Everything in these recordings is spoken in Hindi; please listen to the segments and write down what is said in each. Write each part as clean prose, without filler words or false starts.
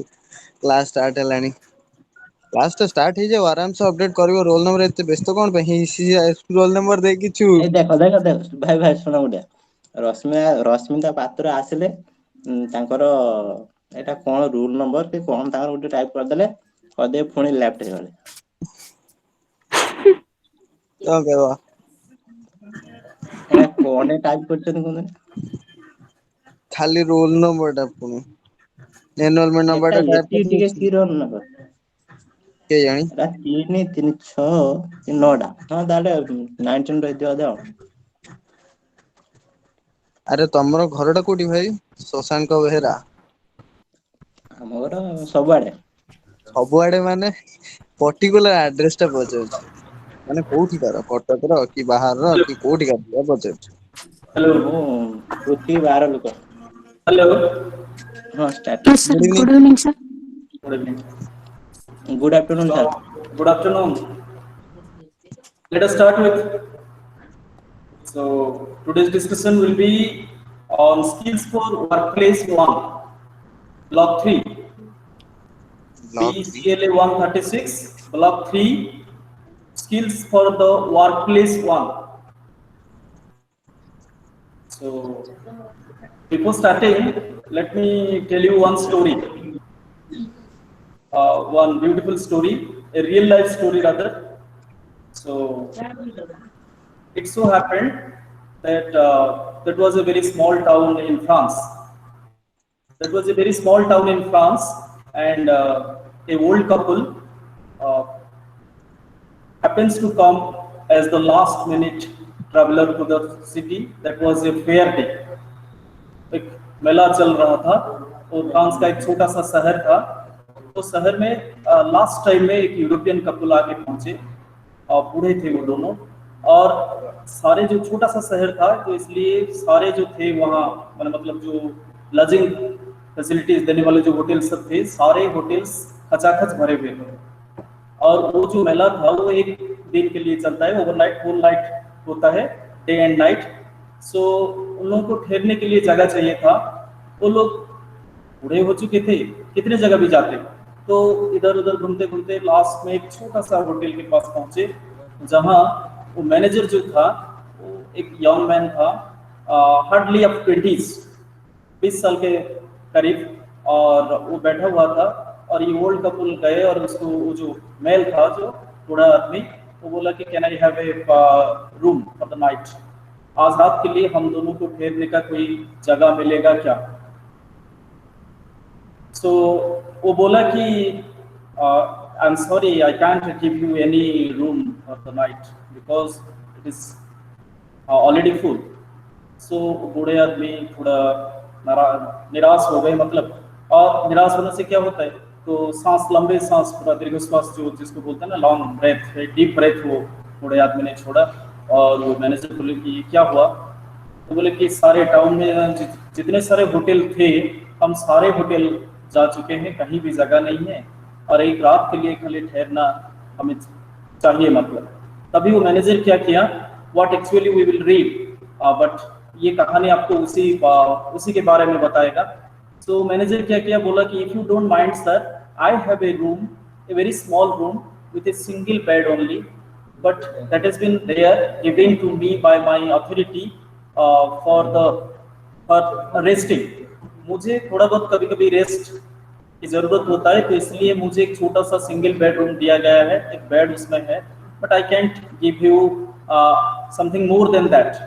क्लास स्टार्ट है। क्लास तो स्टार्ट ही जाओ आराम से अपडेट करियो रोल नंबर एते व्यस्त कोन पे रोल नंबर देकी ए चुप। ଦେଖ ଭାଇ ଭାଇ ଶୁଣ ଗୋଟେ ରଶ୍ମିତା ପାତ୍ର ଆସିଲେ ତାଙ୍କର ଏଇଟା କଣ ରୁଲ ନମ୍ବର କି କଣ ତାଙ୍କର ଗୋଟେ ଟାଇପ କରିଦେଲେ ପୁଣି ଲେଫ୍ଟ ହେଇଗଲେ। କଣ କହିବ? ଏଟା କଣ ଟାଇପ କରିଛନ୍ତି କୁହନି। ଖାଲି ରୋଲ ନମ୍ବର ଟା ପୁଣି ଏନରୋଲମେଣ୍ଟ ନମ୍ବର ଟା ଟାଇପ ଏତିକି ଟିକେ କରିଦେଇଛି। କି ରୋଲ ନମ୍ବର କେଜାଣି। ଏଟା 336 କି 9ଟା ହଁ ତାହେଲେ 19 ର ହେଇଥିବ ବୋଧେ ଆଉ। ଆରେ ତମର ଘର ଟା କୋଉଠି ଭାଇ ଶଶାଙ୍କ ବେହେରା? ଆମ ଘର ସବୁଆଡେ। ସବୁଆଡେ ମାନେ ପର୍ଟିକୁଲାର ଆଡ୍ରେସ ଟା ପଚାରୁଛି। ମାନେ କୋଉଠି କାର କଟକ ର କି ବାହାର ର କି କୋଉଠି କାର ସେୟା ପଚାରୁଛି। ହ୍ୟାଲୋ ମୁଁ ପୃଥିବୀ ବାହାର ଲୋକ। ହ୍ୟାଲୋ। ହଁ start Yes, sir. Good evening. Good evening, sir. Good evening. Good afternoon sir. So, good afternoon. Let us start with. So, today's discussion will be on skills for workplace one, block 3, block 3। BCLA 136, block 3, skills for the workplace one. So, before starting, let me tell you one story, one beautiful story, a real life story rather. So, it so happened that that was a very small town in France. That was a very small town in France, and a old couple uh, happens to come as the last minute traveler to the city. That was a fair day. एक मेला चल रहा था। वो फ्रांस का एक छोटा सा शहर था। तो शहर में लास्ट टाइम में एक यूरोपियन कपल आके पहुंचे और बूढ़े थे वो दोनों। और सारे जो छोटा सा शहर था तो इसलिए सारे जो थे वहाँ मतलब जो लजिंग फैसिलिटीज देने वाले जो होटल सब थे सारे होटल्स खचाखच भरे हुए थे। और वो जो मेला था वो एक दिन के लिए चलता है, ओवरनाइट होल नाइट होता है, डे एंड नाइट। सो उन लोगों को ठहरने के लिए जगह चाहिए था। वो लोग बूढ़े हो चुके थे, कितने जगह भी जाते। तो इधर उधर घूमते घूमते लास्ट में एक छोटा सा होटल के पास पहुंचे जहां वो मैनेजर जो था वो एक यंग मैन था, हार्डली ऑफ 20 साल के करीब। और वो बैठा हुआ था और ये ओल्ड कपल गए और उसको वो जो मेल था जो बूढ़ा आदमी वो बोला कि can I have a room for the night, आज रात के लिए हम दोनों को ठहरने का कोई जगह मिलेगा क्या। सो वो बोला कि I am sorry I can't give you any room for the night because it is already full. So बूढ़े आदमी थोड़ा निराश हो गए मतलब। और निराश होने से क्या होता है तो सांस लंबे सांस पूरा दीर्घ श्वास जो जिसको बोलते हैं ना लॉन्ग ब्रेथ, डीप ब्रेथ वो बूढ़े आदमी ने छोड़ा। और वो मैनेजर बोले कि क्या हुआ। तो बोले कि सारे टाउन में जितने सारे होटल थे हम सारे होटल जा चुके हैं, कहीं भी जगह नहीं है और एक रात के लिए खाली ठहरना हमें चाहिए मतलब। तभी वो मैनेजर क्या किया, what actually we will read, but ये कहानी आपको उसी के बारे में बताएगा। सो मैनेजर क्या किया, बोला कि if you don't mind sir I have a room, a very small room with a single bed only, but that has been there given to me by my authority for resting। मुझे थोड़ा बहुत कभी कभी रेस्ट की जरूरत होता है तो इसलिए मुझे एक छोटा सा सिंगल बेडरूम दिया गया है, एक बेड उसमें है, but I can't give you something more than that.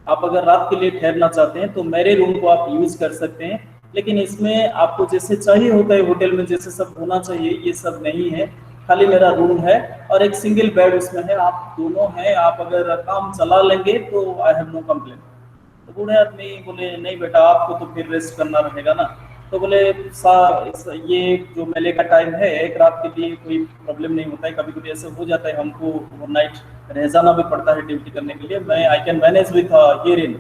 आप अगर रात के लिए ठहरना चाहते हैं तो मेरे रूम को आप यूज कर सकते हैं, लेकिन इसमें आपको जैसे चाहिए होता है होटल में जैसे सब होना चाहिए ये सब नहीं है, खाली मेरा रूम है और एक सिंगल बेड उसमें है, आप दोनों हैं, आप अगर काम चला लेंगे तो आई हैव नो कंप्लेन। तो बूढ़े आदमी बोले नहीं बेटा आपको तो फिर रेस्ट करना रहेगा ना। तो बोले ये जो मेले का टाइम है एक रात के लिए कोई प्रॉब्लम नहीं होता है, कभी कभी ऐसे हो जाता है हमको ओवरनाइट रह जाना भी पड़ता है ड्यूटी करने के लिए, मैं I can manage with here in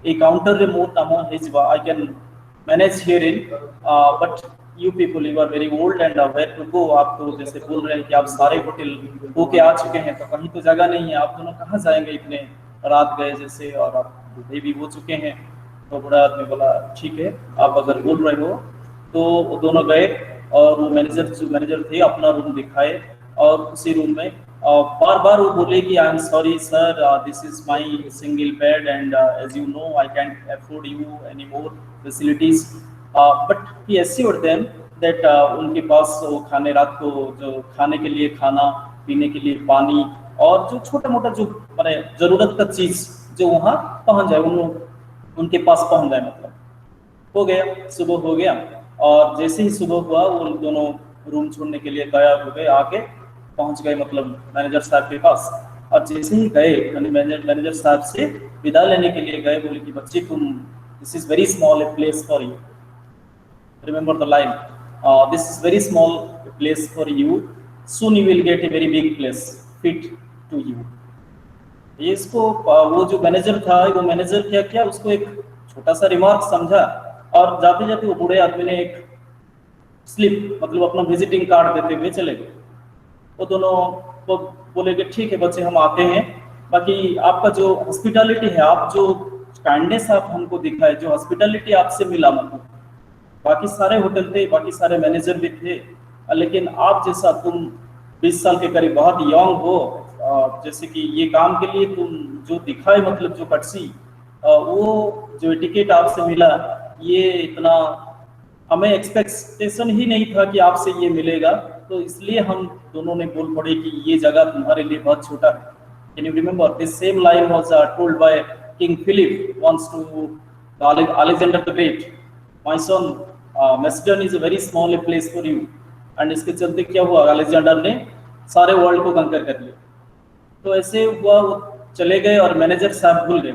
a counter remote amount his I can manage here in, but you people you are very old and where to go. आप तो जैसे बोल रहे हैं कि आप सारे होटल होके आ चुके हैं तो कहीं तो जगह नहीं है, आप दोनों कहाँ जाएंगे, इतने रात गए जैसे और आप बूढ़े भी हो चुके हैं। तो बूढ़ा आदमी बोला ठीक है आप अगर बोल रहे हो। तो वो दोनों गए और वो मैनेजर थे अपना रूम दिखाए, और उसी रूम में बार बार वो बोले कि I am sorry sir, this is my single bed and as you know I can't afford you any more facilities, but he assured them that उनके पास वो खाने रात को जो खाने के लिए खाना, पीने के लिए पानी, और जो छोटा मोटा जो माने जरूरत का चीज जो वहाँ पहुँच जाए, उनके पास पहुँच जाए। मतलब हो गया, सुबह हो गया, और जैसे ही सुबह हुआ वो दोनों रूम छोड़ने के लिए तैयार हो गए, आके पहुंच गए मतलब मैनेजर साहब के पास। और जैसे ही गए मैनेजर साहब से विदा लेने के लिए गए, बोले कि बच्चे तुम, this is very small a place for you, remember the line, this is very small place for you, soon you will get a very big place fit to you. ये इसको वो जो मैनेजर था, वो मैनेजर क्या किया, उसको एक छोटा सा रिमार्क समझा, और जाते जाते वो बूढ़े आदमी ने एक स्लिप मतलब अपना विजिटिंग कार्ड देते हुए चले गए। वो दोनों वो बोले कि ठीक है बच्चे हम आते हैं, बाकी आपका जो हॉस्पिटैलिटी है, आप जो काइंडनेस आप हमको दिखाए, जो हॉस्पिटैलिटी आपसे मिला, मतलब बाकी सारे होटल थे, बाकी सारे मैनेजर भी थे, लेकिन आप जैसा तुम 20 साल के करीब बहुत यंग हो, जैसे कि ये काम के लिए तुम जो दिखाए मतलब जो कटसी, वो जो टिकट आपसे मिला, ये इतना हमें एक्सपेक्टेशन ही नहीं था कि आपसे ये मिलेगा, तो इसलिए हम दोनों ने बोल पड़े कि ये जगह तुम्हारे लिए बहुत छोटा है। Can you remember this same line was told by king Philip once to Alexander the great, my son Macedonia is a very small place for you. And इसके चलते क्या हुआ, अलेक्जेंडर ने सारे वर्ल्ड को कंकर कर लिया। तो ऐसे हुआ, वो चले गए और मैनेजर साहब भूल गए।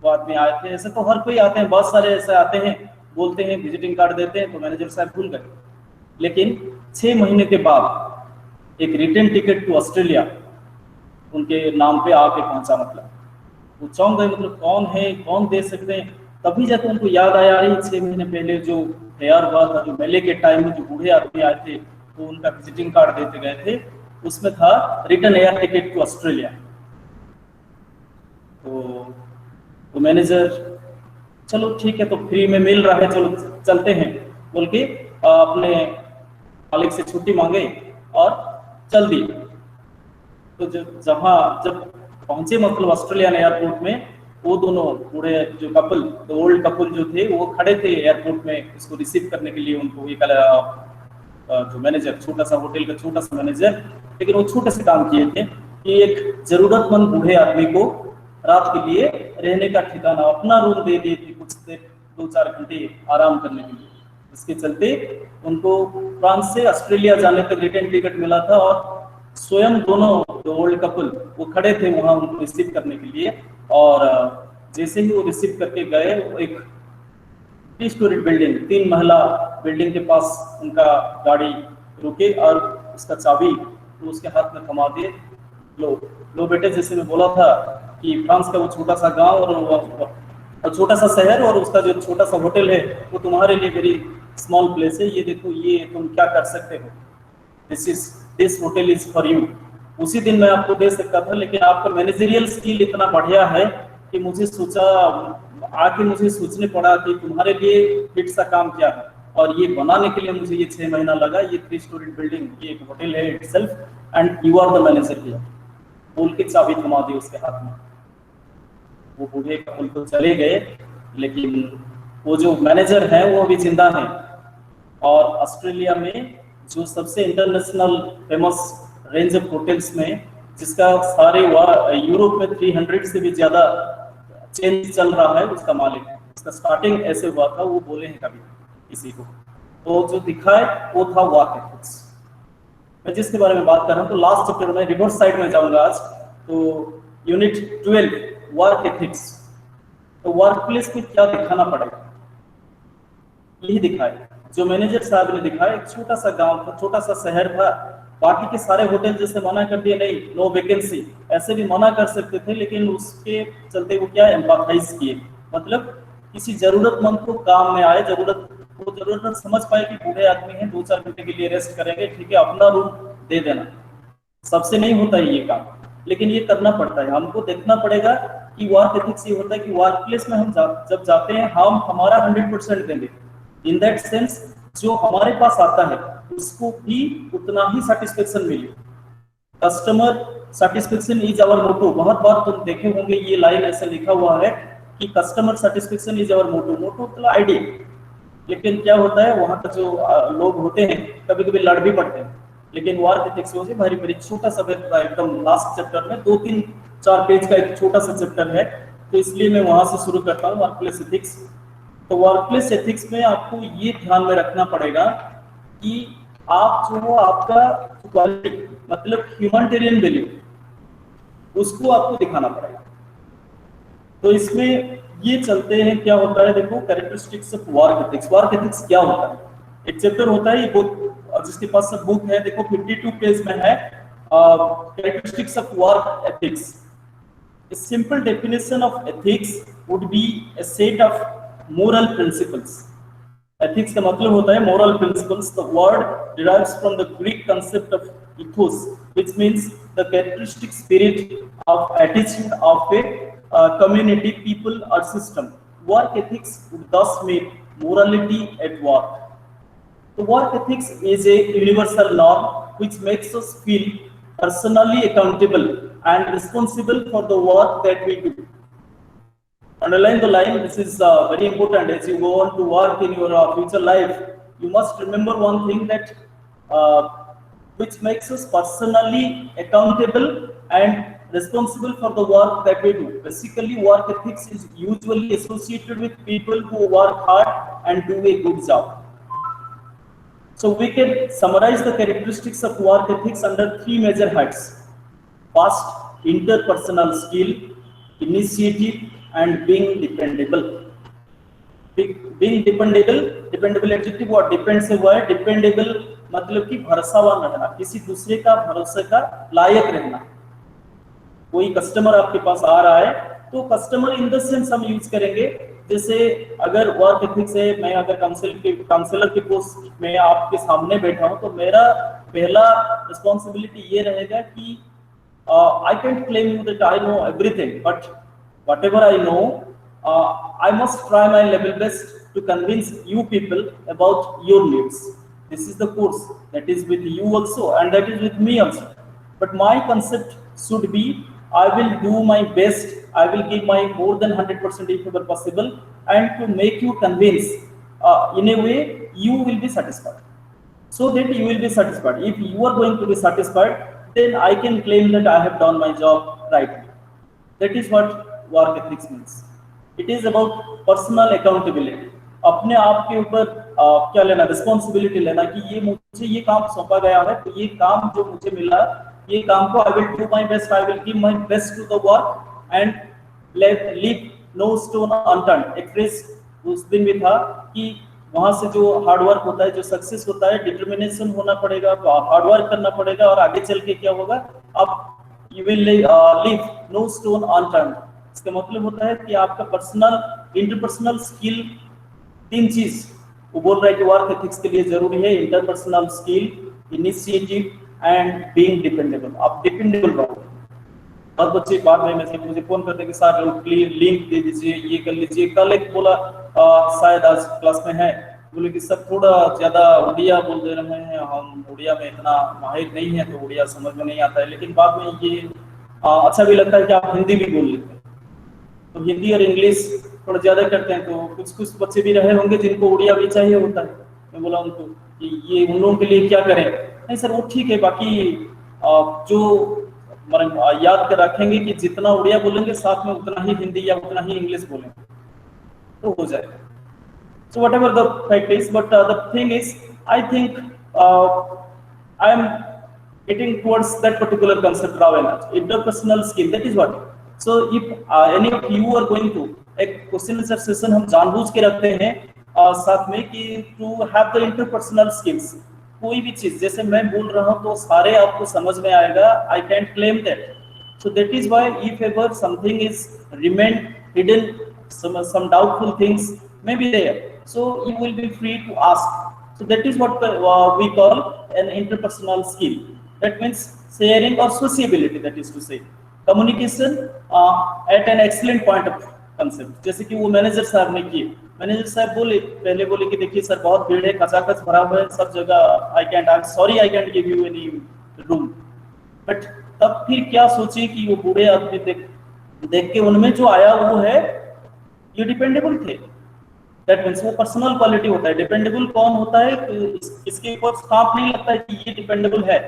वो आदमी आए थे, ऐसे तो हर कोई आते हैं, बहुत सारे ऐसे आते हैं, बोलते हैं विजिटिंग कार्ड देते हैं, तो मैनेजर साहब भूल गए। लेकिन 6 महीने के बाद एक रिटर्न टिकट टू ऑस्ट्रेलिया उनके नाम पे आके पहुंचा। मतलब वो चौंक गए, मतलब कौन है, कौन दे सकते हैं। तभी जाकर उनको याद आया, रही 6 महीने पहले जो तैयार हुआ था, जो मेले के टाइम में जो बूढ़े आदमी आए थे, तो उनका विजिटिंग कार्ड देते गए थे, उसमें था return air ticket to Australia. तो मैनेजर, चलो ठीक है, तो फ्री में मिल रहा है, चलो चलते हैं बोल के अपने मालिक से छुट्टी मांगे और चल दी। तो जब पहुंचे मतलब ऑस्ट्रेलियन एयरपोर्ट में, वो दोनों पूरे जो कपल, द ओल्ड कपल जो थे, वो खड़े थे एयरपोर्ट में उसको रिसीव करने के लिए। उनको ये जो मैनेजर, छोटा सा होटल का छोटा सा मैनेजर, लेकिन वो छोटे से काम किए थे कि एक जरूरतमंद बूढ़े आदमी को रात के लिए रहने का ठिकाना, अपना रूम दे दिए थे, कुछ देर 2-4 घंटे आराम करने के लिए। इसके चलते उनको फ्रांस से ऑस्ट्रेलिया जाने तक रिटर्न टिकट मिला था, और स्वयं दोनों ओल्ड कपल वो खड़े थे वहां उनको रिसीव करने के लिए। और जैसे ही वो रिसीव करके गए, वो एक 3 स्टोरी बिल्डिंग, 3 महला बिल्डिंग के पास उनका गाड़ी रुके, और उसका चाबी तो उसके हाथ में थमा दिए। लो बेटे, जैसे मैं बोला था कि फ्रांस का वो छोटा सा गांव और छोटा सा शहर, और उसका जो छोटा सा होटल है, वो तुम्हारे लिए वेरी स्मॉल प्लेस है, ये देखो, ये तुम क्या कर सकते हो, this hotel is for you. उसी दिन मैं आपको दे सकता था, लेकिन आपका मैनेजरियल स्किल इतना बढ़िया है कि मुझे सोचने पड़ा कि तुम्हारे लिए फिट सा काम क्या है, और ये बनाने के लिए मुझे ये 6 महीना लगा। ये 3 स्टोरी बिल्डिंग, ये एक होटल है itself, and you are the manager here. बोल के चाबी थमा दी उसके हाथ में। वो बूढ़े कपल तो चले गए, लेकिन वो जो मैनेजर है वो अभी जिंदा है। और ऑस्ट्रेलिया में जो सबसे international famous range of hotels में, जिसका सारे यूरोप में 300 से भी ज्यादा चेन चल रहा है, उसका मालिक है। उसका स्टार्टिंग ऐसे हुआ था, वो बोले हैं कभी किसी को, तो जो दिखा है वो था वर्क एथिक्स। मैं जिसके बारे में बात कर रहा हूँ, तो लास्ट चैप्टर में रिवर्स साइड में जाऊंगा आज। तो यूनिट 12 वर्क एथिक्स। तो वर्क प्लेस में क्या दिखाना पड़ेगा, यही दिखाए जो मैनेजर साहब ने दिखाया। एक छोटा सा गांव था, छोटा सा शहर था, बाकी के सारे होटल जैसे मना कर दिए, नहीं नो वैकेंसी, ऐसे भी मना कर सकते थे, लेकिन उसके चलते वो क्या एम्पैथाइज किए, मतलब किसी जरूरतमंद को काम में आए, वो जरूरत समझ पाए कि बूढ़े आदमी हैं, 2-4 घंटे के लिए रेस्ट करेंगे, ठीक है, अपना रूम दे देना। सबसे नहीं होता है ये काम, लेकिन ये करना पड़ता है। हमको देखना पड़ेगा कि वर्क एथिक्स ये होता है कि वर्क प्लेस में हम जब जाते हैं, हम हमारा 100% देंगे। इन दैट सेंस जो हमारे पास आता है उसको भी उतना ही सेटिस्फेक्शन मिले। Customer satisfaction is our motto. बहुत बार तुम देखे होंगे ये लाइन ऐसे लिखा हुआ है कि customer satisfaction is our motto. Motto मतलब आइडिया। लेकिन क्या होता है वहां पर जो लोग होते हैं कभी कभी लड़ भी पड़ते हैं। लेकिन वार्क एथिक्स से भारी भारी छोटा सा एकदम लास्ट चैप्टर में 2-3-4 पेज का एक छोटा सा चैप्टर है, तो इसलिए मैं वहां से शुरू करता हूँ वर्कप्लेस एथिक्स। तो वर्कप्लेस एथिक्स में आपको ये ध्यान में रखना पड़ेगा कि आप जो हो आपका क्वालिटी मतलब ह्यूमैनिटेरियन वैल्यू उसको आपको दिखाना पड़ेगा। तो इसमें ये चलते हैं क्या होता है, देखो characteristics of work ethics. Work ethics क्या होता है, एक चैप्टर होता है, ये बुक जिसके पास सब बुक है देखो 52 पेज में है characteristics of work ethics. A simple definition of ethics would be a set of moral principles. Ethics का मतलब होता है moral principles. The word derives from the Greek concept of ethos, which means the characteristic spirit of attitude of a community, people or system. Work ethics would thus mean morality at work. The work ethics is a universal norm which makes us feel personally accountable and responsible for the work that we do. Underline the line, this is very important as you go on to work in your future life. You must remember one thing that which makes us personally accountable and responsible for the work that we do. Basically, work ethics is usually associated with people who work hard and do a good job. So we can summarize the characteristics of work ethics under 3 major heads. First, interpersonal skill, initiative, and being dependable. Being dependable, dependable adjective और depend से हुआ है। dependable मतलब कि भरोसावान रहना, किसी दूसरे का भरोसे का लायक रहना। कोई कस्टमर आपके पास आ रहा है तो कस्टमर इन द सेंस हम यूज करेंगे, जैसे अगर वर्क एथिक्स है, मैं अगर काउंसलर के पोस्ट में आपके सामने बैठा हूं तो मेरा पहला रिस्पॉन्सिबिलिटी ये रहेगा कि I can't claim you that I know everything, but whatever I know, I must try my level best to convince you people about your needs. This is the course that is with you also, and that is with me also. But my concept should be, I will do my best, I will give my more than 100% if ever possible, and to make you convince, in a way you will be satisfied. So that you will be satisfied. If you are going to be satisfied, then I can claim that I have done my job rightly. That is what work ethics means. It is about personal accountability. अपने आप के ऊपर क्या लेना, रिस्पॉन्सिबिलिटी लेना कि ये मुझे ये काम सौंपा गया है, तो ये काम जो मुझे मिला, ये काम को I will do my best, I will give my best to the work and leave no stone unturned. एक फ्रेज उस दिन भी था कि वहां से जो हार्डवर्क होता है, जो सक्सेस होता है, डिटर्मिनेशन होना पड़ेगा, हार्डवर्क करना पड़ेगा, और आगे चल के क्या होगा, आप you will leave no stone unturned. इसका मतलब होता है कि आपका पर्सनल इंटरपर्सनल स्किल, 3 चीज वो बोल रहा है कि वर्क एथिक्स के लिए जरूरी है, interpersonal skill, initiative and being dependable. आप डिपेंडेबल रहो। बहुत बच्चे बाद में मुझे फोन करते हैं कि सर लिंक दे दीजिए, ये कर लीजिए। कल एक बोला शायद आज क्लास में है, बोले कि सर थोड़ा ज्यादा उड़िया बोल दे रहे हैं, हम उड़िया में इतना माहिर नहीं है तो उड़िया समझ में नहीं आता है। लेकिन बाद में ये अच्छा भी लगता है कि आप हिंदी भी बोल लेते हैं, तो हिंदी और इंग्लिश थोड़ा ज्यादा करते हैं। तो कुछ बच्चे भी रहे होंगे जिनको उड़िया भी चाहिए होता है। मैं बोला उनको कि ये उन लोगों के लिए क्या करें। नहीं सर वो ठीक है, बाकी जो याद कर रखेंगे कि जितना उड़िया बोलेंगे साथ में उतना ही हिंदी या उतना ही इंग्लिश बोलेंगे तो हो जाएगा। So whatever the fact is, but the thing is, I think I am getting towards that particular concept now enough. Interpersonal skill, that is what. So if any of you are going to एक क्वेश्चन आंसर सेशन हम जानबूझ के रखते हैं साथ में कि to have the interpersonal skills, कोई भी चीज जैसे मैं बोल रहा हूँ तो सारे आपको समझ में आएगा। I can't claim that. So that is why if ever something is remained hidden, some doubtful things may be there, so you will be free to ask. So that is what we call an interpersonal skill. That means sharing or sociability, that is to say communication at an excellent point of concept. जैसे कि वो मैनेजर साहब ने किए, मैनेजर साहब पहले बोले कि देखिए सर बहुत भीड़ है, कचाकच भरा हुआ है सब जगह, आई can't give you any room. But तब फिर क्या सोचे कि वो बूढ़े आदमी देख के उनमें जो आया वो है, ये डिपेंडेबल थे। दैट मीन्स वो पर्सनल क्वालिटी होता है। डिपेंडेबल कौन होता है, इसके ऊपर सांप नहीं लगता है कि ये डिपेंडेबल है।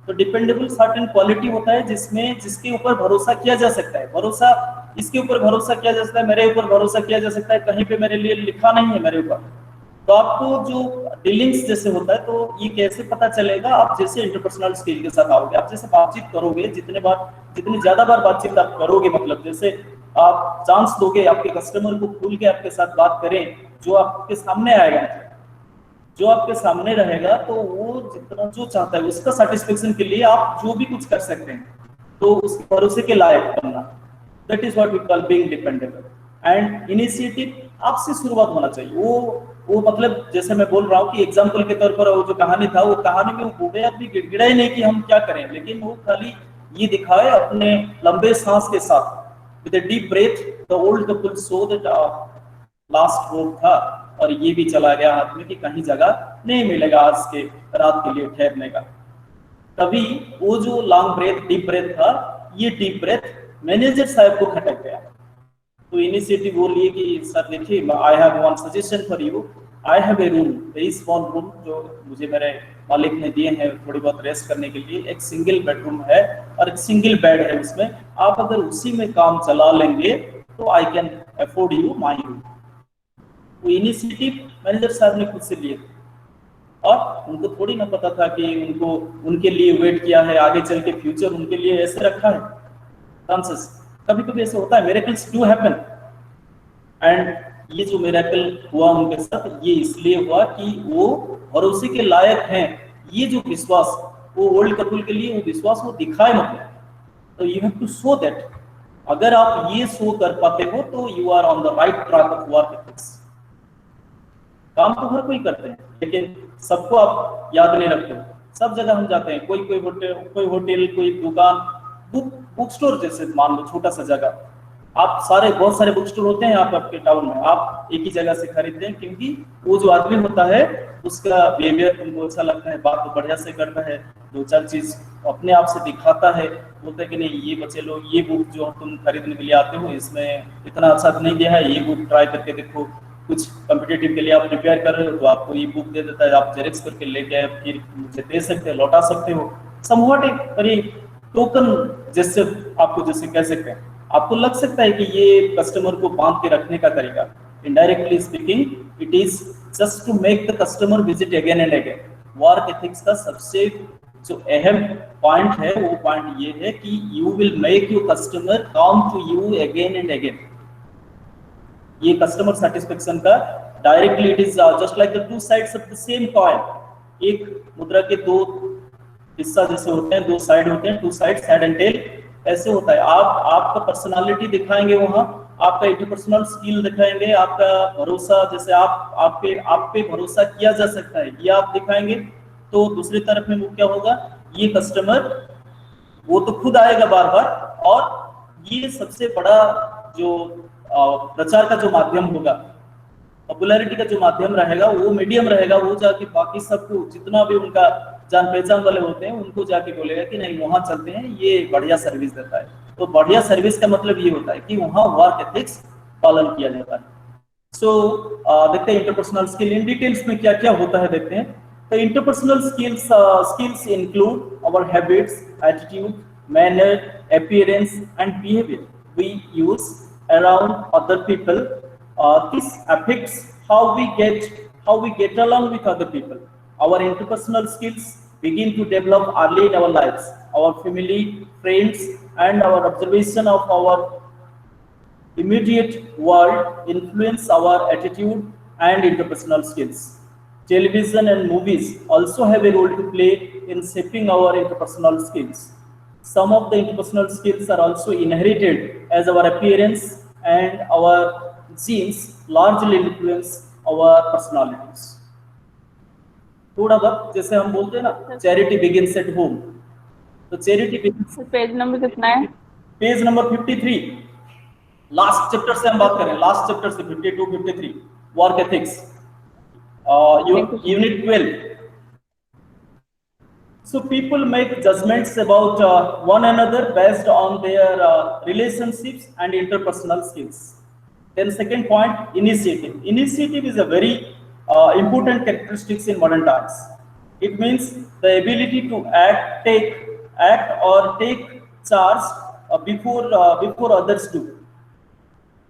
तो डिपेंडेबल सर्टेन क्वालिटी होता है जिसके ऊपर भरोसा किया जा सकता है। भरोसा इसके ऊपर भरोसा किया जा सकता है, मेरे ऊपर भरोसा किया जा सकता है, कहीं पे मेरे लिए लिखा नहीं है मेरे ऊपर। तो आपको जो डीलिंग्स जैसे होता है, तो ये कैसे पता चलेगा, आप जैसे इंटरपर्सनल स्किल के साथ आओगे, आप जैसे बातचीत करोगे, जितनी ज्यादा बार बातचीत आप करोगे, मतलब जैसे आप चांस दोगे आपके कस्टमर को खुल के आपके साथ बात करें, जो आपके सामने आएगा, जो आपके सामने रहेगा, तो वो जितना जो चाहता है उसका सेटिस्फेक्शन के लिए आप जो भी कुछ कर सकते हैं, तो उसके भरोसे के लायक बनना, that is what we call being dependable. And initiative आपसे शुरुआत होना चाहिए। वो मतलब जैसे मैं बोल रहा हूँ कि एग्जाम्पल के तौर पर वो जो कहानी था, वो कहानी में वो बूढ़े आदमी गिड़गिड़ा ही नहीं कि हम क्या करें, लेकिन वो खाली ये दिखाए अपने लंबे सांस के साथ, with a deep breath, the old couple so that last hope था, और ये भी चला गया हाथ में कि कहीं जगह नहीं मिलेगा आज के रात के लिए ठहरने का। तभी वो जो लॉन्ग ब्रेथ, डीप ब्रेथ था, ये डीप ब्रेथ मैनेजर साहब को खटक गया। तो इनिशिएटिव वो लिए कि सर देखिए, I have one suggestion for you, I have a room, very small room, जो मुझे मेरे मालिक ने दिए हैं थोड़ी बहुत रेस्ट करने के लिए। एक सिंगल बेडरूम है और एक सिंगल बेड है उसमें, आप अगर उसी में काम चला लेंगे तो I can afford you my room. वो इनिशिएटिव मैनेजर साहब ने खुद से लिए थे, और उनको थोड़ी ना पता था कि उनके लिए वेट किया है, आगे चल के फ्यूचर उनके लिए ऐसे रखा है। चांसेस कभी कभी ऐसे होता है, मिरेकल्स डू हैपन। एंड ये जो मिरेकल हुआ उनके साथ, ये इसलिए हुआ कि वो भरोसे के लायक हैं। ये जो विश्वास, वो ओल्ड कपल के लिए वो विश्वास वो दिखाए, मतलब तो you have to show that. अगर आप ये शो कर पाते हो तो you are on the right track of work ethics. काम तो हर कोई करते हैं, लेकिन सबको आप याद नहीं रखते हो। सब जगह हम जाते हैं, कोई होटल, कोई दुकान, बुक स्टोर जैसे मान लो छोटा सा जगह, आप बहुत सारे बुक स्टोर होते हैं यहाँ पर आपके टाउन में, आप एक ही जगह से खरीदते हैं, क्योंकि वो जो आदमी होता है उसका बिहेवियर तुमको अच्छा लगता है, बात तो बढ़िया से करता है, दो चार चीज अपने आप से दिखाता है, बोलते हैं कि नहीं ये बच्चे लोग, ये बुक जो तुम खरीदने के लिए आते हो इसमें इतना अच्छा नहीं दिया है, ये बुक ट्राई करके देखो। कुछ कॉम्पिटिटिव के लिए आप प्रिपेयर कर रहे हो तो आपको ये बुक दे देता है, आप जेरॉक्स करके लेके फिर मुझे दे सकते हो, लौटा सकते हो। समवॉट एक टोकन जैसे आपको जैसे कह सकते हैं, आपको लग सकता है कि ये कस्टमर को बांध के रखने का तरीका। Indirectly speaking, it is just to make the customer visit again and again. Work ethics का सबसे जो अहम पॉइंट है, वो पॉइंट ये है कि you will make your customer come to you again and again. ये कस्टमर सेटिस्फेक्शन का directly, it is just like the two sides of the same coin. एक मुद्रा के दो हिस्सा जैसे होते हैं, दो साइड होते हैं, two sides, head and tail, ऐसे होता है। आप आपका पर्सनालिटी दिखाएंगे वहां, आपका इंटरपर्सनल स्किल दिखाएंगे, आपका भरोसा, जैसे आप पे भरोसा किया जा सकता है, ये आप दिखाएंगे, तो दूसरी तरफ में वो क्या होगा, ये कस्टमर वो तो खुद आएगा बार बार, और ये सबसे बड़ा जो प्रचार का जो माध्यम होगा, पॉपुलैरिटी का जो माध्यम रहेगा, वो मीडियम रहेगा, वो जाके बाकी सबको, जितना भी उनका जान पहचान वाले होते हैं, उनको जाके बोलेगा कि नहीं वहां चलते हैं, ये बढ़िया सर्विस देता है। तो बढ़िया सर्विस का मतलब ये होता है कि वहां वर्क एथिक्स पालन किया जाता है। सो देखते हैं इंटरपर्सनल स्किल इन डिटेल्स में क्या क्या होता है, देखते हैं। तो interpersonal skills include our habits, attitude, manner, appearance and behaviour we use around other people. This affects how we get along with other people. Our interpersonal skills begin to develop early in our lives. Our family, friends, and our observation of our immediate world influence our attitude and interpersonal skills. Television and movies also have a role to play in shaping our interpersonal skills. Some of the interpersonal skills are also inherited, as our appearance and our genes largely influence our personalities. थोड़ा बहुत जैसे हम बोलते हैं ना, चैरिटी बिगिंस एट होम, तो चैरिटी बिगिंस, पेज नंबर कितना है? पेज नंबर 53, लास्ट चैप्टर से हम बात करें, लास्ट चैप्टर से 52, 53, work ethics. Unit 12. So people make judgments about one another based on their relationships and interpersonal skills. Then second point, initiative. Initiative is a very important characteristics in modern times. It means the ability to act or take charge before others do.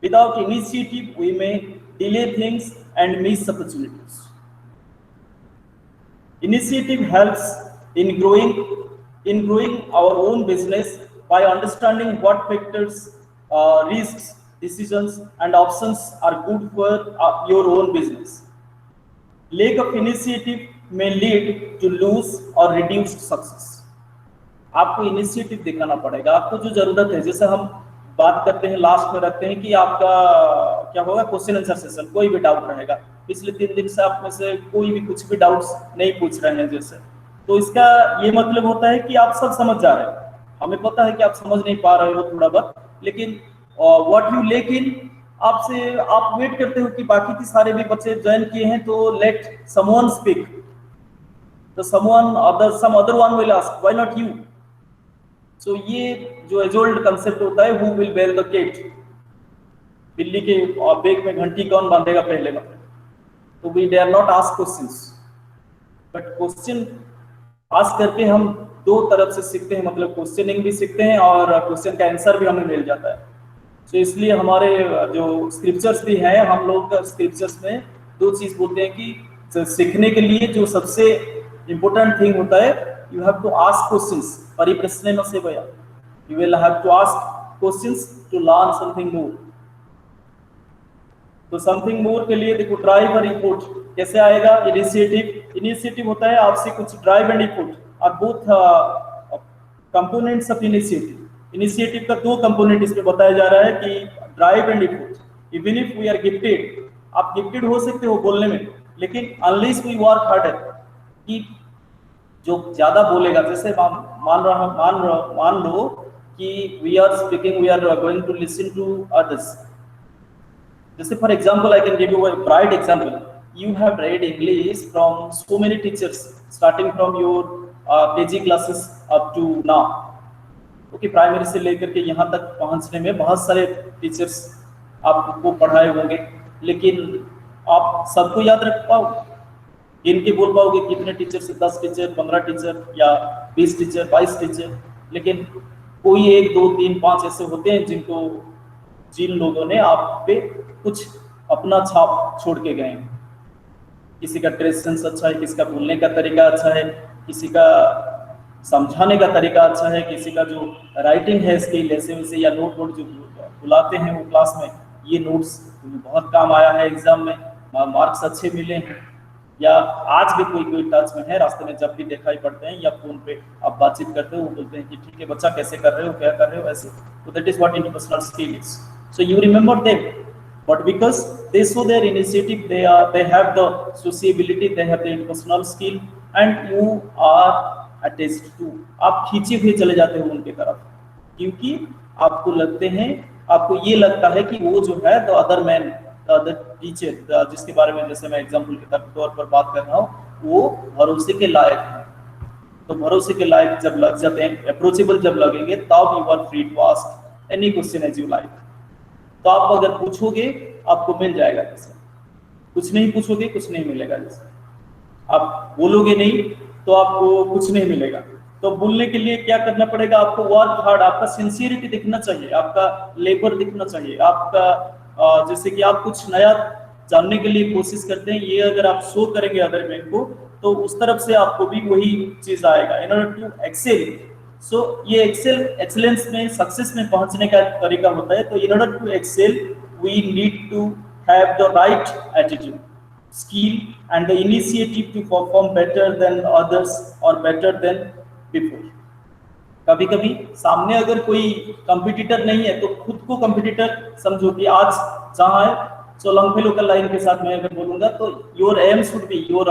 Without initiative, we may delay things and miss opportunities. Initiative helps in growing our own business by understanding what factors, risks, decisions, and options are good for your own business. Lack of initiative may lead to lose or reduced success. आपको इनिशिएटिव दिखाना पड़ेगा। आपको जो जरूरत है, जैसे हम बात करते हैं लास्ट में रखते हैं कि आपका क्या होगा, क्वेश्चन आंसर सेशन, कोई भी डाउट रहेगा। पिछले 3 दिन से आप में से कोई भी कुछ भी डाउट्स नहीं पूछ रहे हैं जैसे, तो इसका ये मतलब होता है कि आप सब समझ जा रहे हैं। हमें पता है कि आप समझ नहीं पा रहे हो थोड़ा बहुत, लेकिन व्हाट यू लेकिन आप वेट करते हो कि बाकी के सारे भी बच्चे ज्वाइन किए हैं, तो लेट समवन स्पीक, तो some other one will ask why not you. So ये जो एज ओल्ड कंसेप्ट होता है, who will bell the cat, बिल्ली के बेक में घंटी कौन बांधेगा पहले में, तो we dare not ask questions, but question ask करके हम 2 तरफ से सीखते हैं, मतलब क्वेश्चनिंग भी सीखते हैं और क्वेश्चन का आंसर भी हमें मिल जाता है। तो इसलिए हमारे जो स्क्रिप्चर्स भी हैं, हम लोग स्क्रिप्चर्स में 2 चीज बोलते हैं कि सीखने के लिए जो सबसे इम्पोर्टेंट थिंग होता है, you have to ask questions, परिप्रश्नेन सेवया, you will have to ask questions to learn something more. तो समथिंग मोर के लिए देखो, ड्राइव और इनपुट कैसे आएगा, इनिशिएटिव होता है आपसे कुछ, drive and input are both components of initiative. Initiative का 2 कंपोनेंट इसमें बताया जा रहा है कि drive and input. Even if we are gifted, आप गिफ्टेड हो सकते हो बोलने में, लेकिन अनलेस वी वर्क हार्डर, कि जो ज्यादा बोलेगा, जैसे मान लो कि we are speaking, we are going to listen to others. जैसे for example, I can give you a bright example. You have read English from so many teachers, starting from your KG classes up to now. Okay, primary से लेकर के यहाँ तक पहुँचने में बहुत सारे टीचर्स आपको पढ़ाए होंगे, लेकिन आप सबको याद रख पाओगे, गिन के बोल पाओगे कितने टीचर से, 10 टीचर, 15 टीचर या 20 टीचर, 22 टीचर, लेकिन कोई 1, 2, 3, 5 ऐसे होते हैं जिन लोगों ने आप पे कुछ अपना छाप छोड़ के गए हैं। किसी का ड्रेस सेंस अच्छा है, किसी का बोलने का तरीका अच्छा है, किसी का समझाने का तरीका अच्छा है, किसी का जो राइटिंग है स्किल ऐसे वैसे, या नोट जो बुलाते हैं वो क्लास में, ये नोट्स बहुत काम आया है एग्जाम में, मार्क्स अच्छे मिले हैं, या आज भी कोई टच में है, रास्ते में जब भी दिखाई पड़ते हैं या फोन पे आप बातचीत करते हो, वो बोलते हैं कि ठीक है बच्चा, कैसे कर रहे हो, क्या कर रहे हो, ऐसे। तो that is what interpersonal skill is. So you remember them, but because they show their initiative, they have the sociability, they have the interpersonal skill, and you are attached to, आप खींचे हुए चले जाते हो उनके तरफ, क्योंकि आपको ये लगता है कि वो जो है the other man, the teacher, जिसके बारे में जैसे मैं एग्जांपल के तौर पर बात कर रहा हूँ, वो भरोसे के लायक है। तो भरोसे के लायक जब लग जाते हैं, अप्रोचेबल जब लगेंगे, तब you are free to ask any question as you like. तो आप अगर पूछोगे आपको मिल जाएगा, जैसे कुछ नहीं पूछोगे कुछ नहीं मिलेगा, जैसे आप बोलोगे नहीं तो आपको कुछ नहीं मिलेगा। तो बोलने के लिए क्या करना पड़ेगा, आपको वर्क हार्ड, आपका सिंसियरिटी दिखना चाहिए, आपका लेबर दिखना चाहिए, आपका जैसे कि आप कुछ नया जानने के लिए कोशिश करते हैं, ये अगर आप शो करेंगे अदर मैन को, तो उस तरफ से आपको भी वही चीज आएगा। इन ऑर्डर टू एक्सेल, सो ये एक्सेलेंस में, सक्सेस में पहुंचने का तरीका होता है। तो in order to excel we need to have the right attitude, skill and the initiative to perform better than others और बेटर देन बिफोर। कभी कभी सामने अगर कोई कंपटीटर नहीं है तो खुद को कंपटीटर समझो कि आज जहाँ है, सो लंबे लोकल लाइन के साथ मैं अगर बोलूंगा तो your aim should be, your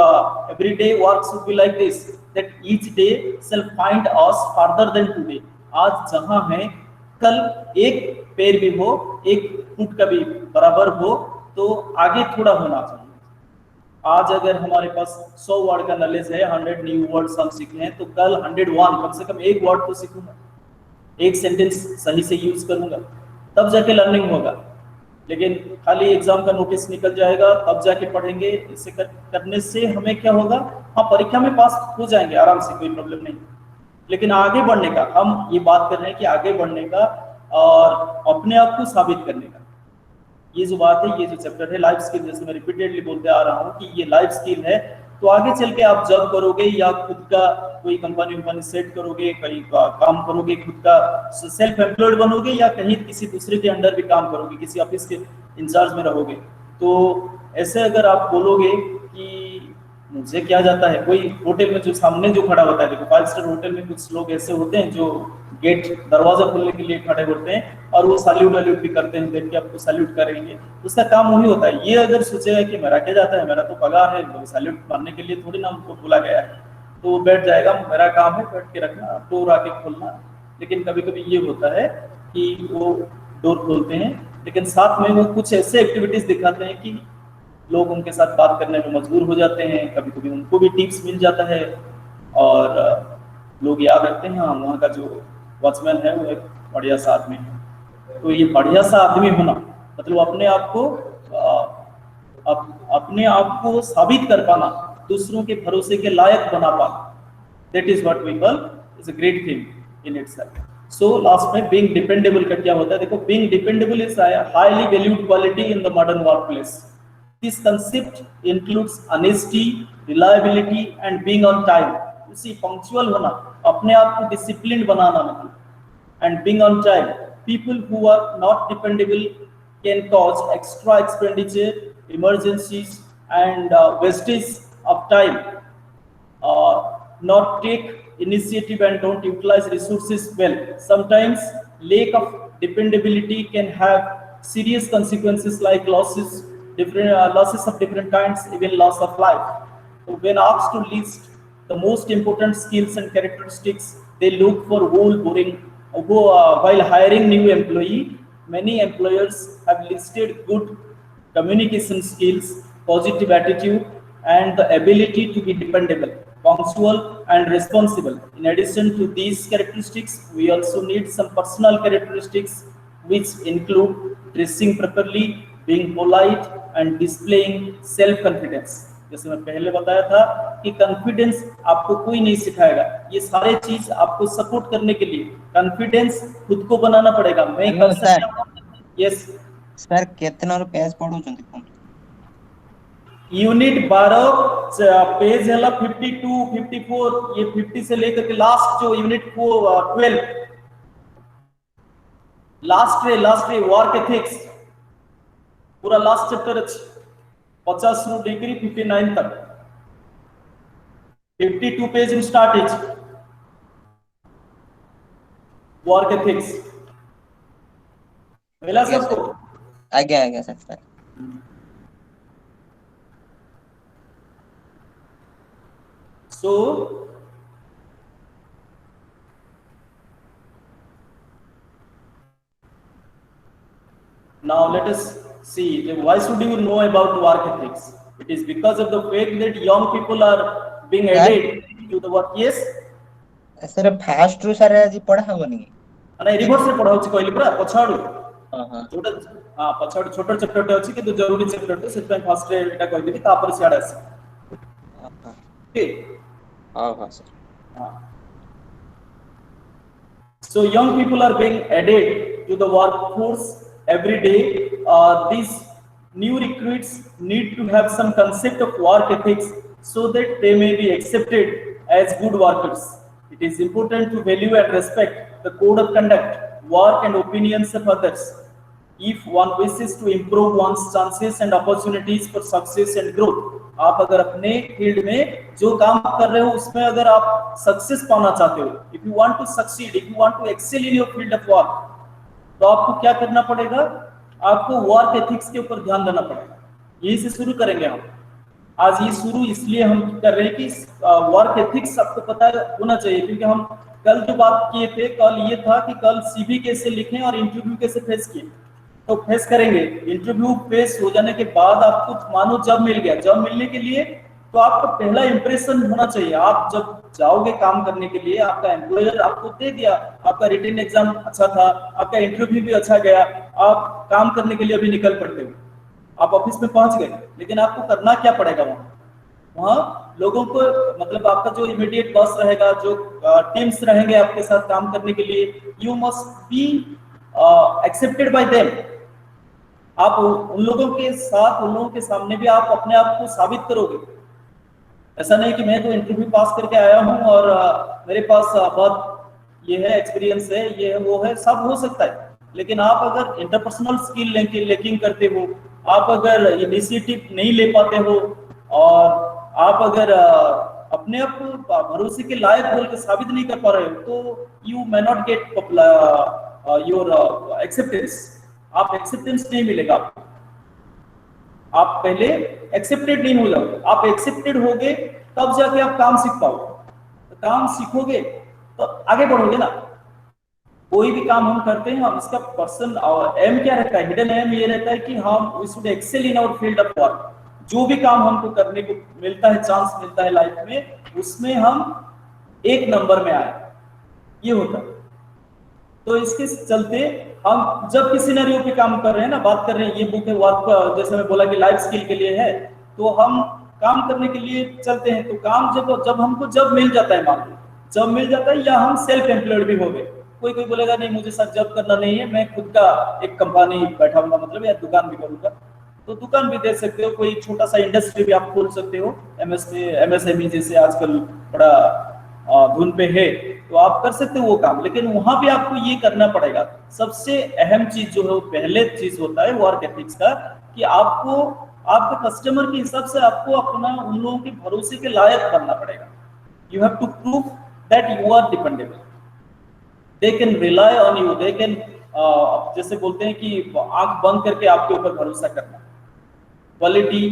everyday work should be like this, that each day shall find us further than today। आज जहां है कल एक पैर भी हो, एक फुट का भी बराबर हो, तो आगे थोड़ा होना चाहिए। आज अगर हमारे पास 100 वर्ड का नॉलेज है, 100 न्यू वर्ड्स हम सीखे हैं, तो कल 101 कम से कम एक वर्ड तो सीखूंगा, एक सेंटेंस सही से यूज करूंगा, तब जाके लर्निंग होगा। लेकिन खाली एग्जाम का नोटिस निकल जाएगा तब जाके पढ़ेंगे, इसे करने से हमें क्या होगा, हाँ परीक्षा में पास हो जाएंगे आराम से, कोई प्रॉब्लम नहीं, लेकिन आगे बढ़ने का, हम ये बात कर रहे हैं कि आगे बढ़ने का और अपने आप को साबित करने का, ये जो बात है, ये जो चैप्टर है लाइफ स्किल, जैसे मैं रिपीटेडली बोलते आ रहा हूँ कि ये लाइफ स्किल है, तो आगे चल के आप जॉब करोगे या खुद का कोई कंपनी सेट करोगे, कहीं काम करोगे, खुद का सेल्फ एम्प्लॉयड बनोगे या कहीं किसी दूसरे के अंडर भी काम करोगे, किसी ऑफिस के इंचार्ज में रहोगे, तो ऐसे अगर आप बोलोगे कि मुझे क्या जाता है, कोई होटल में जो सामने जो खड़ा होता है, देखो 5 स्टार होटल में कुछ लोग ऐसे होते हैं जो गेट दरवाजा खोलने के लिए खड़े होते हैं और वो सैल्यूट भी करते हैं, देख के आपको सैल्यूट करेंगे, उसका काम वही होता है। ये अगर सोचेगा कि मेरा क्या जाता है, मेरा तो पगार है, सैल्यूट मारने के लिए थोड़ी ना हमको बोला गया है, तो वो बैठ जाएगा, मेरा काम है बैठ के रखना, डोर आके खोलना। लेकिन कभी कभी ये होता है कि वो डोर खोलते हैं लेकिन साथ में वो कुछ ऐसे एक्टिविटीज दिखाते हैं कि लोग उनके साथ बात करने में मजबूर हो जाते हैं, कभी कभी उनको भी टिप्स मिल जाता है और लोग याद रखते हैं हाँ वहाँ का जो वॉचमैन है वो एक बढ़िया सा आदमी है। तो ये बढ़िया सा आदमी होना मतलब अपने आप को साबित कर पाना, दूसरों के भरोसे के लायक बना पाना, that is what we call is a great thing in itself. So last में बीइंग डिपेंडेबल का क्या होता है, देखो being dependable is highly valued quality in the modern workplace. This concept includes honesty, reliability, and being on time. उसी punctual होना, अपने आप को disciplined बनाना मतलब, and being on time. People who are not dependable can cause extra expenditure, emergencies, and wastage of time. Not take initiative and don't utilize resources well. Sometimes lack of dependability can have serious consequences like losses of different kinds, even loss of life. So when asked to list the most important skills and characteristics they look for while hiring new employee, many employers have listed good communication skills, positive attitude, and the ability to be dependable, punctual, and responsible. In addition to these characteristics, we also need some personal characteristics which include dressing properly, being polite, and displaying self confidence. जैसे मैं पहले बताया था कि कॉन्फिडेंस आपको कोई नहीं सिखाएगा, ये सारे चीज आपको सपोर्ट करने के लिए कॉन्फिडेंस खुद को बनाना पड़ेगा। मैं कर सकता हूं। यस सर कितना पेज पढो छथि यूनिट 12 पेज है 52 54, ये 50 से लेकर के लास्ट जो यूनिट 12 लास्ट रे वर्क एथिक्स पूरा लास्ट चैप्टर अछि 50 रू डिग्री 59 तक 52 page in start is work ethics मिला सबको आगे sir. So now let us see why should you know about work ethics. It is because of the fact that young people are being added to the work. Yes sir fast रू सर आज पढा होनी अने रिवर्स रे पढाउछि कहली पूरा पछाडू छोटा हां पछाडू छोटा चैप्टर अछि कि तो जरूरी चैप्टर तो सेट फास्ट रे एटा कहि देबी तापर सियाड आसी ठीक हां सर हां। So young people are being added to the workforce every day. These new recruits need to have some concept of work ethics so that they may be accepted as good workers. It is important to value and respect the code of conduct, work and opinions of others. If one wishes to improve one's chances and opportunities for success and growth, आप अगर अपने फील्ड में जो काम कर रहे हो उसमें अगर आप सक्सेस पाना चाहते हो, if you want to succeed, if you want to excel in your field of work, तो आपको क्या करना पड़ेगा, आपको वर्क एथिक्स के ऊपर ध्यान देना पड़ेगा। यही से शुरू करेंगे हम आज। ये शुरू इसलिए हम कर रहे हैं कि वर्क एथिक्स आपको पता होना चाहिए, क्योंकि हम कल जो बात किए थे, कल ये था कि कल सीवी कैसे लिखें और इंटरव्यू कैसे फेस किए। तो फेस करेंगे। इंटरव्यू फेस हो जाने के बाद आपको मानो जॉब मिल गया, जॉब मिलने के लिए तो आपका पहला इंप्रेशन होना चाहिए। आप जब जाओगे काम करने के लिए, आपका एम्प्लॉयर आपको दे दिया, आपका रिटन एग्जाम अच्छा था, आपका इंटरव्यू भी अच्छा गया, आप काम करने के लिए अभी निकल पड़ते हो, आप ऑफिस में पहुंच गए, लेकिन आपको करना क्या पड़ेगा वहां? वहाँ लोगों को, मतलब आपका जो इमीडिएट बॉस रहेगा, जो टीम्स रहेंगे आपके साथ काम करने के लिए, you must be accepted by them. आप उन लोगों के साथ, उन लोगों के सामने भी आप अपने आप को साबित करोगे। ऐसा नहीं कि मैं तो इंटरव्यू पास करके आया हूँ और मेरे पास बहुत ये है, एक्सपीरियंस है, ये है, वो है, सब हो सकता है, लेकिन आप अगर इंटरपर्सनल स्किल लैकिंग करते हो, आप अगर इनिशिएटिव नहीं ले पाते हो, और आप अगर अपने आप को भरोसे के लायक बोल के साबित नहीं कर पा रहे हो, तो you may not get your acceptance. आप एक्सेप्टेंस नहीं मिलेगा आपको। आप पहले एक्सेप्टेड नहीं हो जाओगे, आप एक्सेप्टेड होगे तब जाके आप काम सीख पाओगे। तो काम सीखोगे तो आगे बढ़ोगे ना। कोई भी काम हम करते हैं, हम इसका पर्सन एम क्या रहता है, हिडन एम ये रहता है कि हम we should excel in our field of work. जो भी काम हमको करने को मिलता है, चांस मिलता है लाइफ में, उसमें हम एक नंबर में आए, ये होता है। तो इसके चलते हम जब किसी सिनेरियो पे काम कर रहे हैं ना, बात कर रहे हैं, ये बुक है वर्क, जैसे मैं बोला कि लाइफ स्किल के लिए है, तो हम काम करने के लिए चलते हैं। तो काम जब हमको जब मिल जाता है, मान लो जब मिल जाता है, या हम सेल्फ एम्प्लॉयड भी हो गए। कोई बोलेगा नहीं मुझे सर जब करना नहीं है, मैं खुद का एक कंपनी बैठाऊंगा, मतलब या दुकान भी करूंगा, तो दुकान भी दे सकते हो। कोई छोटा सा इंडस्ट्री भी आप खोल सकते हो, MSME जैसे आजकल बड़ा धुन पे है, तो आप कर सकते हो वो काम। लेकिन वहां भी आपको ये करना पड़ेगा, सबसे अहम चीज जो है वो पहले चीज होता है वर्क एथिक्स का, कि आपको आपके कस्टमर के हिसाब से आपको अपना उन लोगों के भरोसे के लायक बनना पड़ेगा। You have to prove that you are dependable, they can rely on you, they can, जैसे बोलते हैं कि आंख बंद करके आपके ऊपर भरोसा करना। क्वालिटी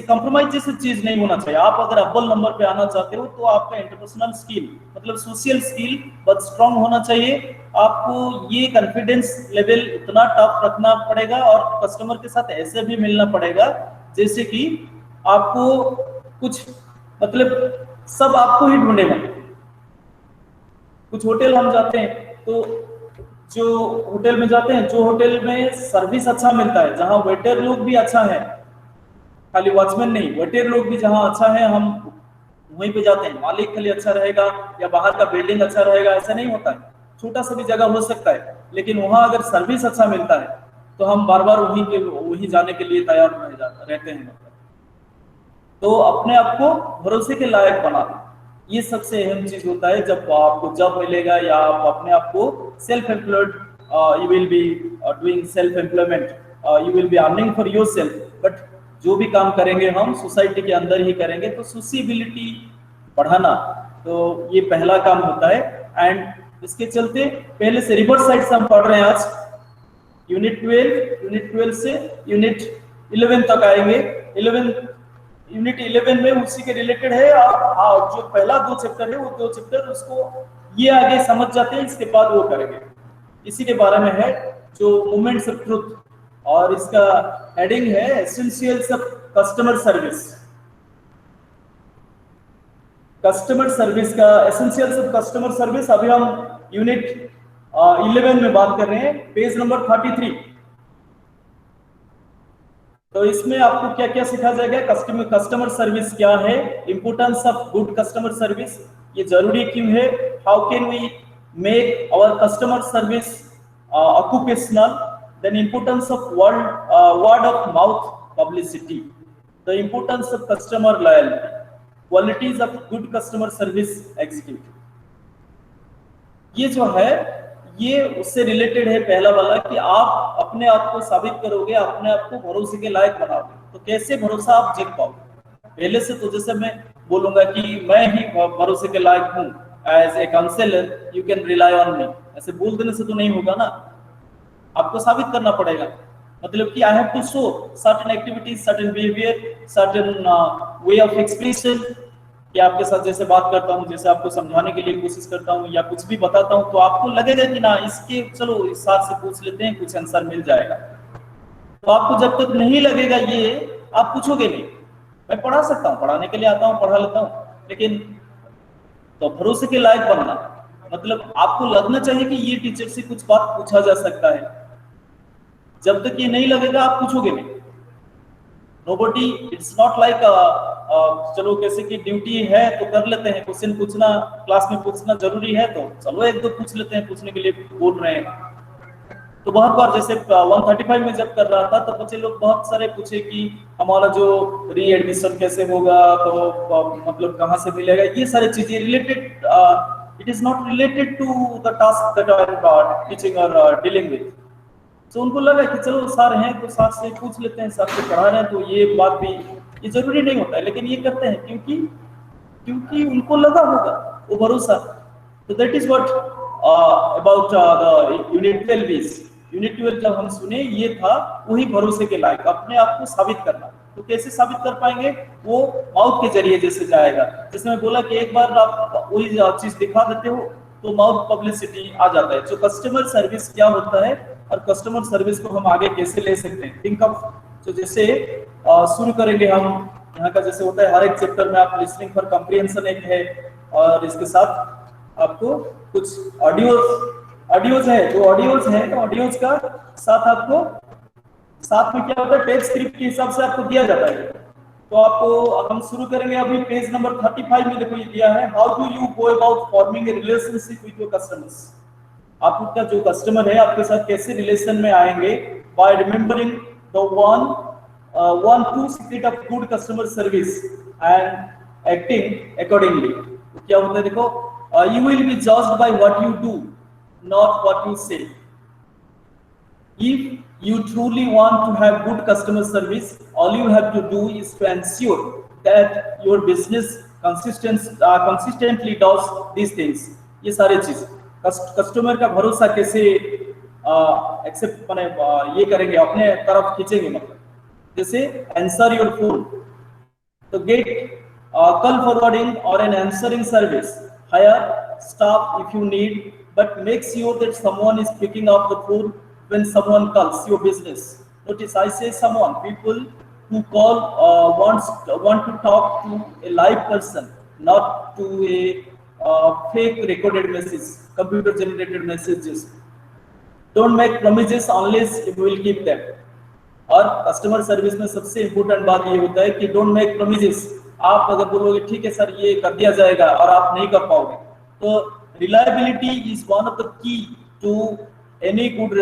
कंप्रोमाइज जैसी चीज नहीं होना चाहिए। आप अगर अव्वल नंबर पे आना चाहते हो, तो आपका इंटरपर्सनल स्किल, मतलब सोशल स्किल बहुत स्ट्रांग होना चाहिए। आपको ये कॉन्फिडेंस लेवल इतना टफ रखना पड़ेगा, और कस्टमर के साथ ऐसे भी मिलना पड़ेगा जैसे कि आपको कुछ, मतलब सब आपको ही ढूंढेगा। कुछ होटल हम जाते हैं, तो जो होटल में जाते हैं, जो होटल में सर्विस अच्छा मिलता है, जहां वेटर लोग भी अच्छा है, खाली वॉचमैन नहीं, वेटर लोग भी जहां अच्छा है, हम वहीं पे जाते हैं। मालिक खाली अच्छा रहेगा या बाहर का बिल्डिंग अच्छा रहेगा, ऐसा नहीं होता है। छोटा सा भी जगह हो सकता है, लेकिन वहां अगर सर्विस अच्छा मिलता है, तो हम बार बार वहीं जाने के लिए तैयार रहते हैं। तो अपने आप को भरोसे के लायक बनाना, ये सबसे अहम चीज होता है। जब आपको जॉब मिलेगा, या आप अपने आप को self employed, you will be doing self employment, you will be earning for yourself. But जो भी काम करेंगे हम सोसाइटी के अंदर ही करेंगे, तो सोशेबिलिटी बढ़ाना, तो ये पहला काम होता है। एंड इसके चलते पहले से रिवर्स साइड से हम पढ़ रहे हैं आज, यूनिट 12 से यूनिट 11 तक आएंगे। यूनिट 11 में उसी के रिलेटेड है, और जो पहला 2 चैप्टर है, वो 2 चैप्टर उसको ये आगे समझ जाते हैं, इसके बाद वो करेंगे। इसी के बारे में है जो मोमेंट्स ऑफ ट्रुथ, और इसका हेडिंग है essentials of customer service. Customer service का एसेंशियल्स ऑफ कस्टमर सर्विस अभी हम यूनिट 11 में बात कर रहे हैं, पेज नंबर 33। तो इसमें आपको क्या क्या सिखा जाएगा? कस्टमर सर्विस क्या है, importance of good customer service, ये जरूरी क्यों है, how can we make our customer service occupational, then importance of word of mouth publicity, the importance of customer loyalty, qualities of good customer service executive. ये जो है ये उससे रिलेटेड है पहला वाला, कि आप अपने आप को साबित करोगे, अपने आप को भरोसे के लायक बनाओगे। तो कैसे भरोसा आप जीत पाओगे? पहले से तो जैसे मैं बोलूंगा कि मैं ही भरोसे के लायक हूँ, as a counsellor you can rely on me, ऐसे बोल देने से तो नहीं होगा ना, आपको साबित करना पड़ेगा। मतलब कि I have to show certain activities, certain behaviour, certain way of expression, कि आपके साथ जैसे बात करता हूँ, जैसे आपको समझाने के लिए कोशिश करता हूँ या कुछ भी बताता हूँ, तो आपको लगेगा कि ना इसके चलो इस साथ से पूछ लेते हैं, कुछ आंसर मिल जाएगा। तो आपको जब तक नहीं लगेगा ये, आप पूछोगे नहीं। मैं पढ़ा सकता हूँ, पढ़ाने के लिए आता हूँ, पढ़ा लेता हूँ, लेकिन तो भरोसे के लायक बनना मतलब आपको लगना चाहिए कि ये टीचर से कुछ बात पूछा जा सकता है। जब तक ये नहीं लगेगा आप पूछोगे नहीं। नोबडी, इट्स नॉट लाइक चलो कैसे कि ड्यूटी है तो कर लेते हैं, क्वेश्चन पूछना क्लास में पूछना जरूरी है तो चलो एक दो पूछ लेते हैं, पूछने के लिए बोल रहे हैं। तो बहुत बार जैसे 135 में जब कर रहा था तो बच्चे लोग बहुत सारे पूछे कि हमारा जो री एडमिशन कैसे होगा, तो मतलब कहाँ से मिलेगा, ये सारी चीजें related, it is not related to the task that I am teaching और डीलिंग विद। तो उनको लगा कि चलो सर हैं तो सर से पूछ लेते हैं, सर से पढ़ा रहे हैं तो ये बात भी ये जरूरी नहीं होता है, लेकिन ये करते हैं क्योंकि उनको लगा होगा, वो भरोसा। तो that is what about the unit 12 is. Unit 12 जब हम सुने ये था वही भरोसे के लायक, अपने आप को साबित करना। तो कैसे साबित कर पाएंगे? वो माउथ के जरिए जैसे जाएगा, जैसे मैं बोला कि एक बार आप वही चीज दिखा देते हो तो माउथ पब्लिसिटी आ जाता है। जो कस्टमर सर्विस क्या होता है और कस्टमर सर्विस को हम आगे कैसे ले सकते हैं, थिंक ऑफ। तो जैसे शुरू करेंगे हम यहाँ का, जैसे होता है हर एक चैप्टर में आप लिसनिंग फॉर कॉम्प्रिहेंशन एक है, और इसके साथ आपको कुछ ऑडियोज है, तो ऑडियोज का साथ आपको साथ में क्या होता है, टेक्स्ट स्क्रिप्ट के हिसाब से आपको दिया जाता है। तो आपको हम शुरू करेंगे अभी पेज नंबर 35 में, देखो ये दिया है, how do you go about forming a relationship with your customers. आपका जो कस्टमर है आपके साथ कैसे रिलेशन में आएंगे, bye remembering the one two secret of good customer service and acting accordingly. क्या होता है देखो, you will B judged by what you do, not what you say. If you truly want to have good customer service, all you have to do is to ensure that your business consistently does these things. ये सारे चीज कस्टमर का भरोसा कैसे एक्सेप्ट माने ये करेंगे, अपने तरफ खींचेंगे। मतलब जैसे आंसर योर फोन, तो गेट कॉल फॉरवर्डिंग और an answering service, hire staff if you need, but make sure that someone is picking up the phone when someone calls your business. Notice I say someone, people who call want to talk to a live person, not to a fake recorded message, computer generated messages. Don't make promises unless you will keep them. और कस्टमर सर्विस में सबसे इंपोर्टेंट बात ये होता है कि डोंट मेक प्रोमिसेस। आप अगर बोलोगे ठीक है सर ये कर दिया जाएगा और आप नहीं कर पाओगे, तो reliability is one of the key to any good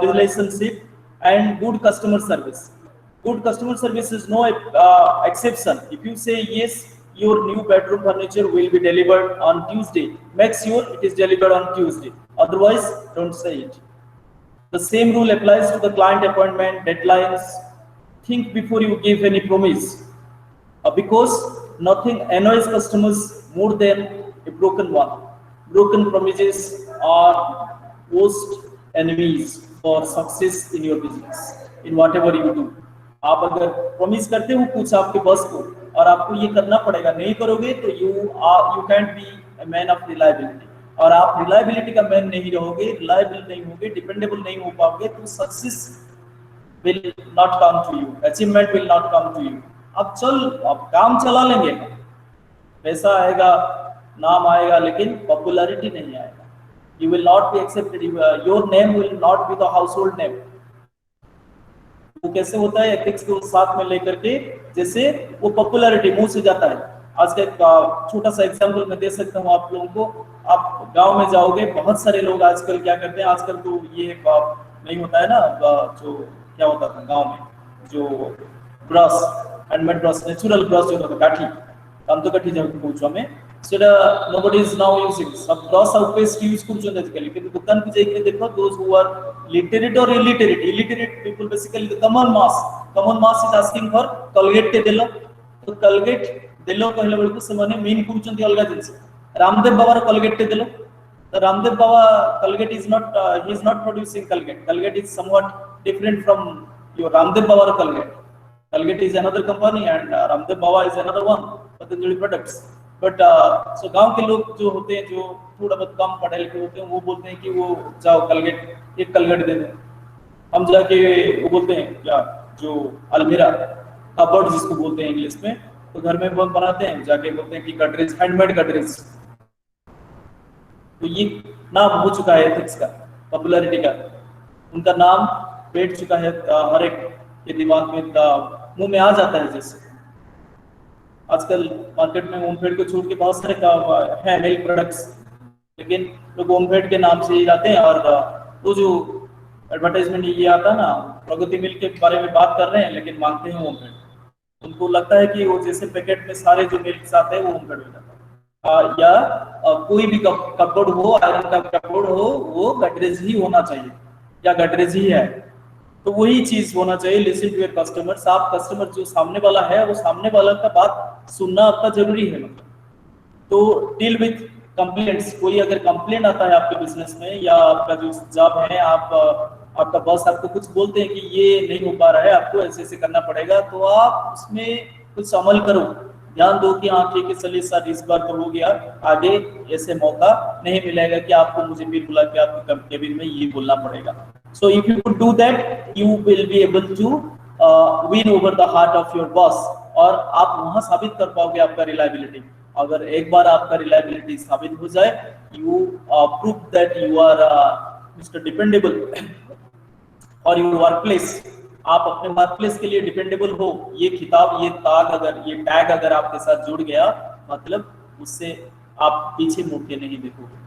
relationship and good customer service. Good customer service is no exception. If you say yes, your new bedroom furniture will be delivered on Tuesday, make sure it is delivered on Tuesday. Otherwise, don't say it. The same rule applies to the client appointment deadlines. Think before you give any promise, because nothing annoys customers more than a broken one. Broken promises are worst enemies for success in your business, in whatever you do. आप अगर प्रॉमिस करते हो कुछ आपके बॉस को और आपको ये करना पड़ेगा, नहीं करोगे तो you can't be a man of reliability. और आप रिलायबिलिटी का मैन नहीं रहोगे, रिलायबल नहीं होगे, डिपेंडेबल नहीं हो पाओगे, तो success will not come to you, achievement will not come to you. आप काम चला लेंगे, पैसा आएगा, नाम आएगा, लेकिन पॉपुलैरिटी नहीं आएगा। You will not be accepted. Your name will not be the household name. वो कैसे होता है, एथिक्स को साथ में लेकर के, जैसे वो पॉपुलैरिटी मुंह से जाता है। आज का एक छोटा सा एग्जांपल मैं दे सकता हूँ आप लोगों को। आप गांव में जाओगे, बहुत सारे लोग आजकल क्या करते हैं, आजकल तो ये नहीं होता है ना, जो क्या होता था गाँव में, जो brush, handmade brush, natural brush जो होता था, काठी, हम तो काठी जब पूछो हमें, সেটা nobody is now using. Sab brush আর পেস্ট ইউজ করছেন আজকাল, কিন্তু দোকান কে যাইকে দেখো, those who are literate or illiterate people, basically the common mass is asking for Colgate टे देलो, तो Colgate देलो कहले बेलको सेमाने मीन करछन्ती अलगा जिंस। रामदेव बाबा Colgate टे देलो, तो Ramdev Baba Colgate is not he is not producing Colgate is somewhat different from your Ramdev Baba Colgate is another company and Ramdev Baba is another one. Patanjali products. But so गांव के लोग जो होते हैं, जो थोड़ा बहुत कम पढ़े लिखे होते हैं, वो बोलते हैं कि वो जाओ कलगेट, एक कलगेट दे दो। हम जाके वो बोलते हैं क्या, जो अलमीरा कबर्ड जिसको बोलते हैं इंग्लिश में, तो घर में बहुत बनाते हैं, जाके बोलते हैं कि गडरेज, हैंडमेड गडरेज। तो ये नाम हो चुका है एथिक्स का, पॉपुलैरिटी का, उनका नाम बैठ चुका है हर एक के दिमाग में, मुंह में आ जाता है। जैसे आजकल मार्केट में ओमफेड को छोड़ के बहुत सारे है मिल्क प्रोडक्ट्स, लेकिन लोग ओमफेड के नाम से ही जाते हैं। और वो जो एडवर्टाइजमेंट ये आता है ना, प्रगति मिल्क के बारे में बात कर रहे हैं, लेकिन मांगते हैं ओमफेड। उनको लगता है कि वो जैसे पैकेट में सारे जो मिल्क आते हैं वो ओमफेड हो जाता है। कोई भी कपबोर्ड हो, आयरन का कपबोर्ड हो, वो गडरेज ही होना चाहिए या गडरेज ही है। तो वही चीज होना चाहिए। Listen to your customers. आप कस्टमर जो सामने वाला है, वो सामने वाला का बात सुनना आपका जरूरी है। मतलब तो डील विथ कंप्लेंट्स। कोई अगर कंप्लेंट आता है आपके बिजनेस में, या आपका जो जॉब है, आपका बॉस आपको कुछ बोलते हैं कि ये नहीं हो पा रहा है, आपको ऐसे ऐसे करना पड़ेगा, तो आप उसमें कुछ अमल करो। ध्यान दो कि हाँ ठीक है, चलिए सर इस बार तो हो गया, आगे ऐसे मौका नहीं मिलेगा कि आपको मुझे फिर बुला के आपके केबिन में ये बोलना पड़ेगा। So if you could do that, you will be able to win over the heart of your boss. और आप वहां साबित कर पाओगे आपका रिलायबिलिटी। अगर एक बार आपका रिलायबिलिटी साबित हो जाए, you prove that you are mister dependable और योर वर्क प्लेस। आप अपने वर्क प्लेस के लिए डिपेंडेबल हो, ये खिताब, ये टैग अगर आपके साथ जुड़ गया, मतलब उससे आप पीछे मुड़ के नहीं देखोगे।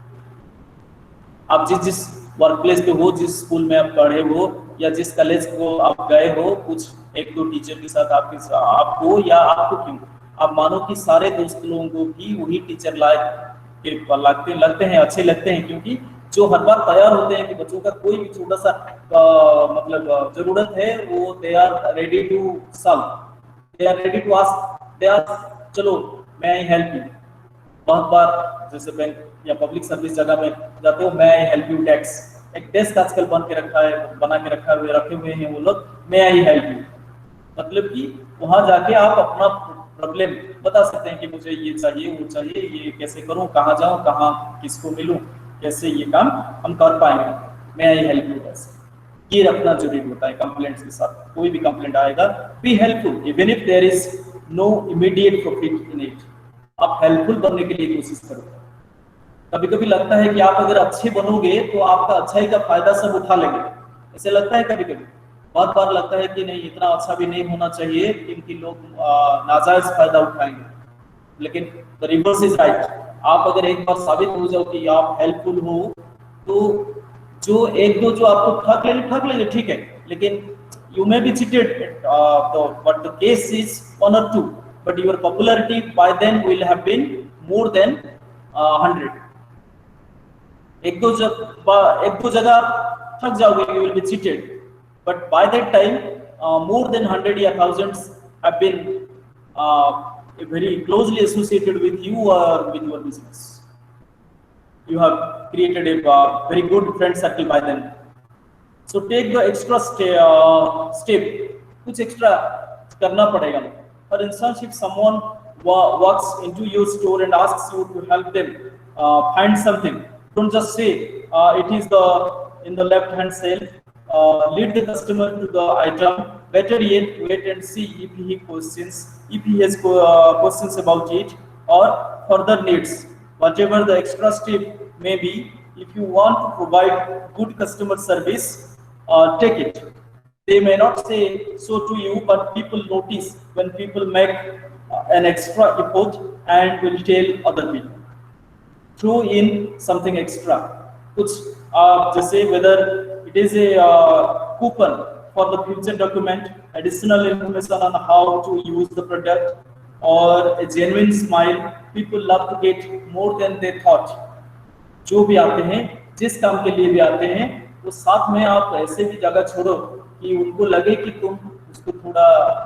आप जिस वर्क प्लेस पे हो, जिस स्कूल में आप पढ़े हो, या जिस कॉलेज को आप गए हो, कुछ एक दो टीचर के साथ आपको या आपको क्यों, आप मानो कि सारे दोस्त लोगों को भी वही टीचर लगते हैं, अच्छे लगते हैं, क्योंकि जो हर बार तैयार होते हैं कि बच्चों का कोई भी छोटा सा मतलब जरूरत है, वो they are ready to solve, they are ready to ask, they are चलो मैं आई हेल्प यू। बहुत बार जैसे बैंक या पब्लिक सर्विस जगह में जाते हो, मैं आई हेल्प यू टैक्स, एक डेस्क आजकल बना के रखे हुए हैं वो लोग, मैं आई हेल्प यू। मतलब कि वहां जाके आप अपना प्रॉब्लम बता सकते हैं कि मुझे ये चाहिए, वो चाहिए, ये कैसे करूं, कहाँ जाऊं, कहाँ किसको मिलूं, कैसे ये काम हम कर पाएंगे, मैं आई हेल्प यू। ऐसे ये रखना जरूरी होता है कंप्लेंट्स के साथ। कोई भी कंप्लेंट आएगा, be helpful even if there is no immediate profit in it. आप हेल्पफुल बनने के लिए कोशिश करो। कभी कभी लगता है कि आप अगर अच्छे बनोगे तो आपका अच्छाई का फायदा सब उठा लेंगे, ऐसे लगता है कभी कभी। बहुत बार लगता है कि नहीं, इतना अच्छा भी नहीं होना चाहिए क्योंकि लोग नाजायज फायदा उठाएंगे, लेकिन द रिवर्स इज राइट। आप अगर एक बार साबित हो जाओ कि आप हेल्पफुल हो, तो जो एक दो जो आपको ठग लेंगे ठीक है, लेकिन you may be cheated, but the case is 1 or 2, but your popularity by then will have been more than 100. एक दो जगह थक जाओगे, you will be cheated, but by that time more than 100 या thousands have been very closely associated with you or with your business. You have created a very good friend circle by then. So take the extra step, कुछ extra करना पड़ेगा। For instance, if someone walks into your store and asks you to help them find something, don't just say it is in the left hand shelf. Lead the customer to the item. Better yet, wait and see if he has questions about it or further needs. Whatever the extra step may be, if you want to provide good customer service, take it. They may not say so to you, but people notice when people make an extra effort and will tell other people. Throw in something extra. कुछ जैसे whether it is a coupon for the future document, additional information on how to use the product, or a genuine smile. People love to get more than they thought. जो भी आते हैं, जिस काम के लिए भी आते हैं, तो साथ में आप ऐसे भी जगह छोड़ो कि उनको लगे कि तुम उसको थोड़ा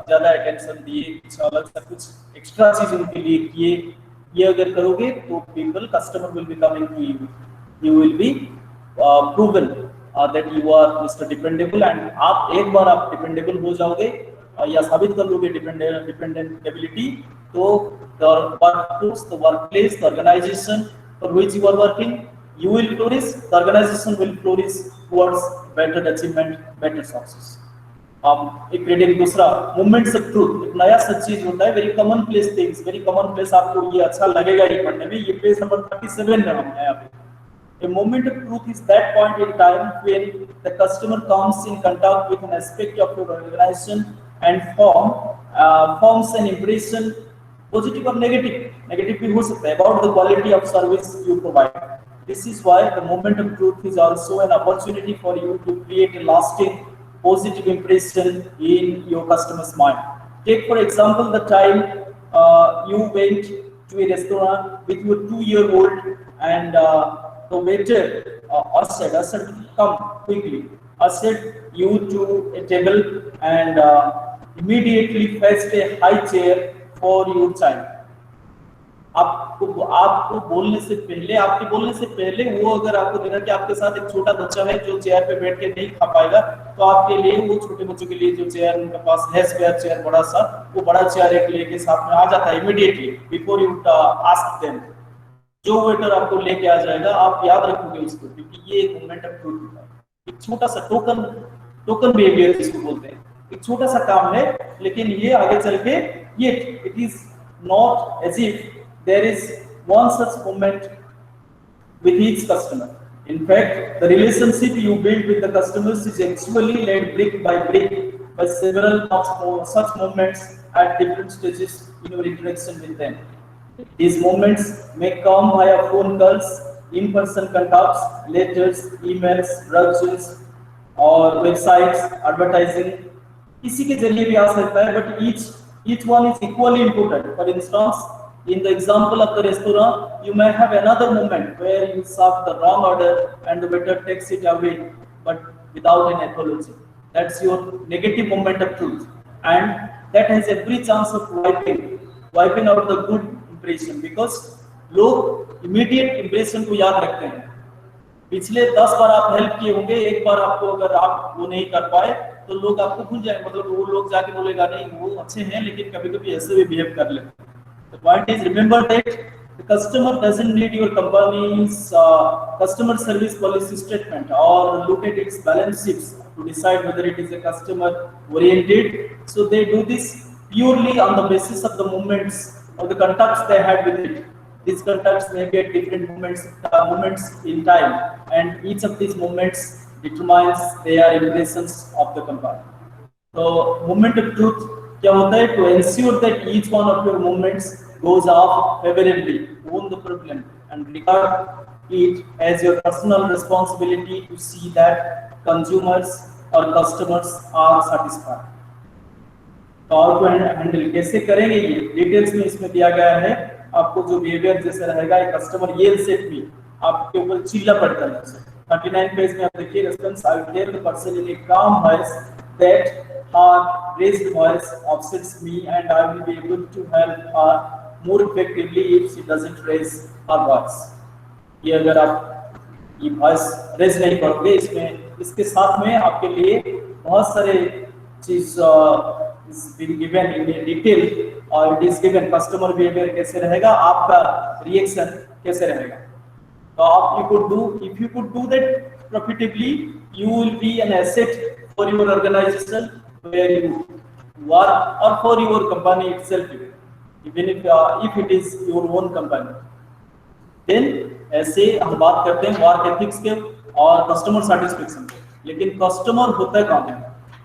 ज्यादा अटेंशन दिए, कुछ अलग सा कुछ एक्स्ट्रा चीज उनके लिए किए। ये अगर करोगे तो people, customer will be coming to you, you will be proven that you are mister dependable. And आप एक बार आप डिपेंडेबल हो जाओगे या साबित कर लोगे डिपेंडेबिलिटी, तो the workforce, the workplace, the organization for which you are working, you will flourish, the organization will flourish towards better achievement, better success. एक रीडिंग दूसरा मूवमेंट्स ऑफ ट्रूथ, एक नया सब चीज होता है, very common place things, very common place, आपको ये अच्छा लगेगा ये पढ़ने में, ये पेज नंबर 37 में हम हैं यहाँ पे। A moment of truth is that point in time when the customer comes in contact with an aspect of your organization and forms an impression, positive or negative, negative भी हो सकता है, about the quality of service you provide. This is why the moment of truth is also an opportunity for you to create a lasting positive impression in your customer's mind. Take for example the time you went to a restaurant with your 2-year-old and the waiter ushered come quickly, ushered you to a table and immediately fetched a high chair for your child. आपको बोलने से पहले वो अगर आपको देखा कि आपके साथ एक छोटा बच्चा है जो चेयर पे बैठ के नहीं खा पाएगा, तो आपके लिए वो छोटे बच्चों के लिए जो चेयर उनके पास है स्पेयर चेयर बड़ा सा, वो बड़ा चेयर एक लेके साथ में आ जाता है immediately before you ask them. जो वेटर आपको लेके आ जाएगा आप याद रखोगे उसको, क्योंकि ये एक मोमेंट ऑफ ट्रूथ होता है। एक छोटा सा टोकन बिहेवियर जिसको बोलते हैं, एक छोटा सा काम है, लेकिन ये आगे चल के ये it is not as if there is one such moment with each customer. In fact, the relationship you build with the customers is actually led brick by several such moments at different stages in your interaction with them. These moments may come via phone calls, in-person contacts, letters, emails, brochures, or websites, advertising. किसी के जरिए भी आ सकता है, but each one is equally important. For instance, in the example of the restaurant, you may have another moment where you serve the wrong order and the waiter takes it away, but without an apology. That's your negative moment of truth, and that has every chance of wiping out the good impression, because लोग immediate impression को याद रखते हैं। पिछले 10 बार आप हेल्प किए होंगे, एक बार आपको अगर आप वो नहीं कर पाए तो लोग आपको भूल जाएंगे, मतलब वो लोग जाके बोलेगा नहीं वो अच्छे हैं लेकिन कभी-कभी ऐसे भी बिहेव कर लेते हैं। The point is, remember that the customer doesn't need your company's customer service policy statement or look at its balance sheets to decide whether it is a customer oriented. So they do this purely on the basis of the moments or the contacts they had with it. These contacts may be at different moments in time, and each of these moments determines their impressions of the company. So, moment of truth क्या होता है? To ensure that each one of your movements goes off favorably, own the problem and regard it as your personal responsibility to see that consumers or customers are satisfied. तो आपको हैंडल कैसे करेंगे ये डिटेल्स में इसमें दिया गया है। आपको जो बिहेवियर जैसे रहेगा, एक कस्टमर ये सेट भी आपके ऊपर चिल्ला पड़ता है। 39 पेज में आप देखिए, response I tell the person in a calm voice that her raised voice upsets me and I will be able to help her more effectively if she doesn't raise her voice. ये अगर आप ये वॉइस रेज नहीं करोगे, इसमें इसके साथ में आपके लिए बहुत सारे चीज is being given in detail और it is given customer behavior कैसे रहेगा, आपका रिएक्शन कैसे रहेगा। तो आप if you could do that profitably, you will be an asset for your organization where you work or for your company itself, even if it is your own company. Then ऐसे हम बात करते हैं वर्क एथिक्स के और कस्टमर सेटिस्फेक्शन के। लेकिन कस्टमर होता है कौन है,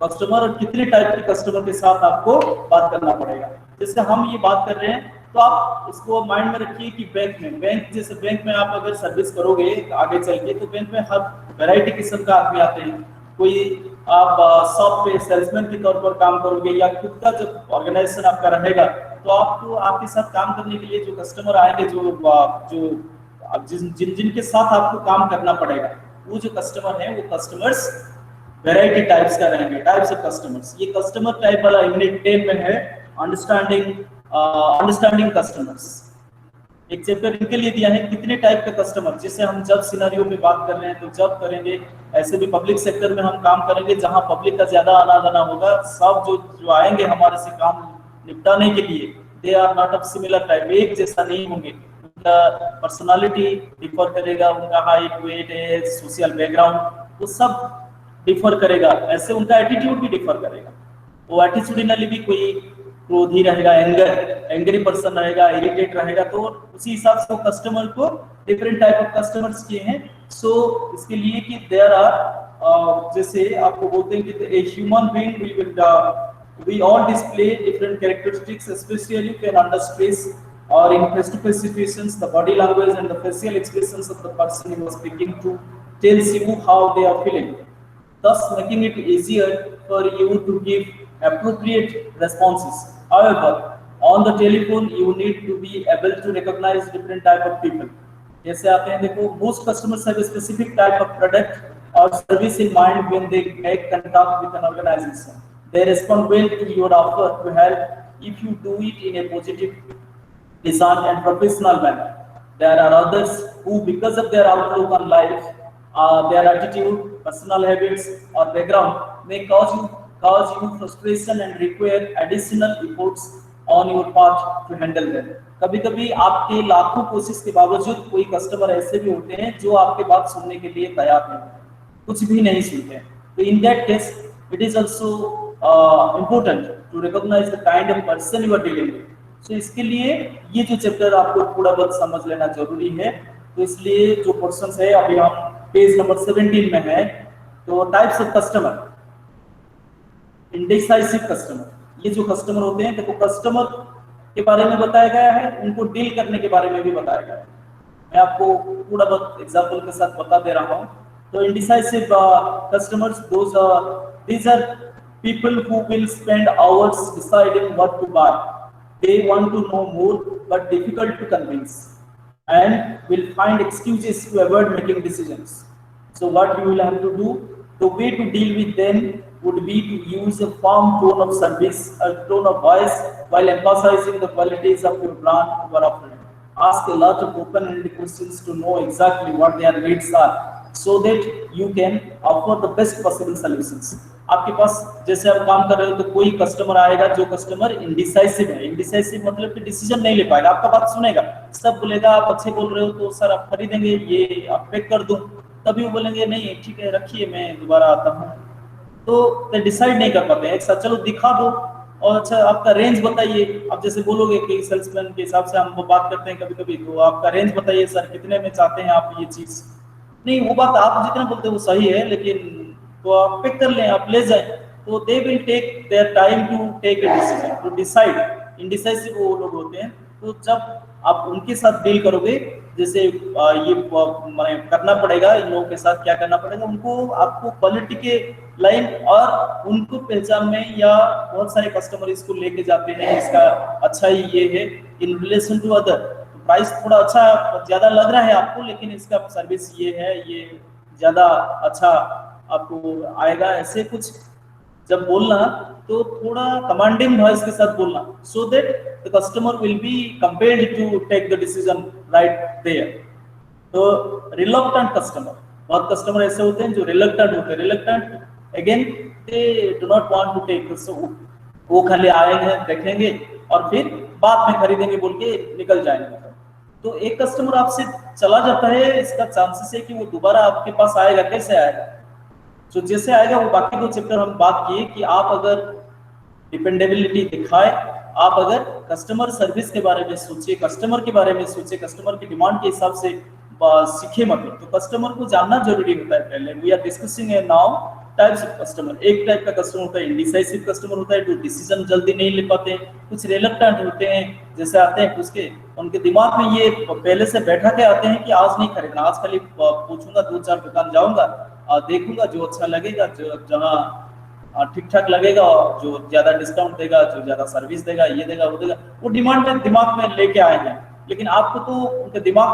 कस्टमर और कितने टाइप के कस्टमर के साथ आपको बात करना पड़ेगा। जैसे हम ये बात कर रहे हैं तो आप इसको माइंड में रखिए कि बैंक में आप अगर सर्विस करोगे आगे चल के, तो बैंक में हर वैरायटी किस्म का आदमी आते हैं। कोई आप शॉप पे सेल्समैन के तौर पर काम करोगे या खुद का जब ऑर्गेनाइजेशन आपका रहेगा, तो आपको आपके साथ काम करने के लिए जो कस्टमर आएंगे, जिनके साथ आपको काम करना पड़ेगा, वो जो कस्टमर है वो कस्टमर्स वैरायटी टाइप्स का रहेंगे, टाइप्स ऑफ कस्टमर्स। ये कस्टमर टाइप वाला यूनिट 10 में है, अंडरस्टैंडिंग कस्टमर्स। एक चैप्टर इनके लिए दिया है कितने टाइप के कस्टमर, जिससे हम जब सिनेरियो में बात कर रहे हैं तो जब करेंगे, ऐसे भी पब्लिक सेक्टर में हम काम करेंगे जहां पब्लिक का ज्यादा आना जाना होगा, सब जो आएंगे हमारे से काम निपटाने के लिए, they are not of similar type, एक जैसा नहीं होंगे, उनका पर्सनालिटी डिफर करेगा, उनका height, weight, age, social background वो सब डिफर करेगा, ऐसे उनका एटीट्यूड भी डिफर करेगा। वो एटीट्यूडिनली भी कोई क्रोधी रहेगा, एंग्री पर्सन रहेगा, इरिटेट रहेगा, तो उसी हिसाब से वो कस्टमर को डिफरेंट टाइप ऑफ कस्टमर्स किए हैं। सो इसके लिए कि देयर आर जैसे आपको बोलते हैं कि a human being we all display different characteristics, especially when under stress or in face-to-face situations. The body language and the facial expressions of the person you are speaking to tells you how they are feeling, thus making it easier for you to give appropriate responses. However, on the telephone you need to be able to recognize different type of people. जैसे आते हैं देखो, most customers have a specific type of product or service in mind when they make contact with an organization. They respond well to your offer to help if you do it in a positive, pleasant and professional manner. There are others who, because of their outlook on life, their attitude, personal habits or background, may cause you frustration and require additional efforts on your part to handle them. कभी-कभी आपके लाखों कोशिश के बावजूद कोई कस्टमर ऐसे भी होते हैं जो आपके बात सुनने के लिए तैयार नहीं होते, कुछ भी नहीं सुनते हैं। तो in that case, it is also important to recognize the kind of person you are dealing with. So इसके लिए ये जो चैप्टर आपको थोड़ा बहुत समझ लेना जरूरी है। तो इसलिए जो क्वेश्चंस है अभी हम पेज नंबर 17 में है, तो types of customer, indecisive customer, ये जो कस्टमर होते हैं, देखो कस्टमर के बारे में बताया गया है, उनको डील करने के बारे में भी बताया गया है। मैं आपको थोड़ा बहुत एग्जांपल के साथ बता दे रहा हूँ। तो indecisive customers, these are people who will spend hours deciding what to buy. They want to know more but difficult to convince, and will find excuses to avoid making decisions. So what you will have to do, the way to deal with them would be to use a firm tone of service, a tone of voice, while emphasizing the qualities of your brand you are offering. Ask a lot of open-ended questions to know exactly what their needs are, so that you can offer the best possible solutions. आपके पास जैसे आप काम कर रहे हो, तो कोई कस्टमर आएगा जो कस्टमर इंडिसाइसिव है। इंडिसाइसिव मतलब कि डिसीजन नहीं ले पाएगा, आपका बात सुनेगा, सब बोलेगा आप अच्छे बोल रहे हो तो सर आप खरीदेंगे, ये आप पैक कर दूं, तभी वो बोलेंगे नहीं ठीक है रखिए मैं दोबारा आता हूँ। तो डिसाइड नहीं कर पाते हैं एक साथ, चलो दिखा दो और अच्छा आपका रेंज बताइए। आप जैसे बोलोगे कि सेल्समैन के हिसाब से हम वो बात करते हैं कभी कभी, तो आपका रेंज बताइए सर, कितने में चाहते हैं आप ये चीज। नहीं, वो बात आप जितना बोलते हैं वो सही है, लेकिन तो आप पिक कर लें, आप ले जाएं, तो they will take their time to take a decision, to decide. Indecisive वो लोग होते हैं। तो जब आप उनके साथ डील करोगे, जैसे ये माने करना पड़ेगा, इन लोगों के साथ क्या करना पड़ेगा, उनको आपको क्वालिटी के लाइन और उनको पहचान में, या बहुत सारे कस्टमर इसको लेके जाते हैं इसका अच्छा ही ये है इन रिलेशन टू अदर, तो प्राइस थोड़ा अच्छा ज्यादा लग रहा है आपको, लेकिन इसका सर्विस ये है, ये ज्यादा अच्छा आपको आएगा। ऐसे कुछ जब बोलना तो थोड़ा कमांडिंग वॉइस के साथ बोलना, so that the customer will be compelled to take the decision right there. तो रिलक्टेंट कस्टमर, बहुत कस्टमर ऐसे होते हैं जो रिलक्टेंट होते हैं। Reluctant again they do not want to take, वो खाली आएंगे देखेंगे और फिर बाद में खरीदेंगे बोल के निकल जाएंगे। तो एक कस्टमर आपसे चला जाता है, इसका चांसेस है कि वो दोबारा आपके पास आएगा, कैसे आएगा? तो जैसे आएगा वो बाकी दो चैप्टर हम बात किए कि आप अगर डिपेंडेबिलिटी दिखाए, आप अगर कस्टमर सर्विस के बारे में सोचिए, कस्टमर के बारे में सोचिए, कस्टमर की डिमांड के हिसाब से सीखे मतलब, तो कस्टमर को जानना जरूरी होता है। पहले we are discussing now types of customer. एक टाइप का कस्टमर होता है इंडिसाइसिव कस्टमर होता है, जो डिसीजन जल्दी नहीं ले पाते हैं। कुछ रिलक्टेंट होते हैं, जैसे आते हैं उसके उनके दिमाग में ये पहले से बैठा के आते हैं कि आज नहीं खरीदना, आज खाली पूछूंगा, 2-4 दुकान जाऊंगा, देखूंगा जो अच्छा लगेगा, जो जहाँ ठीक ठाक लगेगा, जो ज्यादा डिस्काउंट देगा, जो ज्यादा सर्विस देगा, ये देगा वो देगा, वो डिमांड में दिमाग में लेके आए हैं। लेकिन आपको तो उनके दिमाग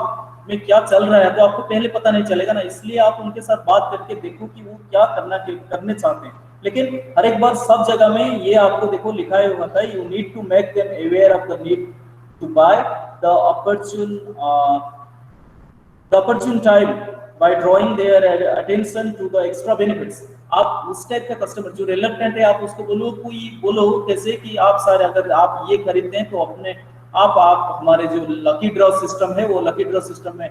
में क्या चल रहा है तो आपको पहले पता नहीं चलेगा ना, इसलिए आप उनके साथ बात करके देखो कि वो क्या करने चाहते हैं। लेकिन हर एक बार सब जगह में ये आपको देखो लिखा हुआ था, you need to make them aware of the need to buy the opportune time by drawing their attention to the extra benefits. आप उस टाइप का कस्टमर जो रिलक्टेंट है, आप उसको बोलो कैसे कि आप सर अगर आप ये खरीदते हैं तो अपने आप हमारे जो लकी ड्रॉ सिस्टम है वो लकी ड्रॉ सिस्टम में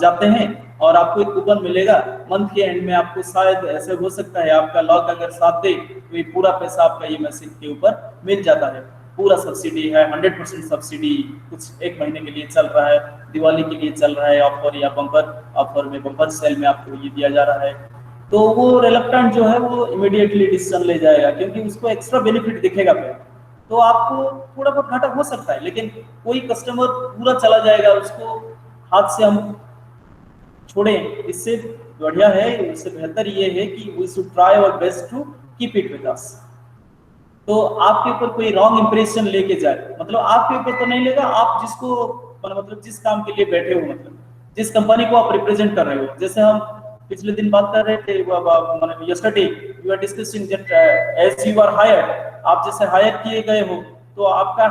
जाते हैं और आपको एक कूपन मिलेगा मंथ के एंड में। आपको शायद ऐसे हो सकता है आपका लॉक अगर साथ दे तो ये पूरा पैसा आपका ये मैसेज के ऊपर मिल जाता है। पूरा सब्सिडी है, 100% सब्सिडी कुछ एक महीने के लिए चल रहा है, दिवाली के लिए चल रहा है ऑफर या बम्पर ऑफर में, बम्पर सेल में आपको ये दिया जा रहा है। तो वो रिलक्टेंट जो है वो इमीडिएटली डिसीजन ले जाएगा क्योंकि उसको एक्स्ट्रा बेनिफिट दिखेगा फिर। तो आपको थोड़ा बहुत घाटा हो सकता है, लेकिन कोई कस्टमर पूरा चला जाएगा उसको हाथ से हम छोड़ें, इससे बढ़िया है, इससे बेहतर ये है कि we should try our best to keep it with us. तो आपके ऊपर कोई रॉन्ग इंप्रेशन लेके जाए, मतलब आपके ऊपर तो नहीं लेगा, आप जिसको मतलब जिस काम के लिए बैठे हो, मतलब जिस कंपनी को आप रिप्रेजेंट कर रहे हो। जैसे हम पिछले दिन बात कर रहे थे, मतलब yesterday we are discussing that as you are hired, आप जैसे हायर किए गए हो तो आपका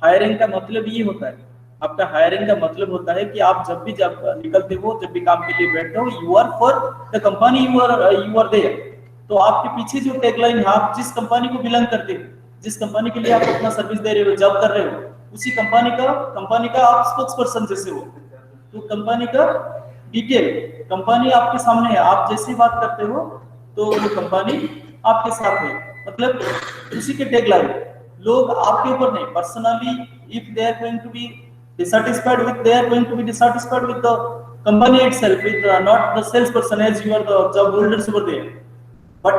हायरिंग का मतलब ये होता है, आपका हायरिंग का मतलब होता है कि आप जब निकलते हो, जब भी काम के लिए बैठते हो, you are for the company, you are there. तो आपके पीछे जो टैगलाइन है, आप जिस कंपनी को बिलोंग करते हो, जिस कंपनी के लिए आप अपना सर्विस दे रहे हो, जॉब कर रहे हो, उसी कंपनी का आप स्पोक्स पर्सन जैसे हो। तो कंपनी का डिटेल, कंपनी आपके सामने है, आप जैसे बात करते हो तो वो कंपनी आपके साथ है, मतलब उसी के टैगलाइन। लोग आपके ऊपर नहीं, personally if they are going to be dissatisfied with, they are going to be dissatisfied with the company itself, with not the salesperson as you are the job holders over there, but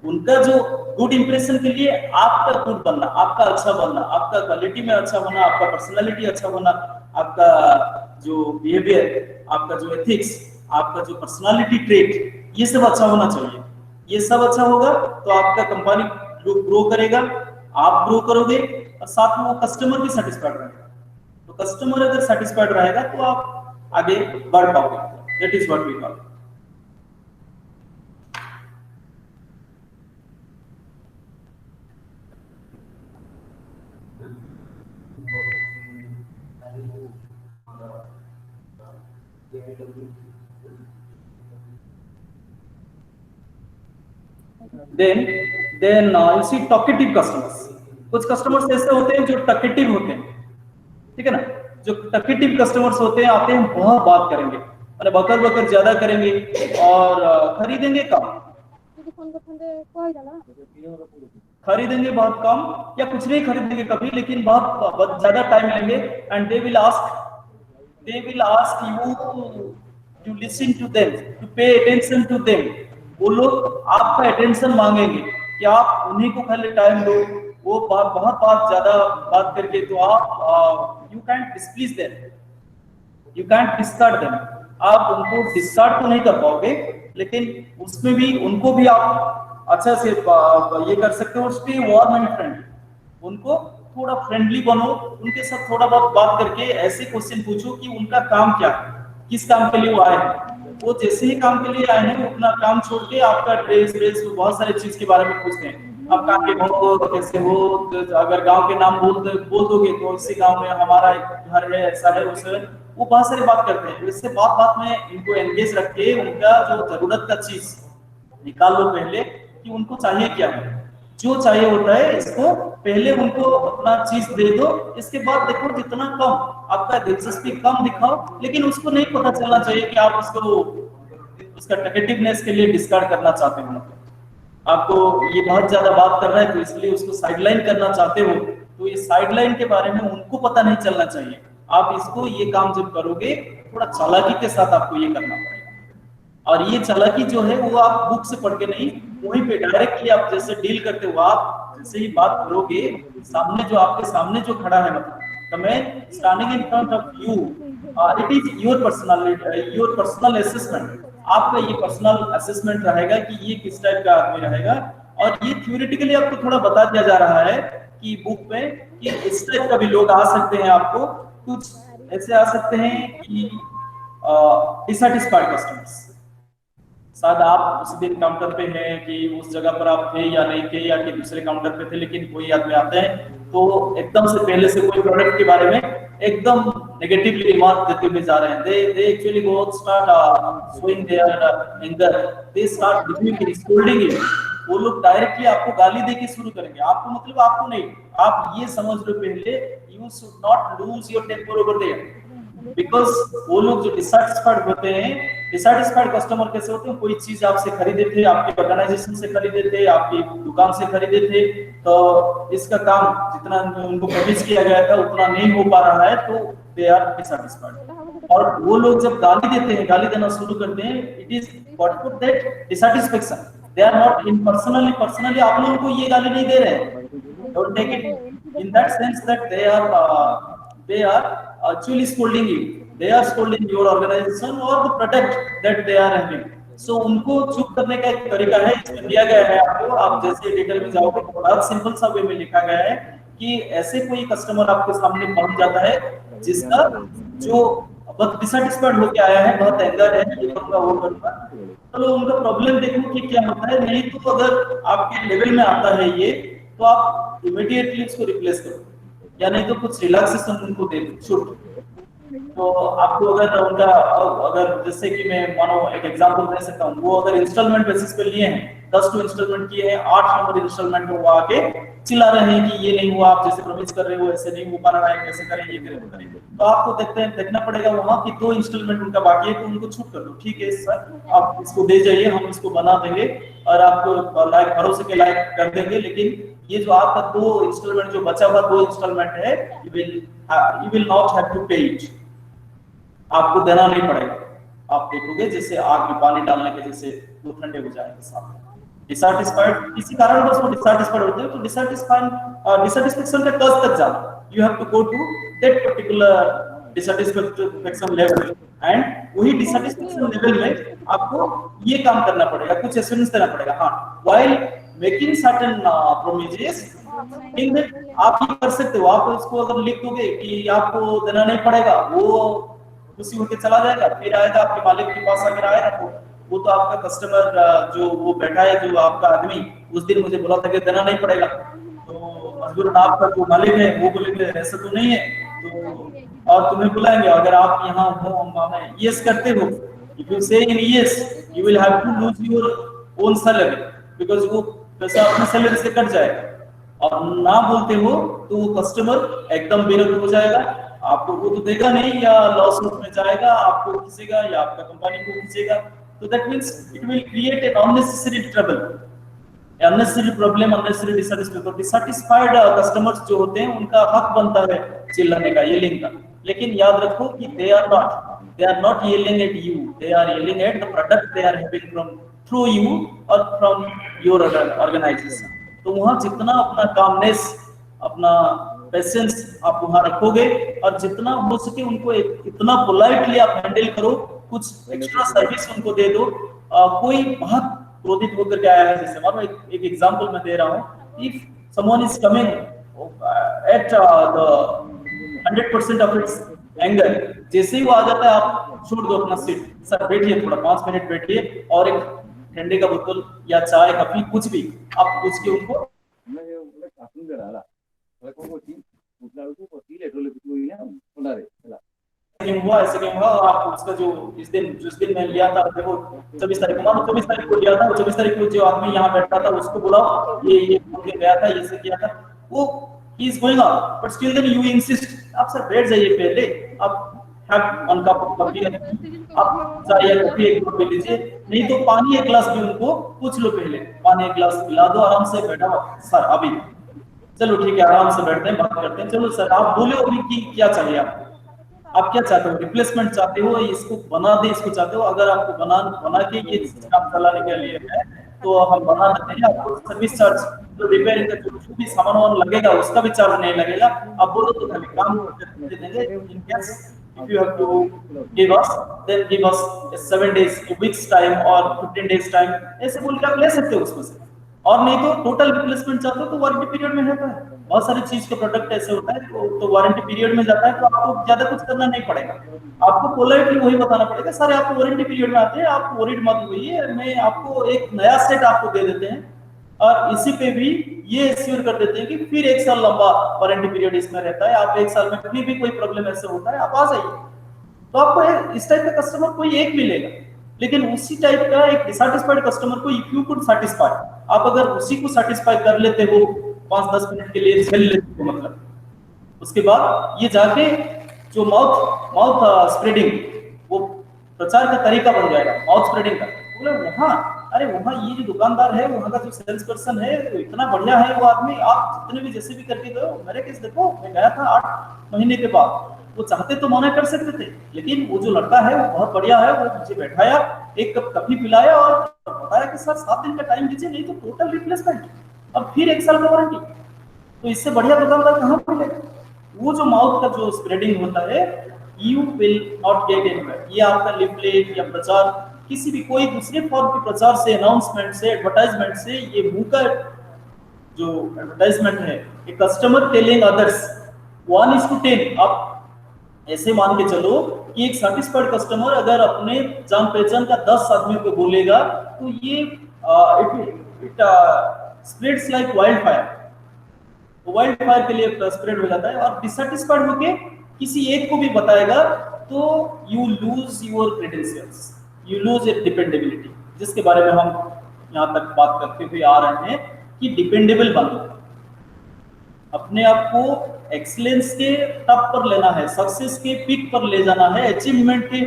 उनका जो गुड इंप्रेशन के लिए आपका गुड बनना, आपका अच्छा बनना, आपका क्वालिटी में अच्छा होना, आपका पर्सनालिटी अच्छा होना, आपका जो बिहेवियर, आपका जो एथिक्स, आपका जो पर्सनालिटी ट्रेट, ये सब अच्छा होना चाहिए। ये सब अच्छा होगा तो आपका कंपनी ग्रो करेगा, आप ग्रो करोगे और साथ में वो कस्टमर भी सेटिस्फाइड रहेगा। तो कस्टमर अगर सेटिस्फाइड रहेगा तो आप आगे बढ़ पाओगे। That is what we call. then you see talkative customers। कुछ कस्टमर्स ऐसे होते हैं जो टकेटिव होते हैं, ठीक है ना। जो टकेटिव कस्टमर्स होते हैं, आते हैं बहुत बात करेंगे, मतलब बकर बकर ज्यादा करेंगे और खरीदेंगे कम, खरीदेंगे बहुत कम या कुछ नहीं खरीदेंगे कभी, लेकिन बहुत ज्यादा टाइम लेंगे। And they will ask you to listen to them, to pay attention to them. वो लोग आपका अटेंशन मांगेंगे कि आप उन्हीं को खाली टाइम दो। वो बहुत ज्यादा बात करके तो आप you can't डिस्प्लीज them, you can't discard them. आप उनको डिस्कार्ड तो नहीं कर पाओगे, लेकिन उसमें भी उनको भी आप अच्छा से ये कर सकते हो। स्टे वार्म एंड फ्रेंडली, उनको थोड़ा फ्रेंडली बनो, उनके साथ थोड़ा बहुत बात करके ऐसे क्वेश्चन पूछो कि उनका काम क्या है, किस काम के लिए वो आए हैं। वो जैसे ही काम के लिए आए हैं, वो अपना काम छोड़ के आपका ड्रेस बहुत सारे चीज के बारे में पूछते हैं। आप कहाँ के हो, कैसे हो, अगर गांव के नाम बोल दोगे तो इसी गांव में हमारा एक घर है, ऐसा है, वैसा है। वो बहुत सारी बात करते हैं। इससे बात में इनको एंगेज रख के उनका जो जरूरत का चीज निकाल लो पहले कि उनको चाहिए क्या है। जो चाहिए होता है इसको पहले उनको अपना चीज दे दो। इसके बाद देखो जितना कम आपका दिलचस्पी कम दिखाओ, लेकिन उसको नहीं पता चलना चाहिए कि आप उसको उसका नेगेटिवनेस के लिए डिस्कार्ड करना चाहते हो। आपको ये बहुत ज्यादा बात कर रहा है तो इसलिए उसको साइडलाइन करना चाहते हो, तो ये साइडलाइन के बारे में उनको पता नहीं चलना चाहिए। आप इसको ये काम जब करोगे थोड़ा चालाकी के साथ आपको ये करना पड़ेगा। और ये चालाकी जो है वो आप बुक से पढ़ के नहीं, वहीं पे डायरेक्टली आप जैसे डील करते हो, आप जैसे ही बात करोगे, सामने जो आपके सामने जो खड़ा है, मतलब the man standing in front of you, it is your personal assessment. आपका ये पर्सनल असेसमेंट रहेगा कि ये किस टाइप का आदमी रहेगा। और ये थ्योरेटिकली आपको थोड़ा बता दिया जा रहा है कि बुक में कि इस टाइप का भी लोग आ सकते हैं। आपको कुछ ऐसे आ सकते हैं कि डिससैटिस्फाइड कस्टमर्स, शायद आप उस दिन काउंटर पे हैं कि उस जगह पर आप थे या नहीं थे, या कि दूसरे काउंटर पे थे, लेकिन कोई आदमी आते हैं तो एकदम से पहले से कोई प्रोडक्ट के बारे में एकदम negatively remark देते हुए जा रहे हैं, they actually go and start showing their anger, they start rebuking, scolding you. वो लोग डायरेक्टली आपको गाली देके शुरू करेंगे, आपको मतलब आपको नहीं, आप ये समझ लो पहले, you should not lose your temper over there, because वो लोग जो डिसैटिस्फाइड होते हैं, डिसैटिस्फाइड कस्टमर कैसे होते हैं, कोई चीज आपसे खरीदे थे, आपके ऑर्गेनाइजेशन से खरीदे थे, आपकी दुकान से खरीदे थे, तो इसका काम जितना उनको प्रॉमिस किया गया था उतना नहीं हो पा रहा है, तो दे आर डिसैटिस्फाइड। और वो लोग जब गाली देते हैं, गाली देना शुरू करते हैं, it is what for that dissatisfaction, they are not in personally आप लोगों को ये गाली नहीं दे रहे हैं, don't take it in that sense that they are actually scolding you, they are scolding your organization or the product that they are having. So उनको चुप करने का एक तरीका है, इसमें दिया गया है आपको, आप जैसे डिटेल में जाओगे तो बहुत सिंपल सा वे में लिखा गया है कि ऐसे कोई कस्टमर आपके सामने पहुंच जाता है जिसका जो बहुत डिसैटिस्फाइड होके आया है, बहुत एंगर है, ये करूंगा वो करूंगा, तो उनका प्रॉब्लम देखो कि क्या होता है। नहीं तो अगर आपके लेवल में आता है ये, तो आप इमीडिएटली उसको रिप्लेस करो, या नहीं तो कुछ रिलैक्सेशन उनको दे दो, छूट। तो आपको अगर उनका, अगर जैसे कि मैं मानो एक एग्जांपल दे सकता हूँ, वो अगर इंस्टॉलमेंट बेसिस पे लिए हैं, 10 टू इंस्टॉलमेंट किए हैं, 8 नंबर इंस्टॉलमेंट में वो आके चिल्ला रहे हैं कि ये नहीं हुआ, आप जैसे प्रॉमिस कर रहे हो ऐसे नहीं हो पा रहा है, कैसे करें, ये करें, वो करें, तो आपको देखना पड़ेगा वहां की 2 इंस्टॉलमेंट उनका बाकी है, तो उनको छूट कर दो, ठीक है सर आप इसको दे जाइए, हम इसको बना देंगे और आपको लायक भरोसे के लायक कर देंगे, लेकिन ये जो आपका 2 इंस्टॉलमेंट जो बचा हुआ 2 इंस्टॉलमेंट है, you will not have to pay it, आपको देना नहीं पड़ेगा। आप देखोगे जैसे आग में पानी डालने के जैसे वो ठंडे हो जाएंगे साथ। डिसैटिस्फाइड किसी कारण बस वो डिसैटिस्फाइड होते हैं, तो डिसैटिस्फैक्शन का कस तक जाना, you have to go to that particular dissatisfaction level, and वही डिसैटिस्फैक्शन लेवल में आपको ये काम करना पड़ेगा, कुछ एश्योरेंस देना पड़ेगा। हाँ, while making certain promises in that आप ये कर सकते हो, आप उसको अगर लिख दोगे कि आपको देना नहीं पड़ेगा, वो खुशी होकर चला जाएगा, फिर आएगा आपके मालिक के पास, अगर आएगा तो वो तो आपका कस्टमर जो वो बैठा है, जो आपका आदमी उस दिन मुझे बोला था कि देना नहीं पड़ेगा, तो मजबूरन आपका जो मालिक है वो बोलेंगे ऐसा तो नहीं है, तो और तुम्हें बुलाएंगे, अगर आप यहाँ हो यस करते हो, if you say in yes you will have to lose your own salary because वो पैसा अपने सैलरी से कट जाएगा, और ना बोलते हो तो वो कस्टमर एकदम बेरहम हो जाएगा, आपको वो तो देगा नहीं, या लॉस में जाएगा, आपको खींचेगा या आपका कंपनी को खींचेगा, तो that means it will create an unnecessary trouble, unnecessary problem, unnecessary dissatisfaction. Dissatisfied customers जो होते हैं उनका हक बनता है चिल्लाने का, येलिंग का, लेकिन याद रखो कि they are not yelling at you, they are yelling at the product they are having from through you or from your organization। तो वहां जितना अपना कामनेस, अपना पेशेंस आप वहां रखोगे, और जितना हो सके उनको इतना पोलाइटली आप हैंडल करो, कुछ एक्स्ट्रा सर्विस उनको दे दो। कोई बहुत क्रोधित होकर के आया है, जैसे मानो एक एग्जांपल मैं दे रहा हूं, if someone is coming at the 100% of its anger, जैसे ही वो आ जाता है आप छोड़ दो अपना सीट, सर बैठिए थोड़ा 5 मिनट बैठिए, और एक ठंडे का बोतल या चाय कॉफी कुछ भी आप पूछ के उनको ऐसे क्यों हुआ, आप उसका जो जिस दिन मैं लिया था, देखो 24 तारीख को, मानो 24 तारीख को लिया था, 24 तारीख को जो आदमी यहाँ बैठा था उसको बुलाओ, ये गया था, ये से किया था, वो he is going on, but still then you insist, आप सर बैठ जाइए पहले, आप have one cup of coffee, आप चाय या कॉफी एक कप पी लीजिए, नहीं तो पानी एक गिलास भी उनको पूछ लो, पहले पानी एक गिलास पिला दो, आराम से बैठा हो, सर अभी चलो ठीक है, आराम से बैठते हैं, बात करते हैं, चलो सर आप बोले अभी कि क्या चाहिए आपको, आप क्या चाहते हो, रिप्लेसमेंट चाहते हो, इसको बना दे, इसको चाहते हो, अगर आपको बना के ये काम चलाने के लिए है तो हम बना देते हैं, आपको सर्विस चार्ज जो रिपेयरिंग का जो भी सामान लगेगा उसका भी चार्ज नहीं लगेगा, आप बोलो तो खाली काम दे देंगे। In case if you have to give us, then give us 7 days, a week's time or 15 days time, ऐसे बोल के आप ले सकते हो उसमें से, और नहीं तो टोटल रिप्लेसमेंट चाहते हो तो वारंटी पीरियड में रहता है, बहुत सारी चीज का प्रोडक्ट ऐसे होता है तो वारंटी पीरियड में जाता है, तो आपको ज्यादा कुछ करना नहीं पड़ेगा, आपको पोलाइटली वही बताना पड़ेगा, सर आप वारंटी पीरियड में आते हैं, आप वरीड मत होइए, मैं आपको एक नया सेट आपको दे देते हैं, और इसी पे भी ये एश्योर कर देते हैं कि फिर 1 साल लंबा वारंटी पीरियड इसमें रहता है, आप 1 साल में कभी भी कोई प्रॉब्लम ऐसे होता है आप आ जाइए। तो आपको इस टाइप का कस्टमर कोई एक मिलेगा, लेकिन उसी टाइप का एक डिसैटिस्फाइड कस्टमर को इफ यू कुड सेटिस्फाई, आप अगर उसी को सेटिस्फाई कर लेते हो 5-10 मिनट के लिए झेल लेते हो, मतलब उसके बाद ये जाके जो माउथ स्प्रेडिंग, वो प्रचार का तरीका बन जाएगा माउथ स्प्रेडिंग का। बोले वहाँ, अरे वहाँ ये जो दुकानदार है, वहाँ का जो सेल्स पर्सन है, वो इतना बढ़िया है वो आदमी, आप जितने भी जैसे भी करके गए, मेरे केस देखो, मैं गया था 8 महीने के बाद, वो चाहते तो मना कर सकते थे, लेकिन वो जो लड़का है वो बहुत बढ़िया है, वो मुझे बैठाया, 1 कप कॉफी पिलाया और बताया कि सर 7 दिन का टाइम दीजिए, नहीं तो टोटल रिप्लेसमेंट, अब फिर 1 साल का वारंटी। तो इससे बढ़िया दुकानदार कहाँ मिलेगा? वो जो माउथ का जो स्प्रेडिंग होता है, you will not gate anywhere. ये आपका लिफलेट या प्रचार, किसी भी कोई दूसरे फॉर्म के प्रचार से, अनाउंसमेंट से, एडवर्टाइजमेंट से, ये मुंह का जो एडवर्टाइजमेंट है, ये कस्टमर टेलिंग अदर्स 1:10, आप ऐसे मान के चलो कि एक सेटिस्फाइड कस्टमर अगर अपने जान पहचान का 10 आदमियों को बोलेगा, तो ये it spreads like wild fire, wild fire के लिए स्प्रेड हो जाता है। और डिससेटिस्फाइड होके किसी एक को भी बताएगा तो you lose your credentials, you lose your dependability, जिसके बारे में हम यहाँ तक बात करते हुए आ रहे हैं कि डिपेंडेबल बनना, अपने आप को एक्सीलेंस के टॉप पर लेना है, सक्सेस के पीक पर ले जाना है, अचीवमेंट के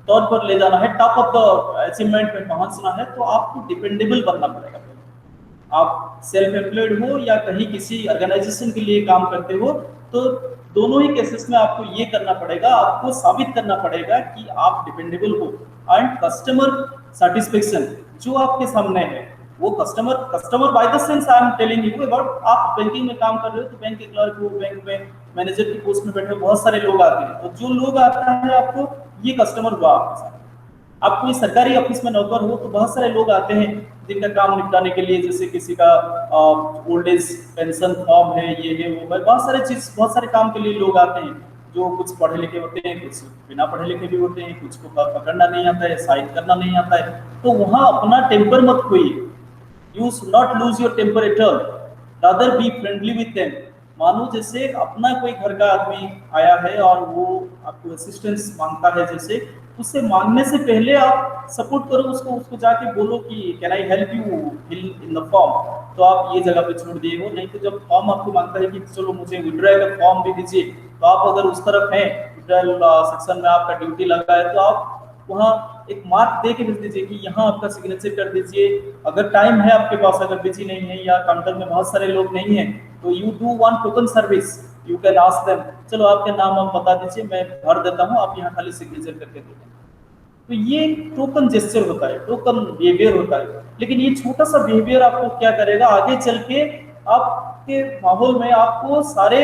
तौर पर ले जाना है, टॉप ऑफ द अचीवमेंट में पहुंचना है, तो आपको डिपेंडेबल बनना पड़ेगा। आप सेल्फ एम्प्लॉयड हो या कहीं किसी ऑर्गेनाइजेशन के लिए काम करते हो, तो दोनों ही केसेस में आपको ये करना पड़ेगा, आपको साबित करना पड़ेगा कि आप डिपेंडेबल हो। एंड कस्टमर सेटिस्फेक्शन जो आपके सामने है, वो customer by the sense I am telling you about, आप बैंकिंग में काम कर रहे हो तो बैंक के क्लर्क हो, बैंक में मैनेजर की पोस्ट में बैठे बहुत सारे लोग आते हैं, तो जो लोग आता है आपको, ये कस्टमर हुआ आपके साथ। आप कोई सरकारी ऑफिस में नौकर हो तो बहुत सारे लोग आते हैं जिनका काम निपटाने के लिए, जैसे किसी का ओल्ड एज पेंशन फॉर्म है, ये है वो है, बहुत सारे काम के लिए लोग आते हैं, जो कुछ पढ़े लिखे होते हैं, कुछ बिना पढ़े लिखे भी होते हैं, कुछ को पकड़ना नहीं आता है, साइन करना नहीं आता है। तो वहाँ अपना टेम्पर मत खोइए, you should not lose your temper at all, rather be friendly with them. मानो जैसे अपना कोई घर का आदमी आया है और वो आपको असिस्टेंस मांगता है, जैसे उससे मांगने से पहले आप सपोर्ट करो उसको जाके बोलो कि can I help you fill in the form, तो आप ये जगह पे छोड़ दिए हो। नहीं तो जब फॉर्म आपको मांगता है कि चलो मुझे विड्रॉ का फॉर्म भी दीजिए, तो आप अगर उस तरफ हैं, विड्रॉल सेक्शन में आपका ड्यूटी लगा है, तो आप वहाँ एक मार्क दे के भेज दीजिए कि यहाँ आपका सिग्नेचर कर दीजिए। अगर टाइम है आपके पास, अगर बिजी नहीं है या काउंटर में बहुत सारे लोग नहीं है, तो you do one token service, you can ask them, चलो आपके नाम आप बता दीजिए, मैं भर देता हूँ, आप यहाँ खाली सिग्नेचर करके दे दें। तो ये टोकन जेस्चर होता है, टोकन बिहेवियर होता है। लेकिन ये छोटा सा बिहेवियर आपको क्या करेगा, आगे चल के आपके माहौल में आपको सारे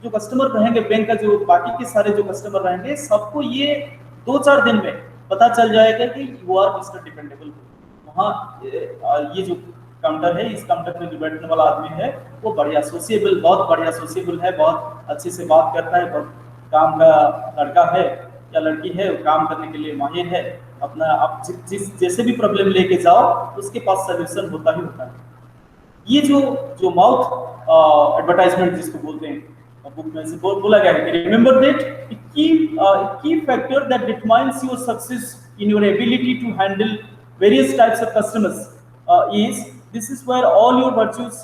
जो कस्टमर रहेंगे, बैंक का जो बाकी के सारे जो कस्टमर रहेंगे, सबको ये 2-4 दिन में पता चल जाएगा कि यू आर मिस्टर डिपेंडेबल। वहाँ ये जो काउंटर है, इस काउंटर पे जो बैठने वाला आदमी है वो बढ़िया सोशिएबल, बहुत बढ़िया सोशिएबल है, बहुत अच्छे से बात करता है, बहुत काम का लड़का है या लड़की है, वो काम करने के लिए माहिर है। अपना आप जैसे भी प्रॉब्लम लेके जाओ, उसके पास सोल्यूशन होता ही होता है। ये जो माउथ एडवर्टाइजमेंट जिसको बोलते हैं, बुक में से बोला गया है कि remember that key factor that determines your success in your ability to handle various types of customers is this is where all your virtues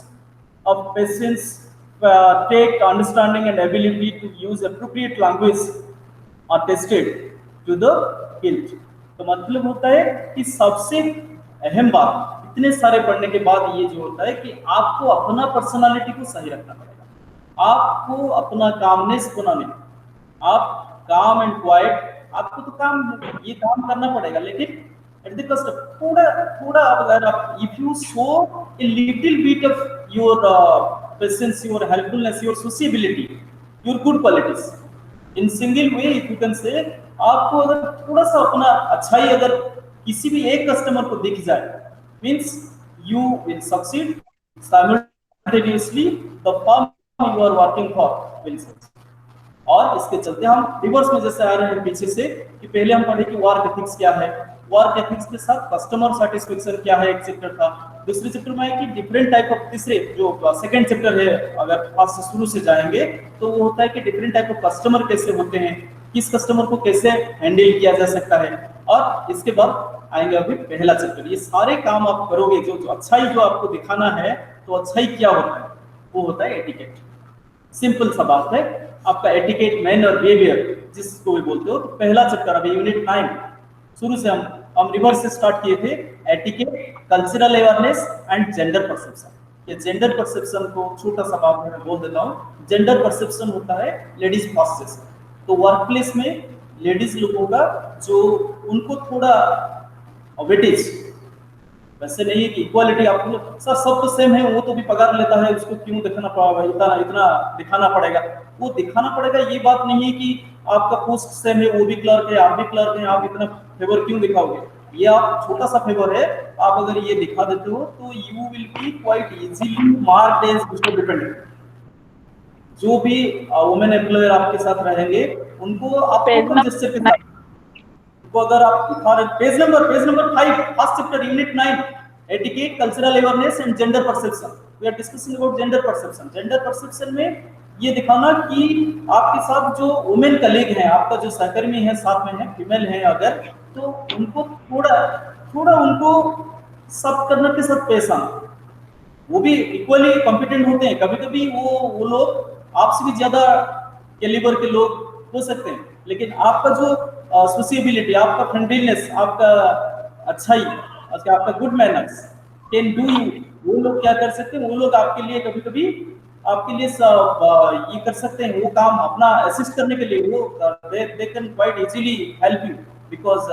of patience, tact, understanding and ability to use appropriate language are tested to the hilt। तो मतलब होता है कि सबसे अहम बात इतने सारे पढ़ने के बाद ये जो होता है कि आपको अपना पर्सनालिटी को सही रखना पड़ेगा, आपको अपना कामनेस को ना नहीं, आप काम एंड क्वाइट, आपको तो काम करना पड़ेगा, लेकिन at the cost of थोड़ा अगर आप if you show a little bit of your presence, your helpfulness, your sociability, your good qualities in single way, if you can say, आपको अगर थोड़ा सा अपना अच्छाई अगर किसी भी एक कस्टमर को दिख जाए, means you will succeed simultaneously, the firm you are working for will succeed। और इसके चलते हम रिवर्स में जैसे आ रहे हैं पीछे से, कि पहले हम पढ़े कि वर्क एथिक्स क्या है, वर्क एथिक्स के साथ कस्टमर सेटिस्फेक्शन क्या है, एक चैप्टर था। दूसरे चैप्टर में है कि डिफरेंट टाइप ऑफ, तीसरे जो सेकंड चैप्टर है अगर फर्स्ट से शुरू से जाएंगे तो वो होता है कि डिफरेंट टाइप ऑफ कस्टमर कैसे होते हैं, किस कस्टमर को कैसे हैंडल किया जा सकता है। और इसके बाद आएंगे अभी पहला चैप्टर। ये सारे काम आप करोगे, जो अच्छाई जो आपको दिखाना है, तो अच्छाई क्या होता है, वो होता है एटिकेट। सिंपल सा बात है, आपका एटिकेट, मैनर, बिहेवियर जिसको भी बोलते हो। तो पहला चैप्टर अभी यूनिट 9 शुरू से हम रिवर्स से स्टार्ट किए थे, etiquette, cultural awareness and gender perception. ये जेंडर परसेप्शन को छोटा सा बात मैं बोल देता हूँ। जेंडर परसेप्शन होता है लेडीज फर्स्ट। तो वर्क प्लेस में लेडीज लोगों का जो उनको थोड़ा वेटेज, वैसे नहीं है कि इक्वालिटी आपको सर सब तो सेम है, वो तो भी पगार लेता है, उसको क्यों दिखाना पड़ा, इतना इतना दिखाना पड़ेगा। वो दिखाना पड़ेगा ये बात नहीं है कि आपका पोस्ट सेम है, वो भी क्लर्क है, आप भी क्लर्क हैं, आप इतना फेवर क्यों दिखाओगे। ये आप छोटा सा फेवर है, आप अगर ये दिखा देते हो तो you will be quite easily marked as mister dependent. जो भी वुमेन एम्प्लॉयर आपके साथ रहेंगे उनको आप ओपन जेस्चर के साथ, को अगर आप दिखा रहे, page number 5 first chapter unit 9, etiquette, cultural awareness and gender perception. We are discussing about gender perception. Gender perception में ये दिखाना कि आपके साथ जो वुमेन कलीग हैं, आपका जो सहकर्मी है, साथ में है, फीमेल है अगर, तो उनको थोड़ा उनको सब करने के साथ पेश आना। वो भी इक्वली कॉम्पिटेंट होते हैं, कभी कभी वो लोग आपसे भी ज्यादा कैलिबर के लोग हो सकते हैं, लेकिन आपका जो सोशियबिलिटी, आपका फ्रेंडलीनेस, आपका अच्छाई, आपका good manners can do you, वो लोग क्या कर सकते हैं, वो लोग आपके लिए कभी कभी आपके लिए ये कर सकते हैं, वो काम अपना असिस्ट करने के लिए वो they can quite easily help you, because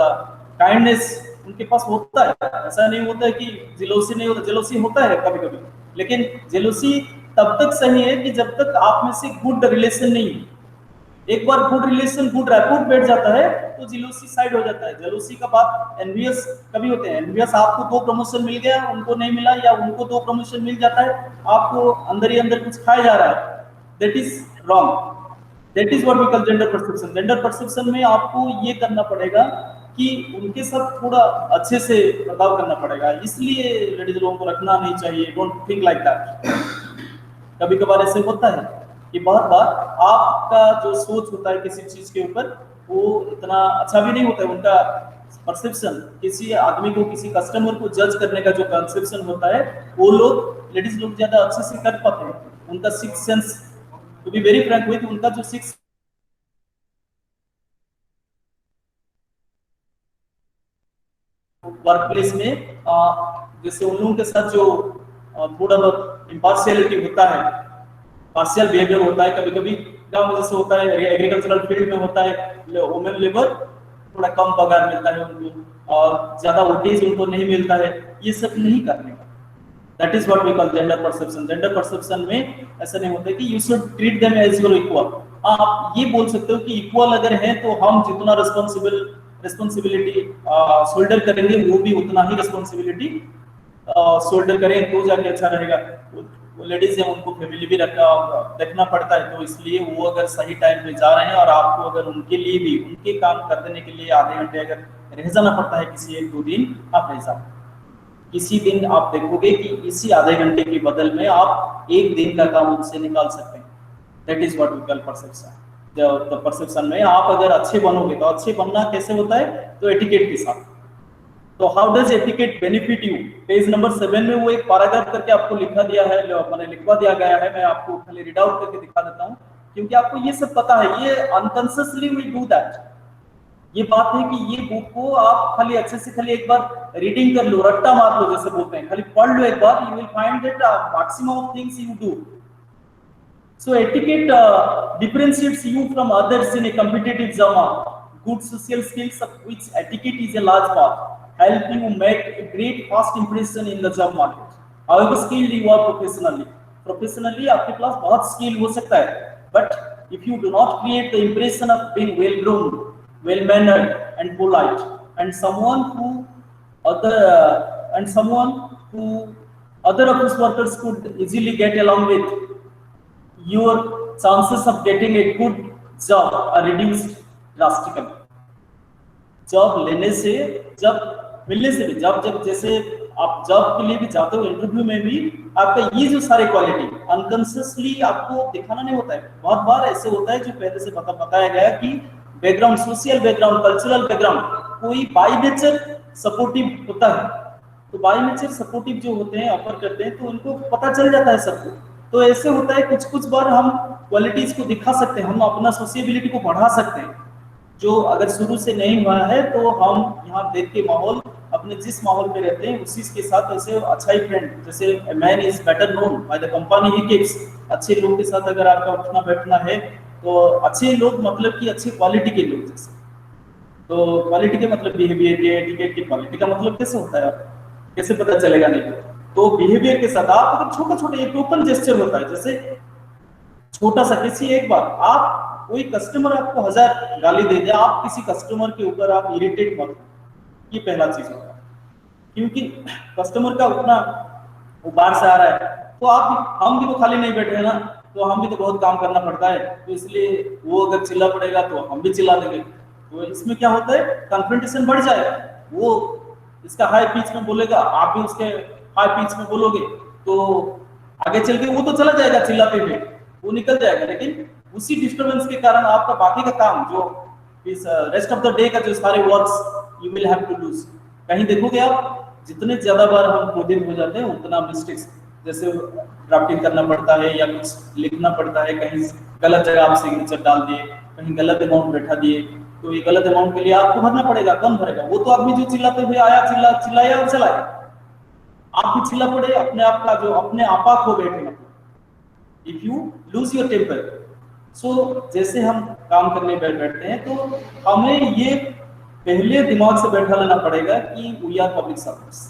kindness उनके पास होता है। ऐसा नहीं होता है कि जेलोसी नहीं होता, जेलोसी होता है कभी कभी, लेकिन जेलोसी तब तक सही है कि जब तक आप में से गुड रिलेशन नहीं है। एक बार गुड रिलेशन, गुड रैपोर्ट बैठ जाता है तो जेलोसी साइड हो जाता है। जेलोसी का बात एनवियस कभी होते हैं, एनवियस आपको 2 प्रमोशन मिल गया, उनको नहीं मिला, या उनको 2 प्रमोशन मिल जाता है, आपको अंदर ही अंदर कुछ खाया जा रहा है, that is wrong. That is what we call gender perception. Gender perception में आपको ये करना पड़ेगा कि उनके साथ थोड़ा अच्छे से बर्ताव करना पड़ेगा, इसलिए लेडीज लोगों को रखना नहीं चाहिए। Don't think like that. कभी कभार ऐसे होता है कि बहुत बार आपका जो सोच होता है किसी चीज के ऊपर, वो इतना अच्छा भी नहीं होता है। उनका परसेप्शन, किसी आदमी को, किसी कस्टमर को जज करने का जो कंसेप्शन होता है, वो लोग लेडीज लोग ज्यादा अच्छे से कर पाते हैं। उनका six sense, to be very frank with, उनका जो सिक्स वर्क प्लेस में जैसे उन लोगों के साथ जो थोड़ा बहुत इम्पार्शियलिटी होता है, पार्शियल बिहेवियर होता है, कभी कभी क्या वजह से होता है, एग्रीकल्चरल फील्ड में होता है, वुमेन लेबर थोड़ा कम पगार मिलता है उनको, और ज्यादा ओटीज उनको नहीं मिलता है, ये सब नहीं करने का। That is what we call gender perception. Gender perception में ऐसा नहीं होता है कि you should treat them as your equal. आप ये बोल सकते हो कि इक्वल अगर है तो हम जितना रिस्पॉन्सिबिलिटी शोल्डर करेंगे, वो भी उतना ही रिस्पॉन्सिबिलिटी शोल्डर करें तो जाके अच्छा रहेगा। वो लेडीज है, उनको फैमिली भी देखना पड़ता है, तो इसलिए वो अगर सही टाइम पे जा रहे हैं और आपको अगर उनके लिए भी उनके काम कर देने के लिए आधे घंटे अगर रह जाना पड़ता है किसी 1-2 दिन, आप रह जाओ। किसी दिन आप देखोगे कि इसी आधे घंटे के बदल में आप 1 दिन का काम उनसे निकाल सकते हैं। That is what we call perception. तो परसेप्शन में आप अगर अच्छे बनोगे, तो अच्छे बनना कैसे होता है, तो एटिकेट के साथ। तो how does etiquette benefit you, page number 7 में वो एक पैराग्राफ करके आपको लिखा दिया है, मैंने लिखवा दिया गया है, मैं आपको खाली रीड आउट करके दिखा देता हूँ, क्योंकि आपको ये सब पता है, ये अनकॉन्शियसली वी डू दैट। ये बात है कि ये बुक को आप खाली अच्छे से खाली एक बार रीडिंग कर लो, रट्टा मार लो जैसे बोलते हैं, खाली पढ़ लो एक बार, you will find that maximum of things you do. So etiquette differentiates you from others in a competitive genre. Good social skills, of which etiquette is a large part, help you make a great first impression in the job market. However skilled you are professionally आपके पास बहुत skill हो सकता है, but if you do not create the impression of being well-groomed, well-mannered and polite, and someone who other office workers could easily get along with, your chances of getting a good job are reduced drastically. Job लेने से, जब मिलने से भी, जब जब जैसे आप जॉब के लिए भी जाते हो, इंटरव्यू में भी आपका ये जो सारे क्वालिटी अनकॉन्शियसली आपको दिखाना नहीं होता है। बहुत बार ऐसे होता है, जो पहले से बताया गया कि background, social background, cultural background, कोई बाय नेचर सपोर्टिव होता है, तो बाय नेचर सपोर्टिव जो होते हैं, ऑफर करते हैं, तो उनको पता चल जाता है सबको। तो ऐसे होता है, कुछ कुछ बार हम क्वालिटीज को दिखा सकते हैं, हम अपना सोशियबिलिटी को बढ़ा सकते हैं, जो अगर शुरू से नहीं हुआ है तो हम यहाँ देख के माहौल, अपने जिस माहौल में रहते हैं उसी के साथ ऐसे अच्छा ही फ्रेंड, जैसे man is better known by the company he keeps. अच्छे लोगों के साथ अगर आपका उठना बैठना है तो अच्छे लोग मतलब कि अच्छी क्वालिटी के लोग, जैसे तो क्वालिटी के मतलब बिहेवियर के, एटिकेट की क्वालिटी का मतलब कैसे होता है, कैसे पता चलेगा? नहीं तो बिहेवियर के साथ आप अगर छोटे छोटे एक ओपन जेस्चर होता है, जैसे छोटा सा किसी, एक बार आप कोई कस्टमर आपको 1000 गाली दे दे, आप किसी कस्टमर के ऊपर आप इरिटेट मत, ये पहला चीज होता है, क्योंकि कस्टमर का उतना वो बाहर से आ रहा है, तो आप, हम भी तो खाली नहीं बैठे हैं ना, तो हम भी तो बहुत काम करना पड़ता है, तो इसलिए वो अगर चिल्ला पड़ेगा तो हम भी चिल्ला देंगे, तो इसमें क्या होता है, कॉन्फ्रेंटेशन बढ़ जाएगा। वो इसका हाई पिच में बोलेगा, आप भी उसके हाई पिच में बोलोगे, तो आगे चल के वो तो चला जाएगा चिल्लाते हुए, वो निकल जाएगा, लेकिन उसी डिस्टरबेंस के कारण आपका बाकी का काम, जो इस रेस्ट ऑफ द डे का जो सारे works you will have to lose. कहीं देखोगे आप, जितने ज्यादा बार हम कोडिंग हो जाते हैं उतना मिस्टेक्स, जैसे ड्राफ्टिंग करना पड़ता है या कुछ लिखना पड़ता है, कहीं गलत जगह आप सिग्नेचर डाल दिए, कहीं गलत अमाउंट बैठा दिए, तो ये गलत अमाउंट के लिए आपको भरना पड़ेगा। कौन भरेगा? वो तो आदमी जो चिल्लाते हुए आया, चिल्लाया और चला गया, आप भी चिल्ला पड़े, अपने आप का जो अपने आपा खो बैठे। If you lose your temper, so जैसे हम काम करने बैठते हैं तो हमें ये पहले दिमाग से बैठा लेना पड़ेगा कि वी आर पब्लिक सर्विस।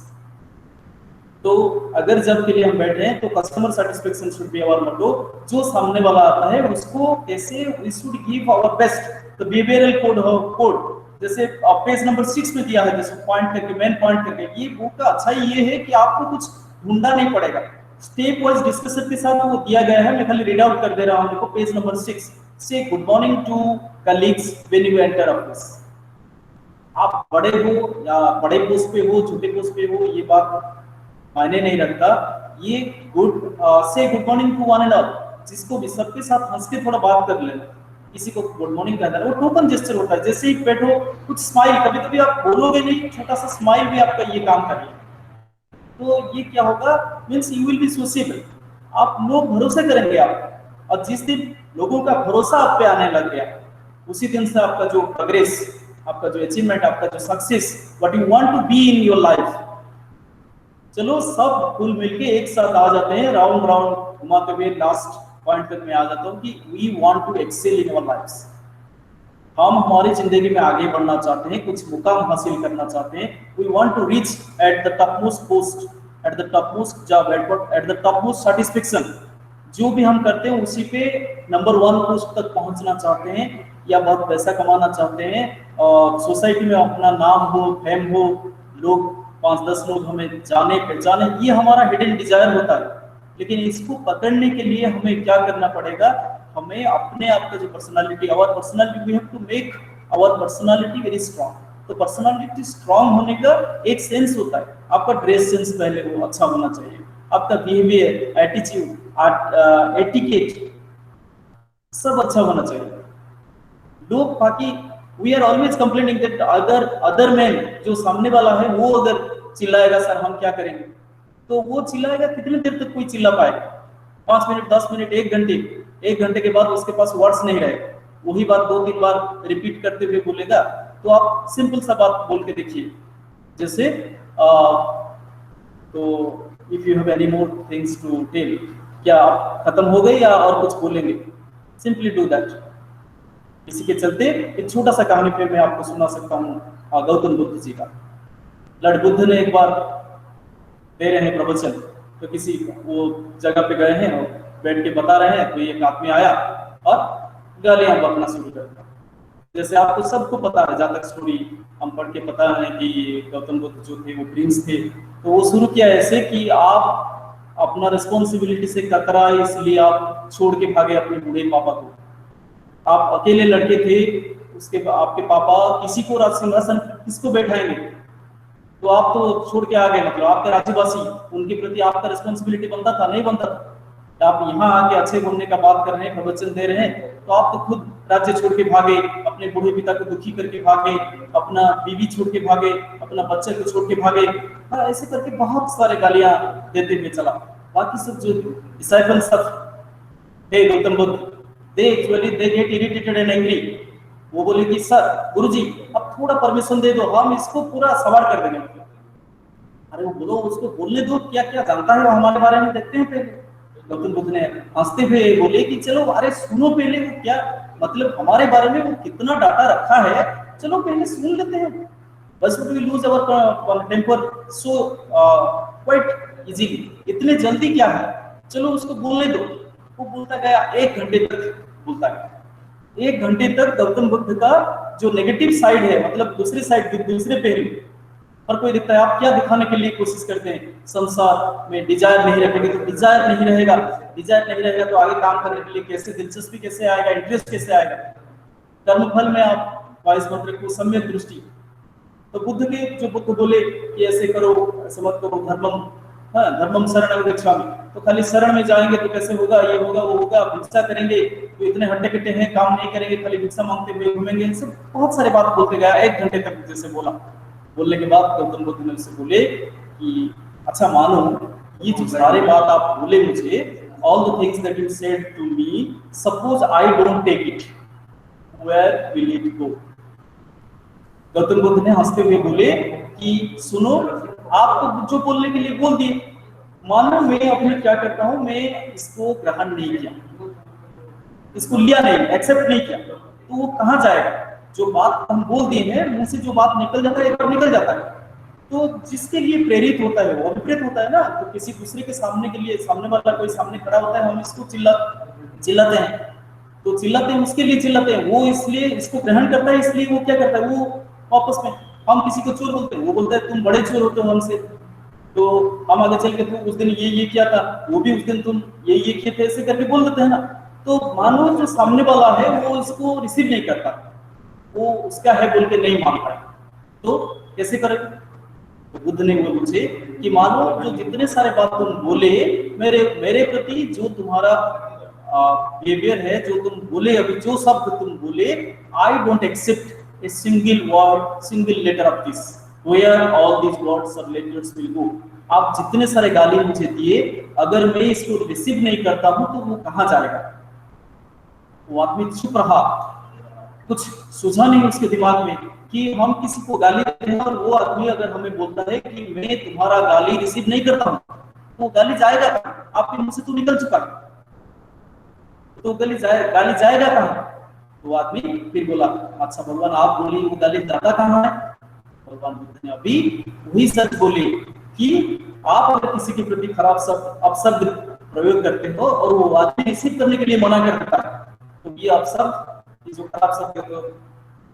तो अगर जब के लिए हम बैठे हैं तो customer satisfaction should be our motto. जो सामने वाला आता है उसको कैसे we should give our best, तो बिहेवियरल कोड जैसे पेज नंबर 6 में दिया है, जैसे पॉइंट करके, मेन पॉइंट करके, ये बुक का अच्छा ये है कि आपको कुछ ढूंढना नहीं पड़ेगा, स्टेप वाइज डिस्कशन के साथ वो दिया गया है। मैं खाली रीड आउट कर दे रहा हूं, देखो page number 6, say good morning to colleagues when you enter office. आप बड़े हो या बड़े पोस्ट पे हो, छोटे पोस्ट पे हो, ये बात मायने नहीं रखता। ये say good morning to one and all, जिसको भी सबके साथ हंस के थोड़ा बात कर लेना, किसी को गुड मॉर्निंग कहना है, वो टोकन जेस्चर होता है। जैसे ही बैठो कुछ स्माइल, कभी कभी आप बोलोगे नहीं, छोटा सा स्माइल भी आपका ये काम कर लेगा, तो ये क्या होगा, means you will B sociable, आप लोग भरोसा करेंगे आप। और जिस दिन लोगों का भरोसा आप पे आने लग गया, उसी दिन से आपका जो प्रोग्रेस, आपका जो अचीवमेंट, आपका जो success, what you want to be in your life, चलो सब फुल मिलके एक साथ आ जाते हैं, राउंड राउंड घुमाते हुए लास्ट पॉइंट तक मैं आ जाता हूँ कि we want to excel in our lives. हम हमारी जिंदगी में आगे बढ़ना चाहते हैं, कुछ मुकाम हासिल करना चाहते हैं। We want to reach at the topmost post, at the topmost job, at the topmost satisfaction. जो भी हम करते हैं उसी पे नंबर 1 पोस्ट तक पहुंचना चाहते हैं, या बहुत पैसा कमाना चाहते हैं, और सोसाइटी में अपना नाम हो, फेम हो, लोग 5-10 लोग हमें जाने पहचाने, ये हमारा हिडन डिजायर होता है। लेकिन इसको पकड़ने के लिए हमें क्या करना पड़ेगा, हमें अपने आप का जो personality, our personality, we have to make our personality very strong. तो पर्सनालिटी स्ट्रांग होने का एक सेंस होता है, आपका ड्रेस सेंस पहले वो अच्छा होना चाहिए, आपका बिहेवियर, एटीट्यूड, एटिकेट सब अच्छा होना चाहिए। लोग बाकी we are always complaining that other man, जो सामने वाला है वो अगर चिल्लाएगा सर हम क्या करेंगे, तो वो चिल्लाएगा, कितनी देर तक कोई चिल्ला पाएगा? 5 मिनट, 10 मिनट, 1 घंटे के बाद उसके पास वर्ड्स नहीं रहेगा, वही बात 2-3 बार रिपीट करते हुए बोलेगा। तो आप सिंपल सा बात बोल के देखिए, जैसे तो if you have any more things to tell, क्या खत्म हो गई या और कुछ बोलेंगे? Simply do that. इसी के चलते एक छोटा सा कहानी पे मैं आपको सुना सकता हूँ गौतम बुद्ध जी का। लॉर्ड बुद्ध ने एक बार दे रहे हैं प्रवचन, तो किसी वो जगह पे गए हैं और बैठ के बता रहे हैं, तो एक आदमी आया और गालियां बकना शुरू कर दिया। जैसे आपको सबको पता है, जहाँ तक स्टोरी हम पढ़ के पता है कि गौतम बुद्ध जो थे वो प्रिंस थे, तो वो शुरू किया ऐसे कि आप अपना रिस्पॉन्सिबिलिटी से कतरा, इसलिए आप छोड़ के भागे अपने बूढ़े पापा को। आप अकेले लड़के थे, उसके आपके पापा किसी को राज सिंहासन किसको बैठाएंगे, तो आप तो छोड़ के आ गए, मतलब आपके राज्यवासी, उनके प्रति आपका रिस्पॉन्सिबिलिटी बनता था, नहीं बनता था? आप यहाँ आके अच्छे बोलने का बात कर रहे हैं, प्रवचन दे रहे हैं, तो आप तो खुद राज्य छोड़ के भागे, अपने बूढ़े पिता को दुखी करके भागे, अपना बीवी छोड़ के भागे, अपना बच्चे को छोड़ के भागे। हाँ, ऐसे करके बहुत सारे गालियां देते हुए चला। बाकी सब जो डिसाइपल्स थे Gautam Buddha, they actually they get irritated and angry. वो बोले कि सर, गुरुजी अब थोड़ा परमिशन दे दो, हम इसको पूरा सवार कर देंगे। अरे वो बोलो, उसको बोलने दो, क्या क्या जानता है वो हमारे बारे में, देखते हैं पहले। गौतम बुद्ध ने हंसते हुए बोले कि चलो, अरे सुनो पहले वो क्या, मतलब हमारे बारे में वो कितना डाटा रखा है, चलो पहले सुन लेते हैं। बस we lose our temper so quite easily, इतने जल्दी क्या है, चलो उसको बोलने दो। वो बोलता गया, 1 घंटे तक बोलता गया। 1 घंटे तक गौतम बुद्ध का जो नेगेटिव साइड है, मतलब दूसरी साइड, दूसरे पहलू हर कोई दिखता है। आप क्या दिखाने के लिए कोशिश करते हैं? संसार में डिजायर नहीं रखेंगे तो डिजायर नहीं रहेगा, डिजायर नहीं रहेगा तो आगे काम करने के लिए कैसे, दिलचस्पी कैसे आएगा, इंटरेस्ट कैसे आएगा? कर्मफल में आप वाइस मंत्र को सम्यक दृष्टि। तो बुद्ध के जो बुद्ध बोले कि ऐसे करो, ऐसे मत करो, धर्मम, हाँ, धर्मम शरणं गच्छामि, तो खाली शरण में जाएंगे तो कैसे होगा, ये होगा वो होगा, भिक्षा करेंगे तो इतने हट्टे कट्टे हैं, काम नहीं करेंगे, खाली भिक्षा मांगते हुए घूमेंगे, सब बहुत सारे बात बोलते गया। 1 घंटे तक जैसे बोला। बोलने के बाद गौतम बुद्ध ने उससे बोले कि अच्छा मानो, ये जो सारे बात आप बोले मुझे, all the things that you said to me, suppose I don't take it, where will it go? Gautam Buddha ने हंसते हुए बोले कि सुनो, आप तो जो बोलने के लिए बोल दिए, मानो मैं अपने क्या करता हूं, मैं इसको ग्रहण नहीं किया, इसको लिया नहीं, एक्सेप्ट नहीं किया, तो वो कहां जाएगा? जो बात हम बोल दिए हैं, मुंह से जो बात निकल जाता है, एक बार निकल जाता है, तो जिसके लिए प्रेरित होता है वो विपरीत होता है ना। तो किसी दूसरे के सामने के लिए, सामने वाला कोई सामने खड़ा होता है, हम इसको चिल्लाते हैं, तो चिल्लाते हैं, उसके लिए चिल्लाते हैं, वो इसलिए इसको ग्रहण करता है, इसलिए वो क्या करता है, वो आपस में, हम किसी को चोर बोलते हैं, वो बोलता है तुम बड़े चोर होते हो हमसे, तो हम आगे चल के तुम उस दिन ये किया था, वो भी उस दिन तुम ये किए थे, ऐसे करके बोल देते हैं ना। तो मानो जो सामने वाला है वो इसको रिसीव नहीं करता, वो उसका है बोल के नहीं मानता है, तो कैसे करेगा? तो बुद्ध ने बोला मुझे कि मानो जो जितने सारे बात तुम बोले मेरे प्रति, जो तुम्हारा बिहेवियर है, जो तुम बोले अभी, जो शब्द तुम बोले, I don't accept a single word, single letter of this, where all these words और लेटर्स विल गो। आप जितने सारे गाली मुझे दिए, अगर मैं इसको रिसीव नहीं करता हूं तो वो कहां जाएगा? वो आदमी चुप रहा, कुछ सूझा नहीं उसके दिमाग में कि हम किसी को गाली देते हैं, और वो आदमी अगर हमें बोलता है कि मैं तुम्हारा गाली रिसीव नहीं करता हूं, तो गाली जाएगा, आपके मुंह से तो निकल चुका है, तो गाली जाएगा कहां? वो आदमी फिर बोला, अच्छा भगवान आप बोलिए, वो गाली जाता कहां है? भगवान बुद्ध ने अभी वही सच बोले कि आप अगर किसी के प्रति खराब अपशब्द प्रयोग करते हो और वो आदमी रिसीव करने के लिए मना कर देता है, तो ये अपशब्द, जो खराब शब्द,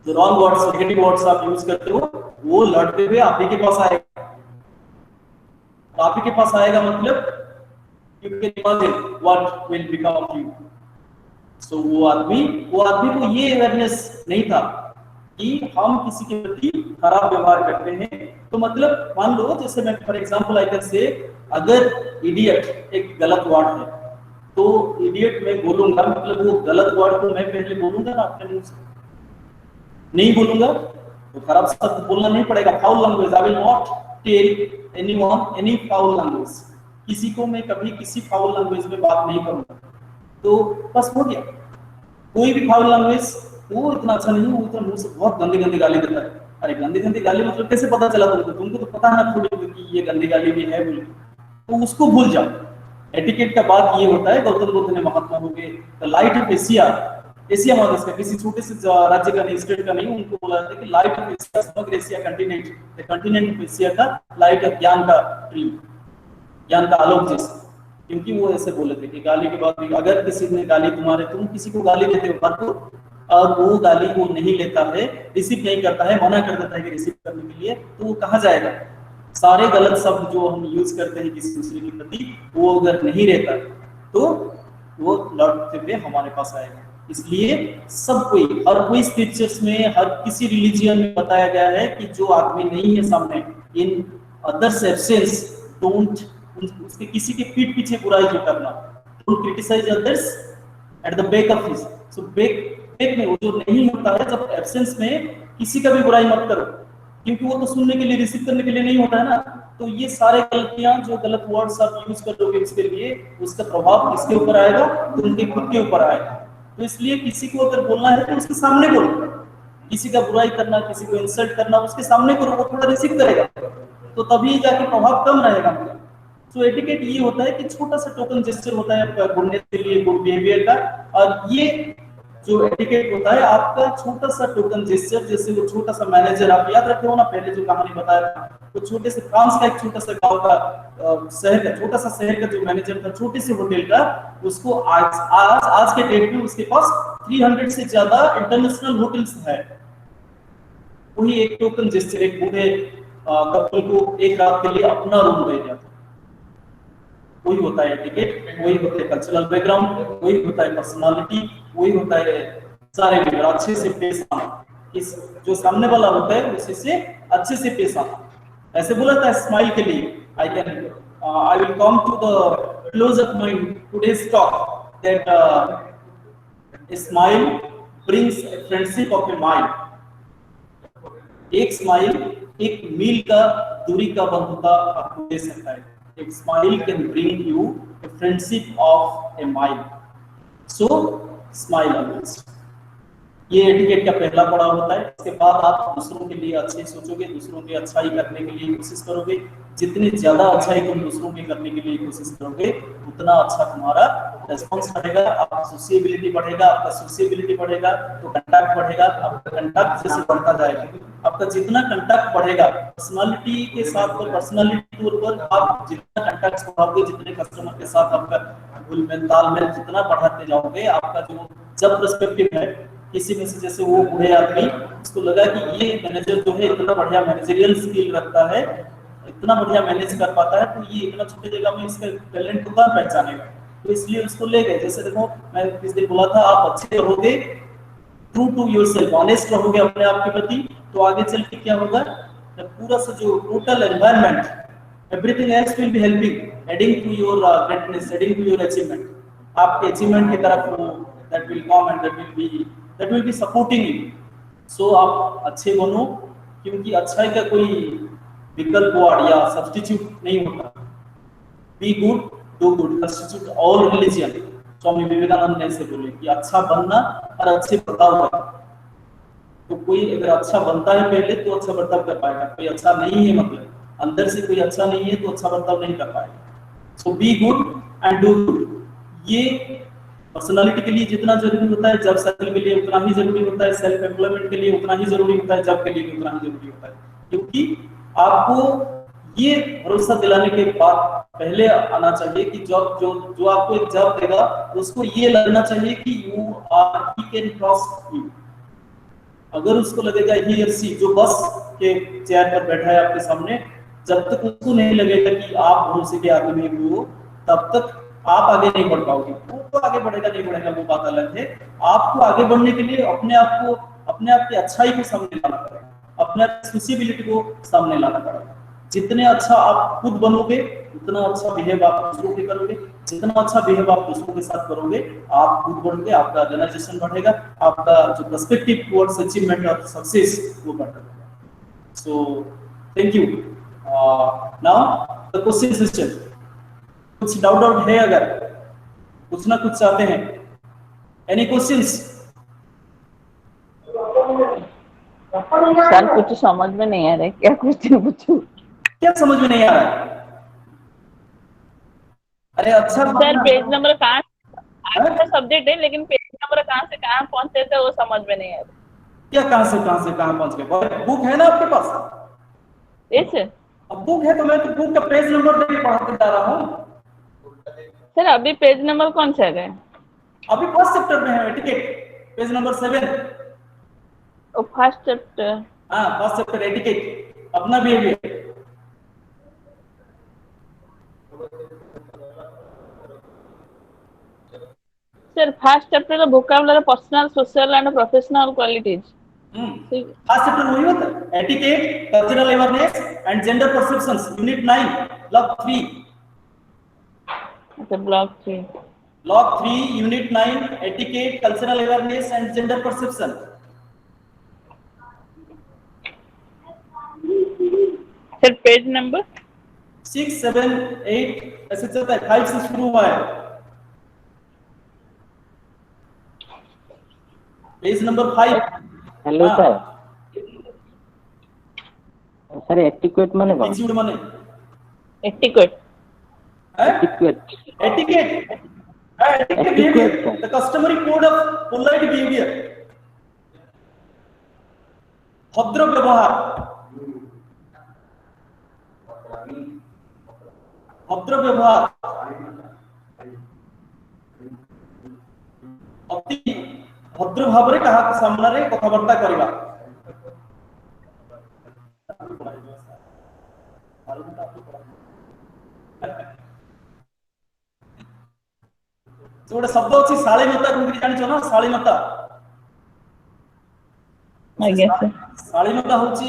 जो रॉन्ग वर्ड्स, नेगेटिव वर्ड्स आप यूज करते हो, वो लड़ते हुए आप ही के पास आएगा। आप ही के पास आएगा मतलब you can imagine what will become of you. So वो आदमी को ये अवेयरनेस नहीं था कि हम किसी के प्रति खराब व्यवहार करते हैं। तो मतलब मान लो, जैसे मैं for example I can say, अगर इडियट एक गलत वर्ड है, तो इडियट मैं बोलूंगा, मतलब वो गलत वर्ड को मैं पहले बोलूंगा ना अपने मुंह से, नहीं बोलूंगा तो खराब शब्द बोलना नहीं पड़ेगा। Foul language, I will not tell anyone any foul language, किसी को मैं कभी किसी फाउल लैंग्वेज में बात नहीं करूंगा, तो बस हो गया। कोई भी फाउल लैंग्वेज, वो इतना अच्छा नहीं, वो इतना मुंह से बहुत गंदी गंदी गाली देता है। अरे गंदी गंदी गाली मतलब कैसे पता चला तुमको तो पता है ना थोड़ी कि ये गंदी गाली भी है बोल, तो उसको भूल जाओ। एटिकेट का बात ये होता है, गौतम बुद्ध ने महात्मा हो गए, the light of Asia, Asia महादेश का, किसी छोटे से राज्य का नहीं, स्टेट का नहीं, उनको बोला जाता है कि लाइट ऑफ एशिया, समग्र Asia continent, the continent of Asia का लाइट ऑफ ज्ञान का ट्री, ज्ञान का आलोक जैसा। क्योंकि वो ऐसे बोले थे कि गाली के बाद भी अगर किसी ने गाली, तुम किसी को गाली देते हो तो, और वो गाली वो नहीं लेता है, रिसीव नहीं करता है, मना कर देता है कि रिसीव करने के लिए, तो वो कहाँ जाएगा? सारे गलत शब्द जो हम यूज करते हैं किसी दूसरे के प्रति, वो अगर नहीं रहता तो वो लौटते हुए हमारे पास आएगा। इसलिए सब कोई, हर कोई स्क्रिप्चर्स में, हर किसी रिलीजियन में बताया गया है कि जो आदमी नहीं है सामने, इन अदर्स एब्सेंस, डोंट, उसके किसी के पीठ पीछे बुराई नहीं करना, don't criticise others at the back of his. So back में वो जो नहीं होता है, जब एब्सेंस में किसी का भी बुराई मत करो, क्योंकि वो तो सुनने के लिए, रिसीव करने के लिए नहीं होता है ना। तो ये सारे गलतियां, जो गलत वर्ड्स आप यूज कर दोगे उसके लिए, उसका प्रभाव किसके ऊपर आएगा? तो उनके खुद के ऊपर आएगा। तो इसलिए किसी को अगर बोलना है तो उसके सामने बोलो, किसी का बुराई करना, किसी को इंसल्ट करना उसके सामने करो, वो थोड़ा रिसीव करेगा, तो तभी जाके प्रभाव कम रहेगा। तो एटिकेट ये होता है कि छोटा सा टोकन जेस्चर होता है आपका गुडने के लिए, गुड बिहेवियर का। और ये जो एटिकेट होता है आपका छोटा सा टोकन जेस्चर, जैसे वो छोटा सा मैनेजर, आप याद रखे हो ना पहले जो कहानी बताया था, तो छोटे से फ्रांस का एक छोटा सा गांव का, शहर का, छोटा सा शहर का जो मैनेजर था छोटे से होटल का, उसको आज के डेट में उसके पास 300 से ज्यादा इंटरनेशनल होटल्स है। वही एक टोकन जेस्चर एक बूढ़े कपल को एक रात के लिए अपना रूम दे दिया था। वही होता है एटिकेट, वही होता है कल्चरल बैकग्राउंड, वही होता है पर्सनालिटी, वही होता है सारे विवरण। अच्छे से पेश आना, इस जो सामने वाला होता है उसी से अच्छे से पेश आना। ऐसे बोला था स्माइल के लिए, I will come to the close of my today's talk that smile brings friendship of a mind. एक स्माइल एक मील का दूरी का बंधुता आपको दे सकता है। एक smile can bring U a friendship of A mile. So smile always. ये एटिकेट का पहला पड़ाव होता है। इसके बाद आप दूसरों के लिए अच्छे सोचोगे, दूसरों की अच्छाई करने के लिए कोशिश करोगे। जितनी ज्यादा अच्छाई तुम दूसरों की करने के लिए कोशिश करोगे, उतना अच्छा तुम्हारा रेस्पॉन्स बढ़ेगा, आपका सोशिएबिलिटी बढ़ेगा, आपका सोशिएबिलिटी बढ़ेगा तो कंटैक्ट बढ़ेगा, आपका कंटैक्ट जैसे बढ़ता जाएगा, आपका जितना कंटैक्ट बढ़ेगा पर्सनालिटी के साथ, तो पर्सनालिटी टूर पर आप जितना कंटैक्ट बढ़ाओगे, जितने कस्टमर के साथ आपका घुलमेल तालमेल जितना बढ़ाते जाओगे, आपका जो जब पर्सपेक्टिव है किसी में से, जैसे वो बूढ़े आदमी, उसको लगा कि ये मैनेजर जो है इतना बढ़िया मैनेजरियल स्किल रखता है, इतना बढ़िया मैनेज कर पाता है, तो ये इतना छोटे जगह में इसका टैलेंट को कौन पहचानेगा, तो इसलिए उसको ले गए। जैसे देखो मैं इस दिन बोला था, आप अच्छे रहोगे, ट्रू टू योरसेल्फ, ऑनेस्ट रहोगे अपने आप के प्रति, तो आगे चल के क्या होगा, पूरा सा जो total environment, everything else will be helping, adding to your greatness, adding to your achievement. आपके अचीवमेंट की तरफ that will come and that will be supporting you. So आप अच्छे बनो, क्योंकि अच्छाई का कोई विकल्प वर्ड या सब्स्टिट्यूट नहीं होता। Be good, do good, substitute all religion. Swami Vivekananda ने ऐसे बोले कि अच्छा बनना और अच्छे बर्ताव करना। तो कोई अगर अच्छा बनता है पहले तो अच्छा बर्ताव कर पाएगा, कोई अच्छा नहीं है मतलब अंदर से कोई अच्छा नहीं है तो अच्छा बर्ताव नहीं कर पाएगा। So be good and do good, ये पर्सनालिटी के लिए जितना जरूरी होता है, जॉब सर्कल के लिए उतना ही जरूरी होता है, सेल्फ एम्प्लॉयमेंट के लिए उतना ही जरूरी होता है, जॉब के लिए भी उतना ही जरूरी होता है। क्योंकि आपको ये भरोसा दिलाने के बाद पहले आना चाहिए कि जो आपको एक जॉब देगा उसको ये लगना चाहिए कि you are, he can trust you. अगर उसको लगेगा ही और सी जो बस के चेयर पर बैठा है आपके सामने, जब तक उसको नहीं लगेगा कि आप भरोसे के आदमी हो, तब तक आप आगे नहीं बढ़ पाओगे। वो तो आगे बढ़ेगा नहीं बढ़ेगा वो बात अलग है। आपको आगे बढ़ने के लिए अपने आप की अच्छाई को सामने लाना पड़ेगा, अपने आप की सोशिएबिलिटी को सामने लाना पड़ेगा। जितने अच्छा आप खुद बनोगे उतना अच्छा बिहेव आप दूसरों के करोगे, जितना अच्छा बिहेव आप दूसरों के साथ करोगे, आप खुद बढ़ोगे, आपका ऑर्गेनाइजेशन बढ़ेगा, आपका जो पर्सपेक्टिव टुवर्ड्स अचीवमेंट और सक्सेस वो बढ़ेगा। So thank you. Now the question system. कुछ डाउट है, अगर कुछ ना कुछ चाहते हैं, एनी क्वेश्चंस? सर कुछ समझ में नहीं आ रहा है, क्या क्वेश्चन पूछूं? क्या समझ में नहीं आ रहा है? अरे अच्छा सर पेज नंबर कहाँ, आपका सब्जेक्ट है लेकिन पेज नंबर कहाँ से कहाँ पहुंचते थे वो समझ में नहीं आ रहा। क्या कहाँ से कहाँ पहुंच गए? बुक है ना आपके पास? Yes sir. अब बुक है तो मैं तो बुक का पेज नंबर देके पढ़ाते जा रहा हूँ। सर अभी पेज नंबर कौन सा है? अभी फर्स्ट चैप्टर में है एटिकेट, पेज नंबर 7। ओ फर्स्ट चैप्टर। हाँ फर्स्ट चैप्टर एटिकेट, अपना behaviour. Sir, first chapter the vocabulary, personal, social, and professional qualities. First chapter वही होता है, etiquette, cultural awareness, and gender perceptions. Unit 9, log 3. Okay, block 3. Log 3, Unit 9, etiquette, cultural awareness, and gender perception. Sir, page number? 6, 7, 8 ऐसे चलता है, 5 से शुरू हुआ है. Page number 5. Hello sir. Sir etiquette माने कौन? एटिट्यूड माने Etiquette. Etiquette. etiquette. Etiquette behavior, the customary code of polite behavior. भद्र व्यवहार. भद्र व्यवहार. अति भद्र भाव रे कहा सामना रे कथाबार्ता करिबा. जो गोटे शब्द अछि शालीनता कोन जानिछ ना शालीनता. I guess. Sir. शालीनता होची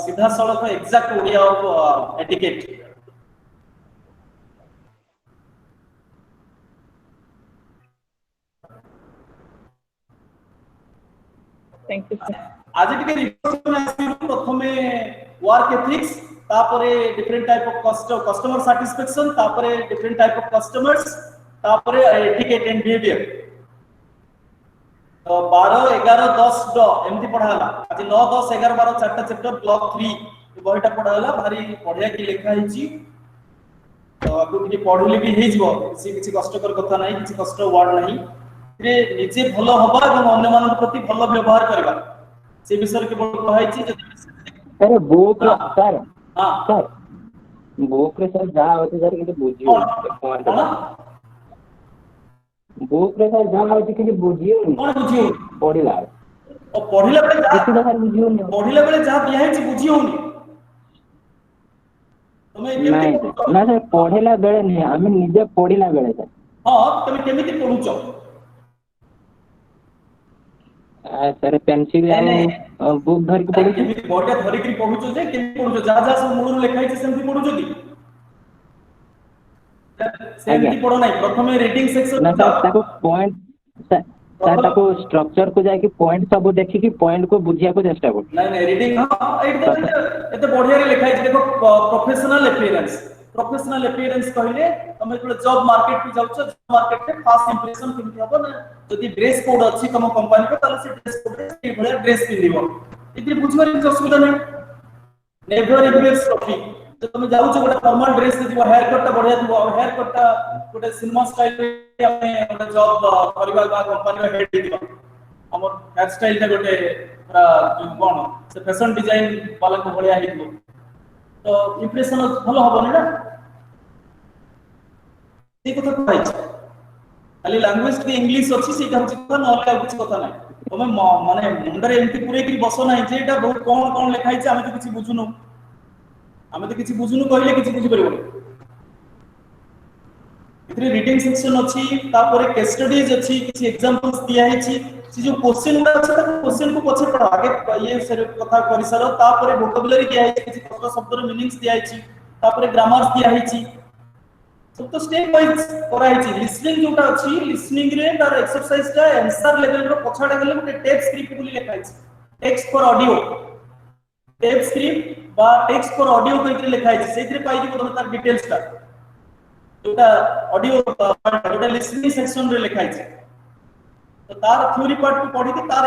सीधा सड़क exact Odia of etiquette. Thank you, sir. आज टिके रिपोर्ट में आसी प्रथमे वर्क एथिक्स तापरे different type of customer satisfaction तापरे डिफरेंट टाइप ऑफ कस्टमर्स तापरे एटिकेट एंड बिहेवियर. तो 12 11 10 ड एमती पढाला. आज 9 10 11 12 चारटा चैप्टर ब्लॉक 3 बहिटा पढाला भारी पढिया की लेखा हिची. तो आपको टिके पढिले भी हे जिवो किछि कष्टकर कथा नाही किछि कष्ट वर्ड नाही. रे निजे भलो हबा एवं अन्य मानक प्रति भलो व्यवहार करबा से विषय के बोल कहैछि. अरे बुक सर. हां सर बुक रे सर जा होते सर किछ बुझियो बुक रे सर जा होते किछ बुझियो कोन बुझियो पढिला ओ पढिला बेले जा किछ सर बुझियो नि पढिला बेले जा दिया है बुझियो नि तमे केमिति ना सर पढिला बेले नि हम निजे पढिला बेले सर. हां तमे केमिति पढुचो सर पेंसिल और बुक धर के पढु केमिति बोर्ड धरि के पढुचो जे केमिति पढुचो जा जा सब मूल लेखाइ छै सेमति पढुचो दी सेमति पढो नै प्रथमे रीडिंग सेक्शन ना सर ताको पॉइंट सर ताको स्ट्रक्चर को जाय कि पॉइंट सब देखि कि पॉइंट को बुझिया को चेष्टा कर. नहीं नहीं रीडिंग हां एते बढ़िया रे लिखाइ छै. देखो प्रोफेशनल अपीयरेंस कहले तमे जो जॉब मार्केट पे जाउछ जॉब मार्केट पे फर्स्ट इंप्रेशन केमति हबो ना जदी ड्रेस कोड अछि तम कंपनी को ताले से ड्रेस कोड रे बढ़िया ड्रेस पिन्दिबो. इति बुझबार କିଛି ଅସୁବିଧା नाही. नेवर एम्बियस कॉपी जो तमे जाउछ गोटे फॉर्मल ड्रेस से जीव हेयर कट ता बढ़िया दिबो. हेयर कट ता गोटे सिनेमा स्टाइल रे हमें गोटे जॉब करबा बा कंपनी रे हेड दिबो. हमर हेयर स्टाइल ता गोटे पूरा कोन से फैशन डिजाइन वाला को बढ़िया हितबो. तो इंप्रेशन भलो हबो ना से कथा कहै छै. खाली लैंग्वेज के इंग्लिश अछि से कहै छै न अलग कुछ कथा नै. तमे माने मुंडरे एमती पूरे की बसो नै जे एटा बहुत कोन लिखाइ छै हम तो किछि बुझुनु कहले किछि बुझि परबो. इतरे रीडिंग सेक्शन अछि तापर केस स्टडीज अछि किछि एग्जांपल्स दिया है छी से जो क्वेश्चन उडा अछि त क्वेश्चन को पछे पढ आगे ये सर कथा करि सारो तापर वोकैबुलरी दिया है किछि शब्द रो मीनिंग्स दिया है छी तापर ग्रामर्स दिया है छी सब तो स्टेप वाइज करा है छी. लिसनिंग जोटा अछि लिसनिंग रे तार एक्सरसाइज ता आंसर लेवल रो पछाडा गेले गोटे टेप स्क्रिप्ट बोली लिखा है. Text for audio tape script बा टेक्स्ट फॉर ऑडियो कइते लिखा है सेतिर पाइ दिबो तमे तार डिटेल्स ता जोटा ऑडियो जोटा लिसनिंग सेक्शन रे लिखा है. तो तार थ्योरी पार्ट को पढी के तार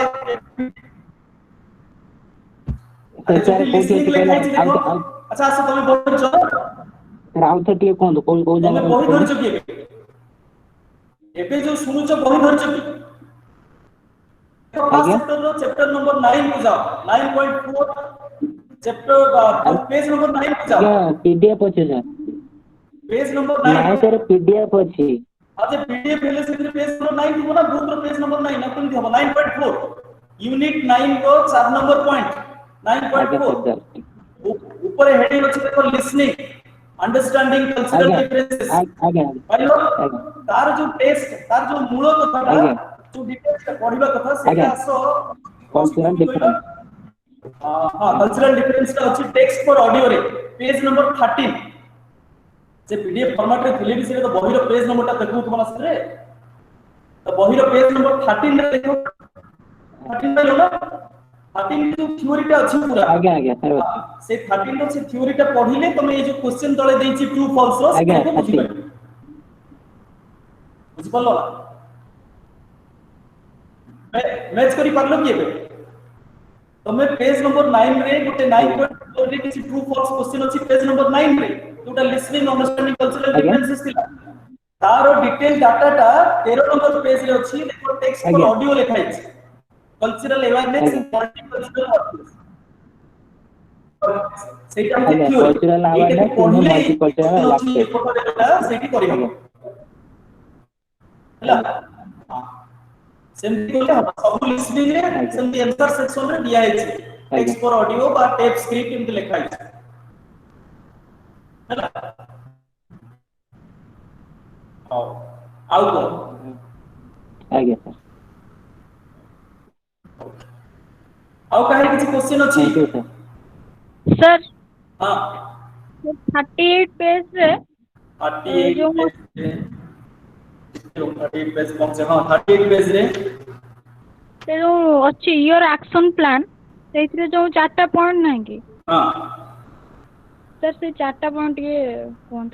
अच्छा से तमे बोल छ राउत टिके कोन कोन तमे बही धर छ कि एबे जो सुनु छ बही धर छ कि चैप्टर नंबर 9 को जाओ 9.4 चैप्टर पेज नंबर 9 को जाओ. पीडीएफ अछि सर पेज नंबर 9 नहीं सर पीडीएफ अछि. अच्छा पीडीएफ हेले से पेज नंबर 9 दिबो ना बुक रो पेज नंबर 9 ना कोन दिबो 9.4 यूनिट 9 रो 4 नंबर पॉइंट 9.4 ऊपर हेडिंग अछि देखो लिसनिंग अंडरस्टैंडिंग कल्चरल डिफरेंसेस. आगे पाइलो तार जो टेस्ट तार जो मूल कथाटा आगे जो डिटेल्स पढ़िबा कथा सेटा आगे आसो कल्चरल डिफरेंस हां कल्चरल डिफरेंस का अछि टेक्स्ट फॉर ऑडियो रे पेज नंबर 13 जे पीडीएफ फॉर्मेट रे थिले भी से तो बही रो पेज नंबर ता देखु तुम आसरे तो बही रो पेज नंबर 13 रे देखो 13 रे ना 13 जो थ्योरी टा अछि पूरा आगे आगे सर से 13 रो से थ्योरी टा पढिले तमे ये जो क्वेश्चन तळे देछि ट्रू फॉल्स रो आगे से बुझि पाइ बुझि पल्लो मैच करि पारलो कि एबे तमे पेज नंबर 9 रे गोटे 9.4 रे किछि ट्रू फॉल्स क्वेश्चन अछि पेज नंबर 9 रे जोटा लिसनिंग अंडरस्टैंडिंग कल्चरल डिफरेंसेस थिला तारो डिटेल डाटा टा 13 नंबर पेज रे अछि देखो टेक्स्ट फॉर ऑडियो लिखा है कल्चरल अवेयरनेस इन मल्टीकल्चरल सेटा हम theory cultural awareness in multicultural language सेठी करि हम हला सेमती बोले हम सब लिसनिंग रे सेमती आंसर सेक्शन रे दिया है टेक्स्ट फॉर ऑडियो बा टेप स्क्रिप्ट इन लिखा है हला आओ आगे सर आओ काहे किछि क्वेश्चन अछि थैंक यू सर सर हां 38 पेज रे 38 जो पेज पहुंचे हां 38 पेज रे ते जो अछि योर एक्शन प्लान सेइथरे जो चारटा पॉइंट नै कि हां सर से चारटा पॉइंट के कोन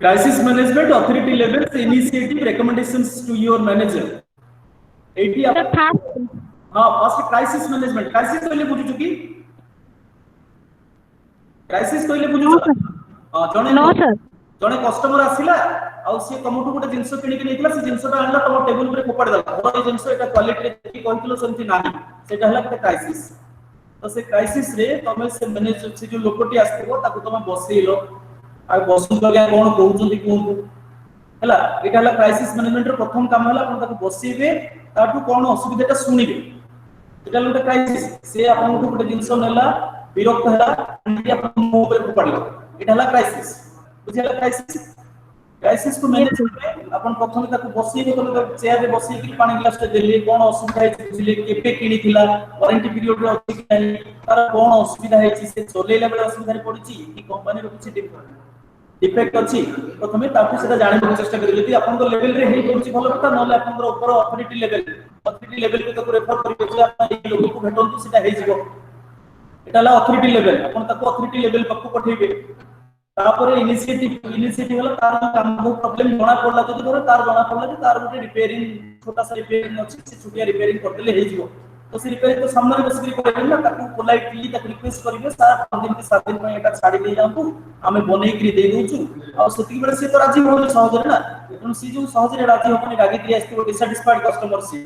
crisis management authority level initiative recommendations to your manager एटी सर फास्ट हां फर्स्ट क्राइसिस मैनेजमेंट क्राइसिस कहले बुझु चुकी क्राइसिस कहले बुझु हां जने नो सर जने कस्टमर आसिला आ से तमठु गोटे जिंस किनि के नेतिला से जिंसटा आनला तम टेबल पे फोपाड़ देला और ए जिंस एटा क्वालिटी रे देखि कहतिलो सेमति नाही सेटा हला के क्राइसिस तो से क्राइसिस रे तमे से मैनेजर से जो लोकटी आस्थिबो ताकू तमे बसेइलो आ बसु लगे कोन कहउछंती कोन हला एटा हला क्राइसिस मैनेजमेंट रो प्रथम काम हला अपन ताकू बसेइबे ताटू कोन असुविधाटा सुनिबे एटा लोटे क्राइसिस से आपन गोटे जिंस नेला विरक्त हला अपन मुंह पे फोपाड़लो एटा हला क्राइसिस बुझिला क्राइसिस क्राइसिस को मैनेज करबे अपन प्रथम ताकू बसेइबे तो चेयर रे बसेइ कि पानी ग्लास टे देले कोन असुविधा है बुझिले केपे किनी थिला वारंटी पीरियड रे अछि कि नहीं तार कोन असुविधा है से चलेला बेला असुविधा रे पड़िछि कि कंपनी रो किछि डिफेक्ट अछि प्रथमे ताकू सेटा जानि चेष्टा करिले यदि अपन को लेवल रे हेइ पड़िछि भलो कथा नले अपन को ऊपर अथॉरिटी लेवल के ताकू रेफर करिवे जे अपन ए लोग को भेटंतु सेटा हेइ जिवो एटा ला अथॉरिटी लेवल अपन ताकू अथॉरिटी लेवल पक्कू पठेइबे तापर इनिशिएटिव वाला तार काम बहुत प्रॉब्लम जणा पड़ला जदि धर तार जणा पड़ला कि तार गोटे रिपेयरिंग छोटा सा रिपेयरिंग अछि से छुटिया रिपेयरिंग करदेले हे जिवो तो से रिपेयरिंग तो सामने रे बसकरी करबे ना ताकू पोलाइटली ताकू रिक्वेस्ट करिवे सर 5 दिन के 7 दिन में एटा छाडी दे जांतु हमें बनेइ करी दे दोछु आ सती बेले से तो राजी होले सहज रे ना उन सी जो सहज रे राजी होने गागी दिया आस्ते डिसैटिस्फाइड कस्टमर से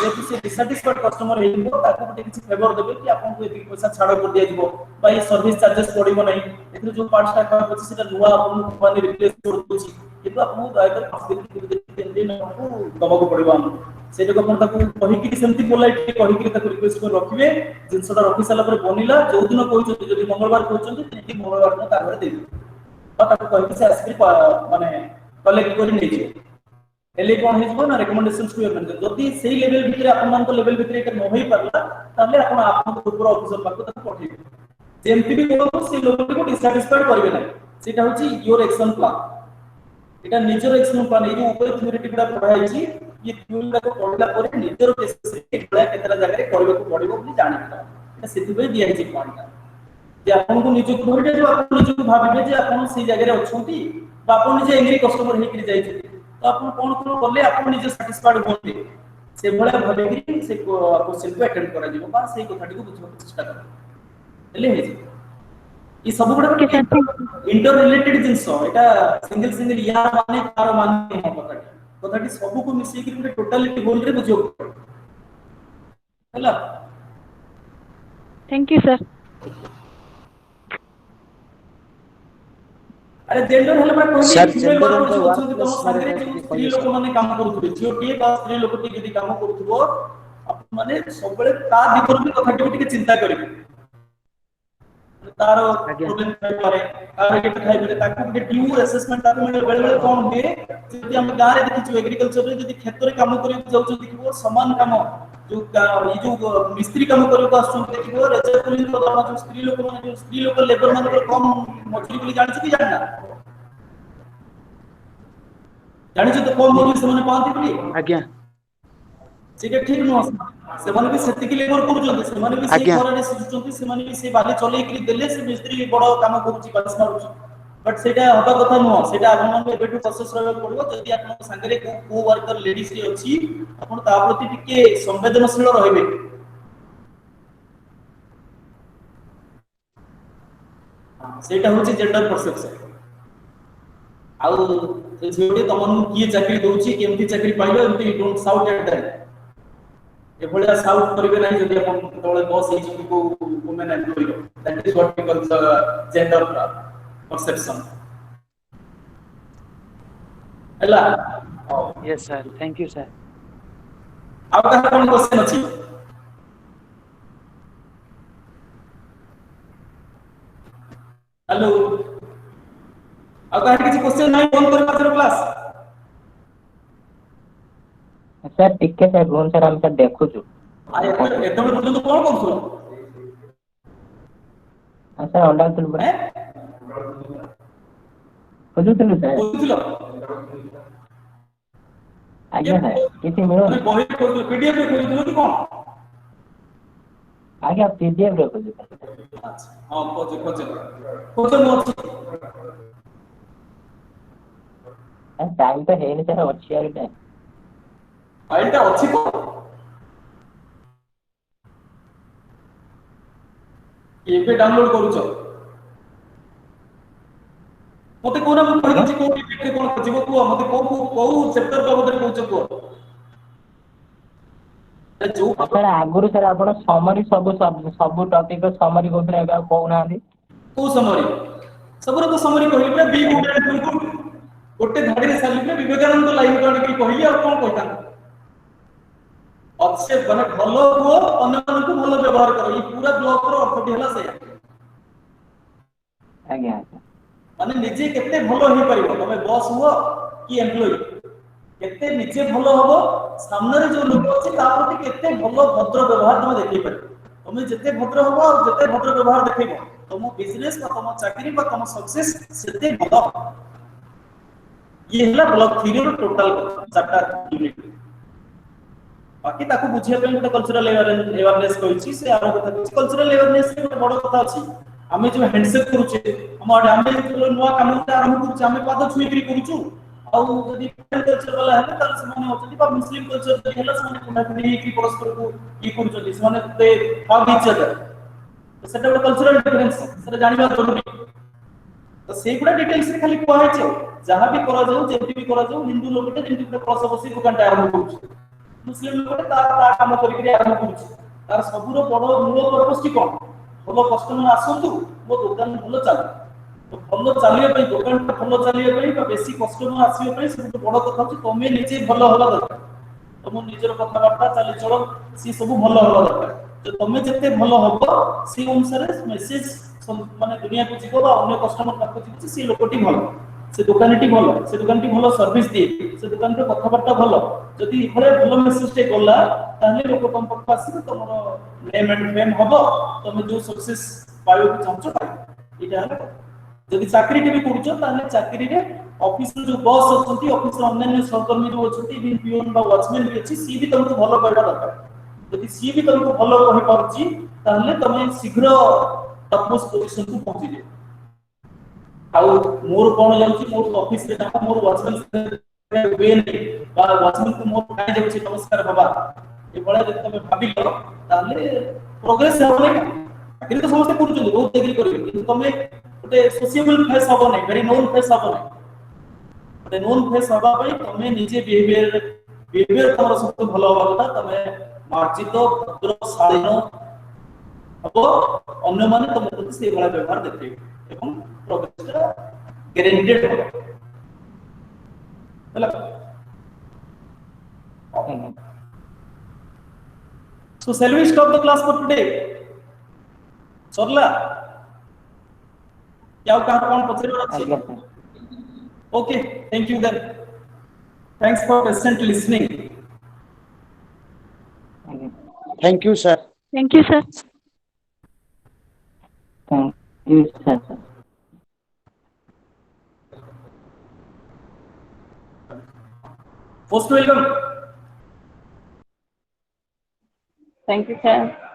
जेतु से डिसैटिस्फाइड कस्टमर हे जिवो ताकू गोटे किछि फेवर देबे कि आपन को एति पैसा छाड़ कर दिया जिवो बाई सर्विस चार्जेस पड़िबो नै एथि जो पार्ट्स टा खराब अछि सेटा नुवा आपन कंपनी रिप्लेस कर दोछि किंतु आपन दया कर 5 दिन 3 दिन आपको दबाको पड़िबो हम सेटा को अपन ताकू कहि कि सेमति पोलाइटली कहि कि ताकू रिक्वेस्ट कर रखिबे जिंसटा रखि साला पर बनिला जो दिन कहउछ जदि मंगलवार कहउछ तेति मंगलवार न तार दे ताकू कहि से आसी माने कलेक्ट करि नै जे एले कोन हिजबो ना रिकमेंडेशंस टू मैनेजर जदि सेही लेवल भितरे आपन मान को लेवल भितरे के न होई परला ताले आपन आपन ऊपर ऑफिसर पाको ताकू पठेइबे जेमति भी कोन से लोग को डिसैटिस्फाइड करबे ना सेटा होची योर एक्शन प्लान एटा निजर एक्शन प्लान ए जो ऊपर थ्योरी टिकड़ा पढ़ाई छी ये थ्योरी को पढ़ला पर निजर केस रे केतरा केतरा जगह रे करबे को पड़िबो বুলি जानिबा एटा सेति बे दिया छि पॉइंट जे आपन को निजो थ्योरी जो आपन निजो को भाबिबे जे आपन सी जगह रे अछंती बा आपन निजे एंग्री कस्टमर हे करी जाई छि तो आपन कोन कोन करले आपन निजे सैटिस्फाइड होते से भले भाबे कि से क्वेश्चन को अटेंड करा जिवो बा सेही कथाटी को बुझबा चेष्टा कर एले हे ई सब गुडा इंटर रिलेटेड जिंस एटा सिंगल या माने तार माने हम कथाटी सब को मिसी कि गुडे टोटलिटी गोल रे बुझियो हला थैंक यू सर अरे जेंडर हला मैं सर, कहली gender जेंडर तो को तो सागरे स्त्री लोक माने काम करूथबे झियोटी का स्त्री लोकटी यदि काम करूथबो आप माने सबले ता दिपर भी कथाटी टिके चिंता करिवे तार ଆଜ୍ଞା प्रोब्लेम थाई पारे तार एट थाई पारे ताकू के ड्यू असेसमेंट ताकू मिले बेले बेले कोन हुए जदि हम गां रे देखिछु एग्रीकल्चर रे जदि खेत रे काम करि जाउछु देखिबो समान काम जो ये जो मिस्त्री काम करि आसु देखिबो रेजर पुलिस को जो स्त्री लोक लेबर मान को कम मजूरी बोली जानि कि जानना जानि तो कम मजूरी से माने पाती बोली ଆଜ୍ଞା सेटा ठीक न से माने भी सेति के लेबर करू से माने भी से आज्ञा। खरा रे सुचुंती से माने भी से बाली चले कि देले से मिस्त्री बड़ काम करूची बास मारूची बट सेटा हबा कथा न सेटा आपन मन एबेटू प्रोसेस रहबा पड़बो जदि आपन संगरे को वर्कर लेडीज रे अछि आपन ता प्रति टिके संवेदनशील रहबे सेटा होची जेंडर परसेप्शन आउ झियोटी तमन की चाकरी दोची केमती चाकरी पाइलो एमती डोंट साउट एट दैट ए भलिया साउट करिवे नाही जदि आपन तळे बॉस हे जति को women employ that is what we call the gender perception हला yes sir thank you sir आ कहा कोन क्वेश्चन अछि हेलो आ कहा किछि क्वेश्चन नाही फोन कर पात्र क्लास सर टिके सर रोन सर हम सर देखु छु आ एते पर्यंत कोन करछो सर अंडा तुल बड़े हैं खोजु तुल सर बुझिलो आज्ञा सर किछि मिलो माने बही खोजु पीडीएफ रे खोजु कि कोन आज्ञा पीडीएफ रे खोजु अच्छा हां खोजु मो टाइम तो है नहीं सर अच्छी यार टाइम फाइल ता अछि को एबे डाउनलोड करूछो मते कोना म कहि छि को पीडीएफ कोन खजिबो को मते को चैप्टर को बदल कहछो को जो सर आगुरु सर आपण समरी सब टॉपिक को समरी कोथरे अब कहू ना को समरी सबरो तो समरी कहि पे बी गुड गोटे धाडी रे साली पे विवेकानंद लाइन कोन की कहि और कोन कहता अच्छे माने भलो हो अन्य मन को भलो व्यवहार करो ये पूरा ब्लॉक रो अर्थटी हला से आज्ञा माने निजे केते भलो हे परिबो तमे बॉस हुआ कि एम्प्लॉय केते निजे भलो हबो सामने रे जो लोक अछि ता प्रति केते भलो भद्र व्यवहार तमे देखि पर तमे जते भद्र हबो और जते भद्र व्यवहार देखिबो तमो बिजनेस बा तमो चाकरी बा तमो सक्सेस सेते भलो ये हला ब्लॉक थ्योरी रो टोटल चारटा यूनिट बाकी ताको बुझिया पे गोटे कल्चरल अवेयरनेस कहिछि से आरो कथा कहिछि कल्चरल अवेयरनेस के बड़ कथा अछि आमे जो हैंडशेक करूचे हम आमे जो नुवा काम आरंभ करूचे आमे पाद छुईकरी करूछु आ जदि कल्चर वाला है त समान होचि बा मुस्लिम कल्चर जे हला समान कोना कोनी की परस्पर को ई करूचि समान ते हाउ इच अदर तो सेटा गोटे कल्चरल डिफरेंस सेटा जानिबा जरूरी तो सेगुडा डिटेल्स रे खाली कहै छै जहां भी करा जाऊ जेति भी करा जाऊ हिंदू लोकटे जेति गोटे प्रसव बसी दुकान आरंभ करूछु मुस्लिम लोकटे ता काम करिकरी आरंभ करूछु तार सबुरो बड़ मूल पर्पस की कोन भलो कस्टमर आसंतु मो दुकान भलो चल तो भलो चलिए पे दुकान भलो चलिए पे बा बेसी कस्टमर आसीए पे सब बड़ कथा छ तमे निजे भलो होला दरकार तम निजर कथा बार्ता चली चलो सी सब भलो होला दरकार तो तमे जते भलो हबो सी अनुसार मेसेज माने दुनिया को जीवो बा अन्य कस्टमर पाखो जीवो सी लोकटी भलो से दुकानटी भलो से दुकानटी भलो सर्विस दिए से दुकान रे कथा बार्ता भलो जदि इखरे भलो मेसेज टे गला ताले लोक तम पाखो आसी तमरो नेम एंड फेम हबो तमे जो सक्सेस पायो कि चाहछो पाइ इटा जदि चाकरी टे भी करूछो ताले चाकरी रे ऑफिस जो बॉस अछंती ऑफिस रे अन्य सहकर्मी जो अछंती भी पियोन बा वॉचमैन भी अछि सी भी तुमको भलो करबा दरकार जदि सी भी तुमको भलो कहि परछि ताले तमे शीघ्र टॉपमोस्ट पोजीशन को पहुंची जे आउ मोर कोन जाउछि मोर ऑफिस रे काम मोर वॉचमैन वे नै बा वॉचमैन को मोर काई जाउछि नमस्कार बाबा ए बळे जदि तमे भाबिलो ताले प्रोग्रेस होले आखिर तो समस्त करूछन बहुत डिग्री करबे किंतु तमे गोटे सोशिएबल फेस हबो नै वेरी नोन फेस हबो नै गोटे नोन फेस हबा पई तमे निजे बिहेवियर तमरो सब भलो हबा कथा तमे मार्जित भद्र शालीन हबो अन्य माने तमे प्रति से बड़ा व्यवहार देखबे एवं प्रोग्रेस गारंटेड हबो हला So shall we stop the class for today? Sorla. क्या कौन पचार आज्ञा अच्छी? Sir. Okay, thank you then. Thanks for patient listening. Thank you, sir. Thank you, sir. Thank you sir. Most welcome. Thank you, sir.